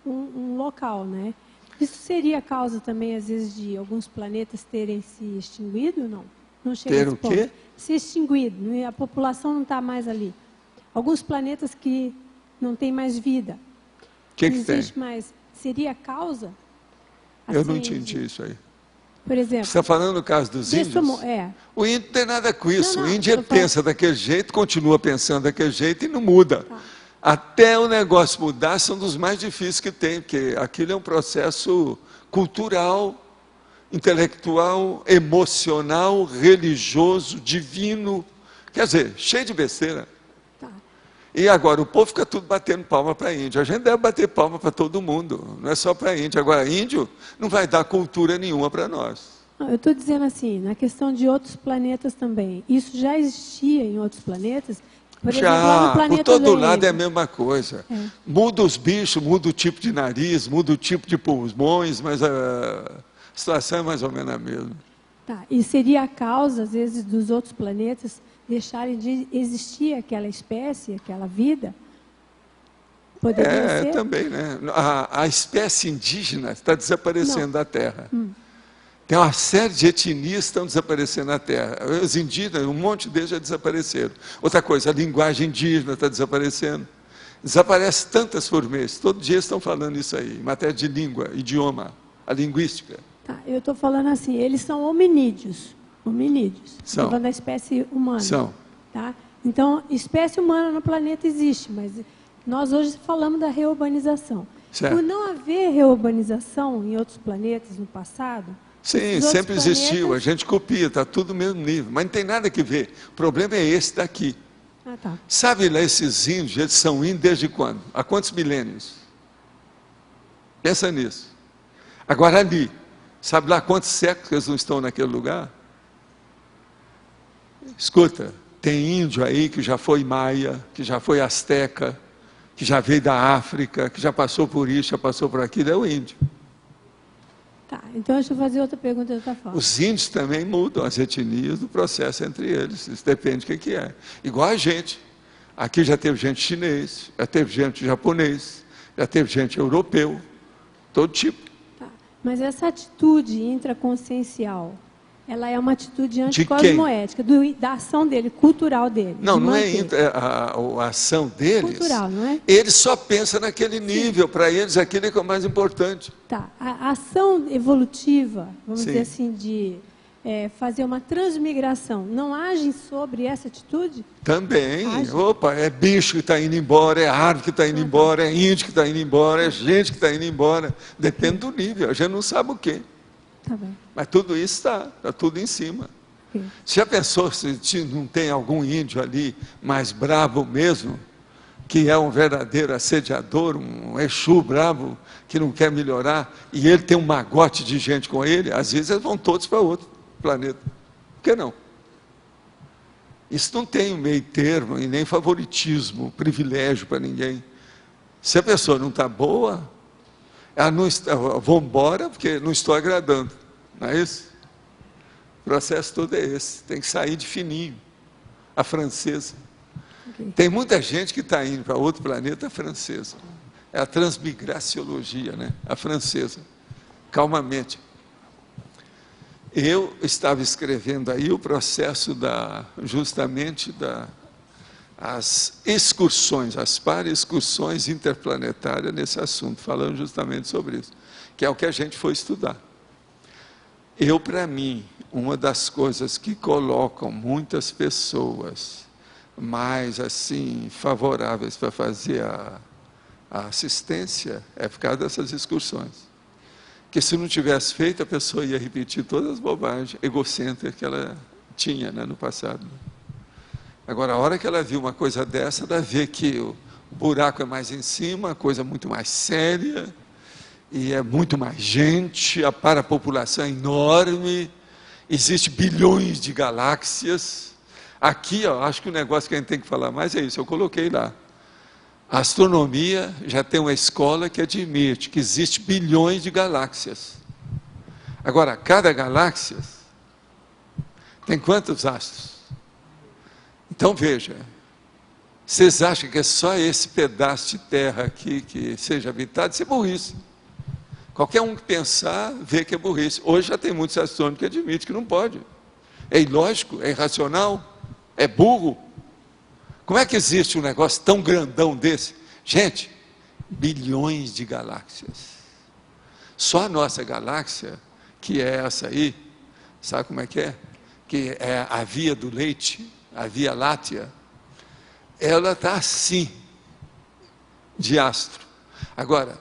um local, né? Isso seria a causa também, às vezes, de alguns planetas terem se extinguido, não? Não chega Ter a esse o ponto. quê? Se extinguido, a população não está mais ali. Alguns planetas que não têm mais vida. Que não existe tem? mais. Seria a causa? Eu não Assim, entendi isso aí. Por exemplo... Você está falando no caso dos índios? O índio não tem nada com isso. O índio pensa daquele jeito, continua pensando daquele jeito e não muda. Tá. Até o negócio mudar, são dos mais difíceis que tem, porque aquilo é um processo cultural, intelectual, emocional, religioso, divino, quer dizer, cheio de besteira. Tá. E agora, o povo fica tudo batendo palma para índio. A gente deve bater palma para todo mundo, não é só para índio. Agora, índio não vai dar cultura nenhuma para nós. Não, eu estou dizendo assim, na questão de outros planetas também. Isso já existia em outros planetas? Por exemplo, lá no planeta por todo Leme. lado é a mesma coisa. Muda os bichos, muda o tipo de nariz, muda o tipo de pulmões, mas a situação é mais ou menos a mesma. Tá. E seria a causa, às vezes, dos outros planetas deixarem de existir aquela espécie, aquela vida? Poderia ser? Também, né? A espécie indígena está desaparecendo da Terra. Tem uma série de etnias que estão desaparecendo na Terra. Os indígenas, um monte deles já desapareceram. Outra coisa, a linguagem indígena está desaparecendo. Desaparece tantas por mês. Todo dia estão falando isso aí, em matéria de língua, idioma, a linguística. Tá, eu estou falando assim, eles são hominídeos. Hominídeos. São. Estou falando da espécie humana. São. Tá? Então, espécie humana no planeta existe, mas nós hoje falamos da reurbanização. Certo. Por não haver reurbanização em outros planetas no passado... Sim, sempre existiu, a gente copia, está tudo no mesmo nível, mas não tem nada que ver. O problema é esse daqui. Ah, tá. Sabe lá, esses índios, eles são índios desde quando? Há quantos milênios? Pensa nisso. Agora ali, sabe lá quantos séculos eles não estão naquele lugar? Escuta, tem índio aí que já foi maia, que já foi asteca, que já veio da África, que já passou por isso, já passou por aquilo, é o índio. Tá, então deixa eu fazer outra pergunta de outra forma. Os índios também mudam as etnias do processo entre eles, isso depende do que é. Igual a gente. Aqui já teve gente chinês, já teve gente japonês, já teve gente europeu, todo tipo. Tá, mas essa atitude intraconsciencial, ela é uma atitude anticosmoética, da ação dele, cultural dele. Não, não é a ação deles. Cultural, não é? Eles só pensam naquele nível, para eles aquilo é que é o mais importante. Tá, a ação evolutiva, vamos Sim. dizer assim, de fazer uma transmigração, não agem sobre essa atitude? Também. Opa, é bicho que está indo embora, é árvore que está indo embora, é índio que está indo embora, é gente que está indo embora. Depende do nível, a gente não sabe o quê. Tá bem. Mas tudo isso está tudo em cima. Okay. Já pensou se não tem algum índio ali mais bravo mesmo, que é um verdadeiro assediador, um Exu bravo, que não quer melhorar, e ele tem um magote de gente com ele, às vezes eles vão todos para outro planeta. Por que não? Isso não tem meio termo e nem favoritismo, privilégio para ninguém. Se a pessoa não está boa, ela não está, vou embora porque não estou agradando. Não é isso? O processo todo é esse. Tem que sair de fininho. A francesa. Okay. Tem muita gente que está indo para outro planeta francesa. É a transmigraciologia, né? A francesa. Calmamente. Eu estava escrevendo aí o processo justamente as excursões, as para-excursões interplanetárias nesse assunto, falando justamente sobre isso, que é o que a gente foi estudar. Para mim, uma das coisas que colocam muitas pessoas mais assim favoráveis para fazer a assistência é por causa dessas excursões. Porque se não tivesse feito, a pessoa ia repetir todas as bobagens egocêntricas que ela tinha, né, no passado. Agora, a hora que ela viu uma coisa dessa, ela vê que o buraco é mais em cima, a coisa é muito mais séria, e é muito mais gente, a parapopulação é enorme, existe bilhões de galáxias. Aqui, ó, acho que o negócio que a gente tem que falar mais é isso, eu coloquei lá. A astronomia já tem uma escola que admite que existe bilhões de galáxias. Agora, cada galáxia tem quantos astros? Então, veja, vocês acham que é só esse pedaço de terra aqui que seja habitado? Isso é burrice. Qualquer um que pensar, vê que é burrice. Hoje já tem muitos astrônomos que admitem que não pode. É ilógico, é irracional, é burro. Como é que existe um negócio tão grandão desse? Gente, bilhões de galáxias. Só a nossa galáxia, que é essa aí, sabe como é? Que é a Via do Leite, a Via Láctea, ela está assim, de astro. Agora,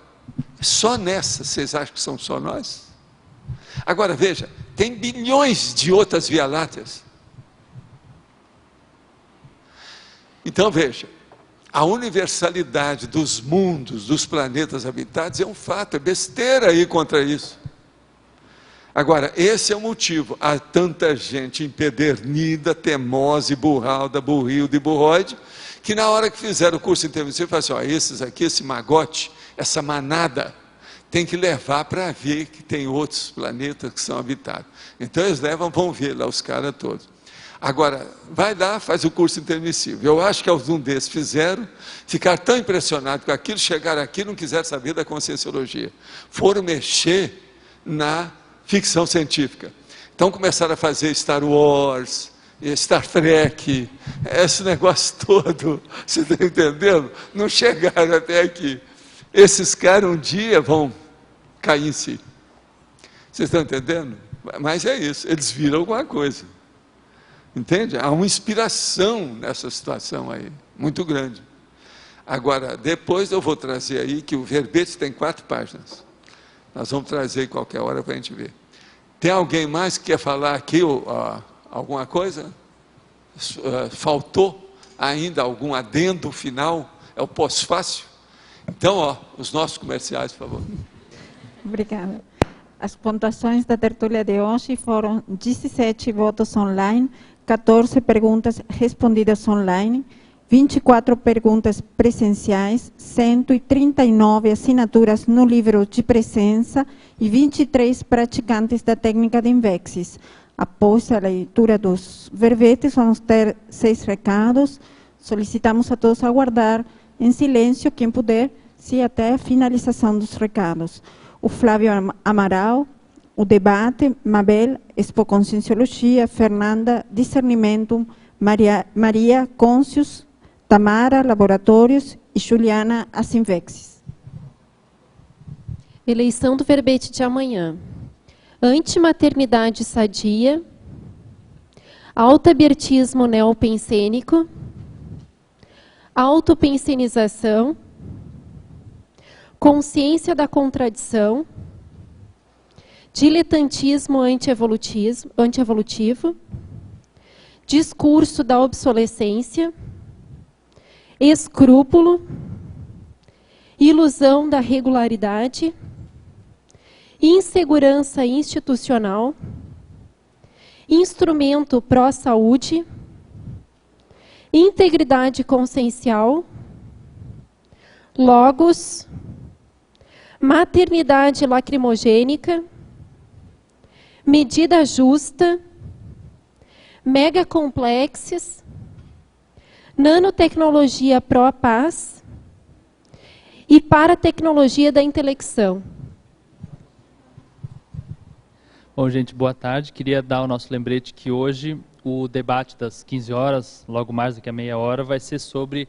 só nessa, vocês acham que são só nós? Agora, veja, tem bilhões de outras Via Lácteas. Então, veja, a universalidade dos mundos, dos planetas habitados é um fato, é besteira ir contra isso. Agora, esse é o motivo. Há tanta gente empedernida, temosa, burralda, burrilda e burroide, que na hora que fizeram o curso intermissivo, falaram assim, ó, esses aqui, esse magote, essa manada, tem que levar para ver que tem outros planetas que são habitados. Então eles levam, vão ver lá os caras todos. Agora, vai lá, faz o curso intermissivo. Eu acho que alguns desses fizeram, ficaram tão impressionados com aquilo, chegaram aqui e não quiseram saber da conscienciologia. Foram mexer na ficção científica. Então começaram a fazer Star Wars, Star Trek, esse negócio todo, você está entendendo? Não chegaram até aqui. Esses caras um dia vão cair em si. Vocês estão entendendo? Mas é isso, eles viram alguma coisa. Entende? Há uma inspiração nessa situação aí, muito grande. Agora, depois eu vou trazer aí, que o verbete tem 4 páginas. Nós vamos trazer qualquer hora para a gente ver. Tem alguém mais que quer falar aqui alguma coisa? Faltou ainda algum adendo final? É o pós-fácil? Então, ó, os nossos comerciais, por favor. Obrigada. As pontuações da tertúlia de hoje foram 17 votos online, 14 perguntas respondidas online, 24 perguntas presenciais, 139 assinaturas no livro de presença e 23 praticantes da técnica de Invexis. Após a leitura dos verbetes, vamos ter 6 recados. Solicitamos a todos aguardar em silêncio, quem puder, se até a finalização dos recados. O Flávio Amaral, o debate, Mabel, Expo Conscienciologia, Fernanda, Discernimento, Maria, Conscius, Tamara, Laboratórios e Juliana, Asinvexis. Eleição do verbete de amanhã. Antimaternidade sadia, autoabertismo neopensênico, autopensenização, consciência da contradição, diletantismo antievolutivo, discurso da obsolescência, escrúpulo, ilusão da regularidade, insegurança institucional, instrumento pró-saúde, integridade consciencial, logos, maternidade lacrimogênica, medida justa, megacomplexes, nanotecnologia pró-paz e paratecnologia da intelecção. Bom, gente, boa tarde. Queria dar o nosso lembrete que hoje o debate das 15 horas, logo mais do que a meia hora, vai ser sobre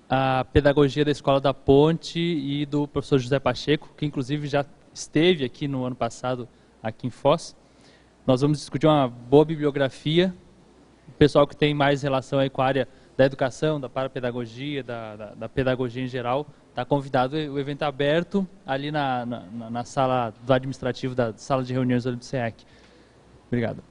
a pedagogia da Escola da Ponte e do professor José Pacheco, que inclusive já esteve aqui no ano passado, aqui em Foz. Nós vamos discutir uma boa bibliografia. O pessoal que tem mais relação aí com a área da educação, da parapedagogia, da pedagogia em geral, está convidado. O evento é aberto ali na sala do administrativo, da sala de reuniões do SEAC. Obrigado.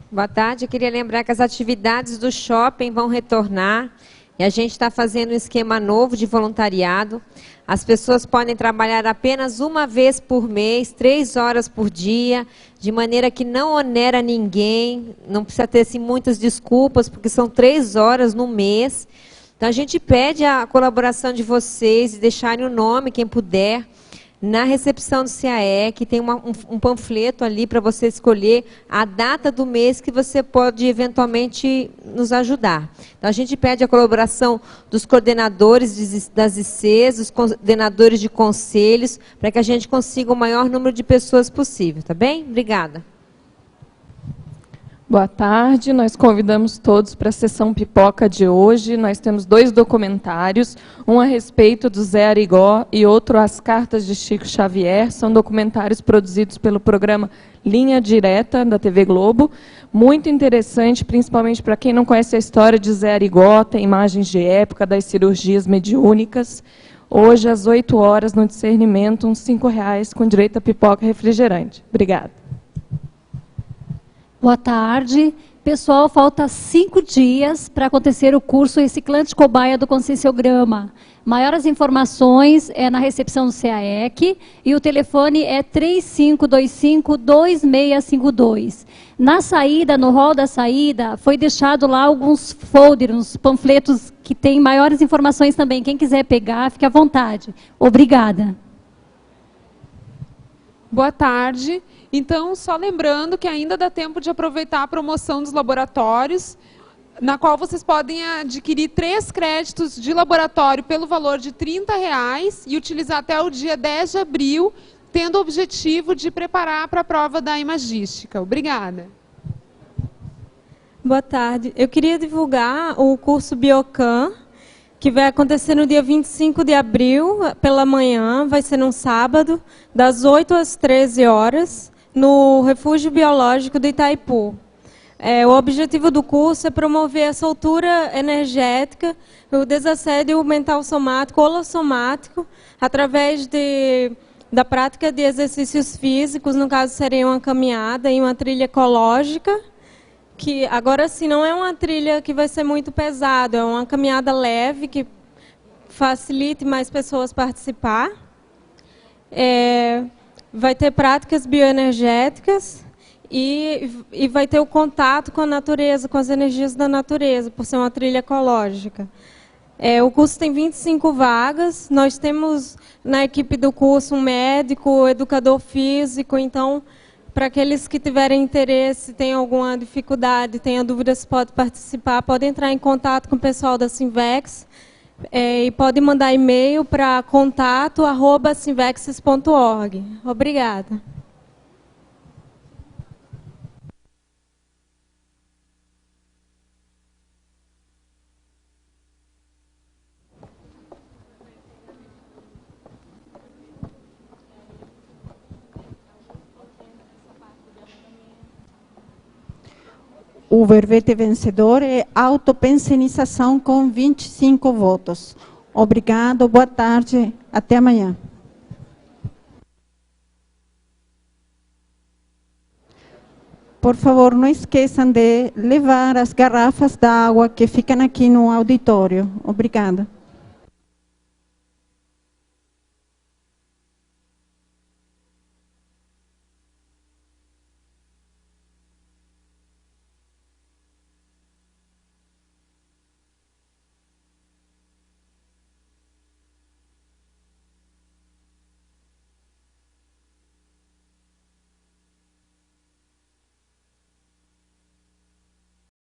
Boa tarde. Eu queria lembrar que as atividades do shopping vão retornar e a gente está fazendo um esquema novo de voluntariado. As pessoas podem trabalhar apenas uma vez por mês, 3 horas por dia, de maneira que não onera ninguém, não precisa ter assim, muitas desculpas, porque são 3 horas no mês. Então, a gente pede a colaboração de vocês, de deixarem o nome, quem puder, na recepção do CAEC, tem um panfleto ali para você escolher a data do mês que você pode eventualmente nos ajudar. Então, a gente pede a colaboração dos coordenadores das ICs, dos coordenadores de conselhos, para que a gente consiga o maior número de pessoas possível, tá bem? Obrigada. Boa tarde, nós convidamos todos para a sessão pipoca de hoje. Nós temos 2 documentários, um a respeito do Zé Arigó e outro As Cartas de Chico Xavier. São documentários produzidos pelo programa Linha Direta, da TV Globo. Muito interessante, principalmente para quem não conhece a história de Zé Arigó, tem imagens de época das cirurgias mediúnicas. Hoje, às 8 horas, no Discernimento, uns R$5 com direito a pipoca e refrigerante. Obrigada. Boa tarde. Pessoal, falta 5 dias para acontecer o curso Reciclante Cobaia do Conscienciograma. Maiores informações é na recepção do CAEC e o telefone é 3525-2652. Na saída, no hall da saída, foi deixado lá alguns folders, uns panfletos que tem maiores informações também. Quem quiser pegar, fique à vontade. Obrigada. Boa tarde. Então, só lembrando que ainda dá tempo de aproveitar a promoção dos laboratórios, na qual vocês podem adquirir 3 créditos de laboratório pelo valor de R$30 e utilizar até o dia 10 de abril, tendo o objetivo de preparar para a prova da imagística. Obrigada. Boa tarde. Eu queria divulgar o curso Biocan, que vai acontecer no dia 25 de abril, pela manhã, vai ser num sábado, das 8 às 13 horas, no Refúgio Biológico de Itaipu. O objetivo do curso é promover a soltura energética, o desassédio mental somático, holossomático, através da prática de exercícios físicos, no caso seria uma caminhada em uma trilha ecológica, que agora sim não é uma trilha que vai ser muito pesada, é uma caminhada leve que facilite mais pessoas participar. Vai ter práticas bioenergéticas e vai ter o contato com a natureza, com as energias da natureza, por ser uma trilha ecológica. O curso tem 25 vagas, nós temos na equipe do curso um médico, educador físico, então, para aqueles que tiverem interesse, têm alguma dificuldade, tenham dúvidas, podem participar, podem entrar em contato com o pessoal da Sinvex e podem mandar e-mail para contato@sinvexes.org. Obrigada. O verbete vencedor é autopensionização com 25 votos. Obrigado, boa tarde, até amanhã. Por favor, não esqueçam de levar as garrafas d'água que ficam aqui no auditório. Obrigada.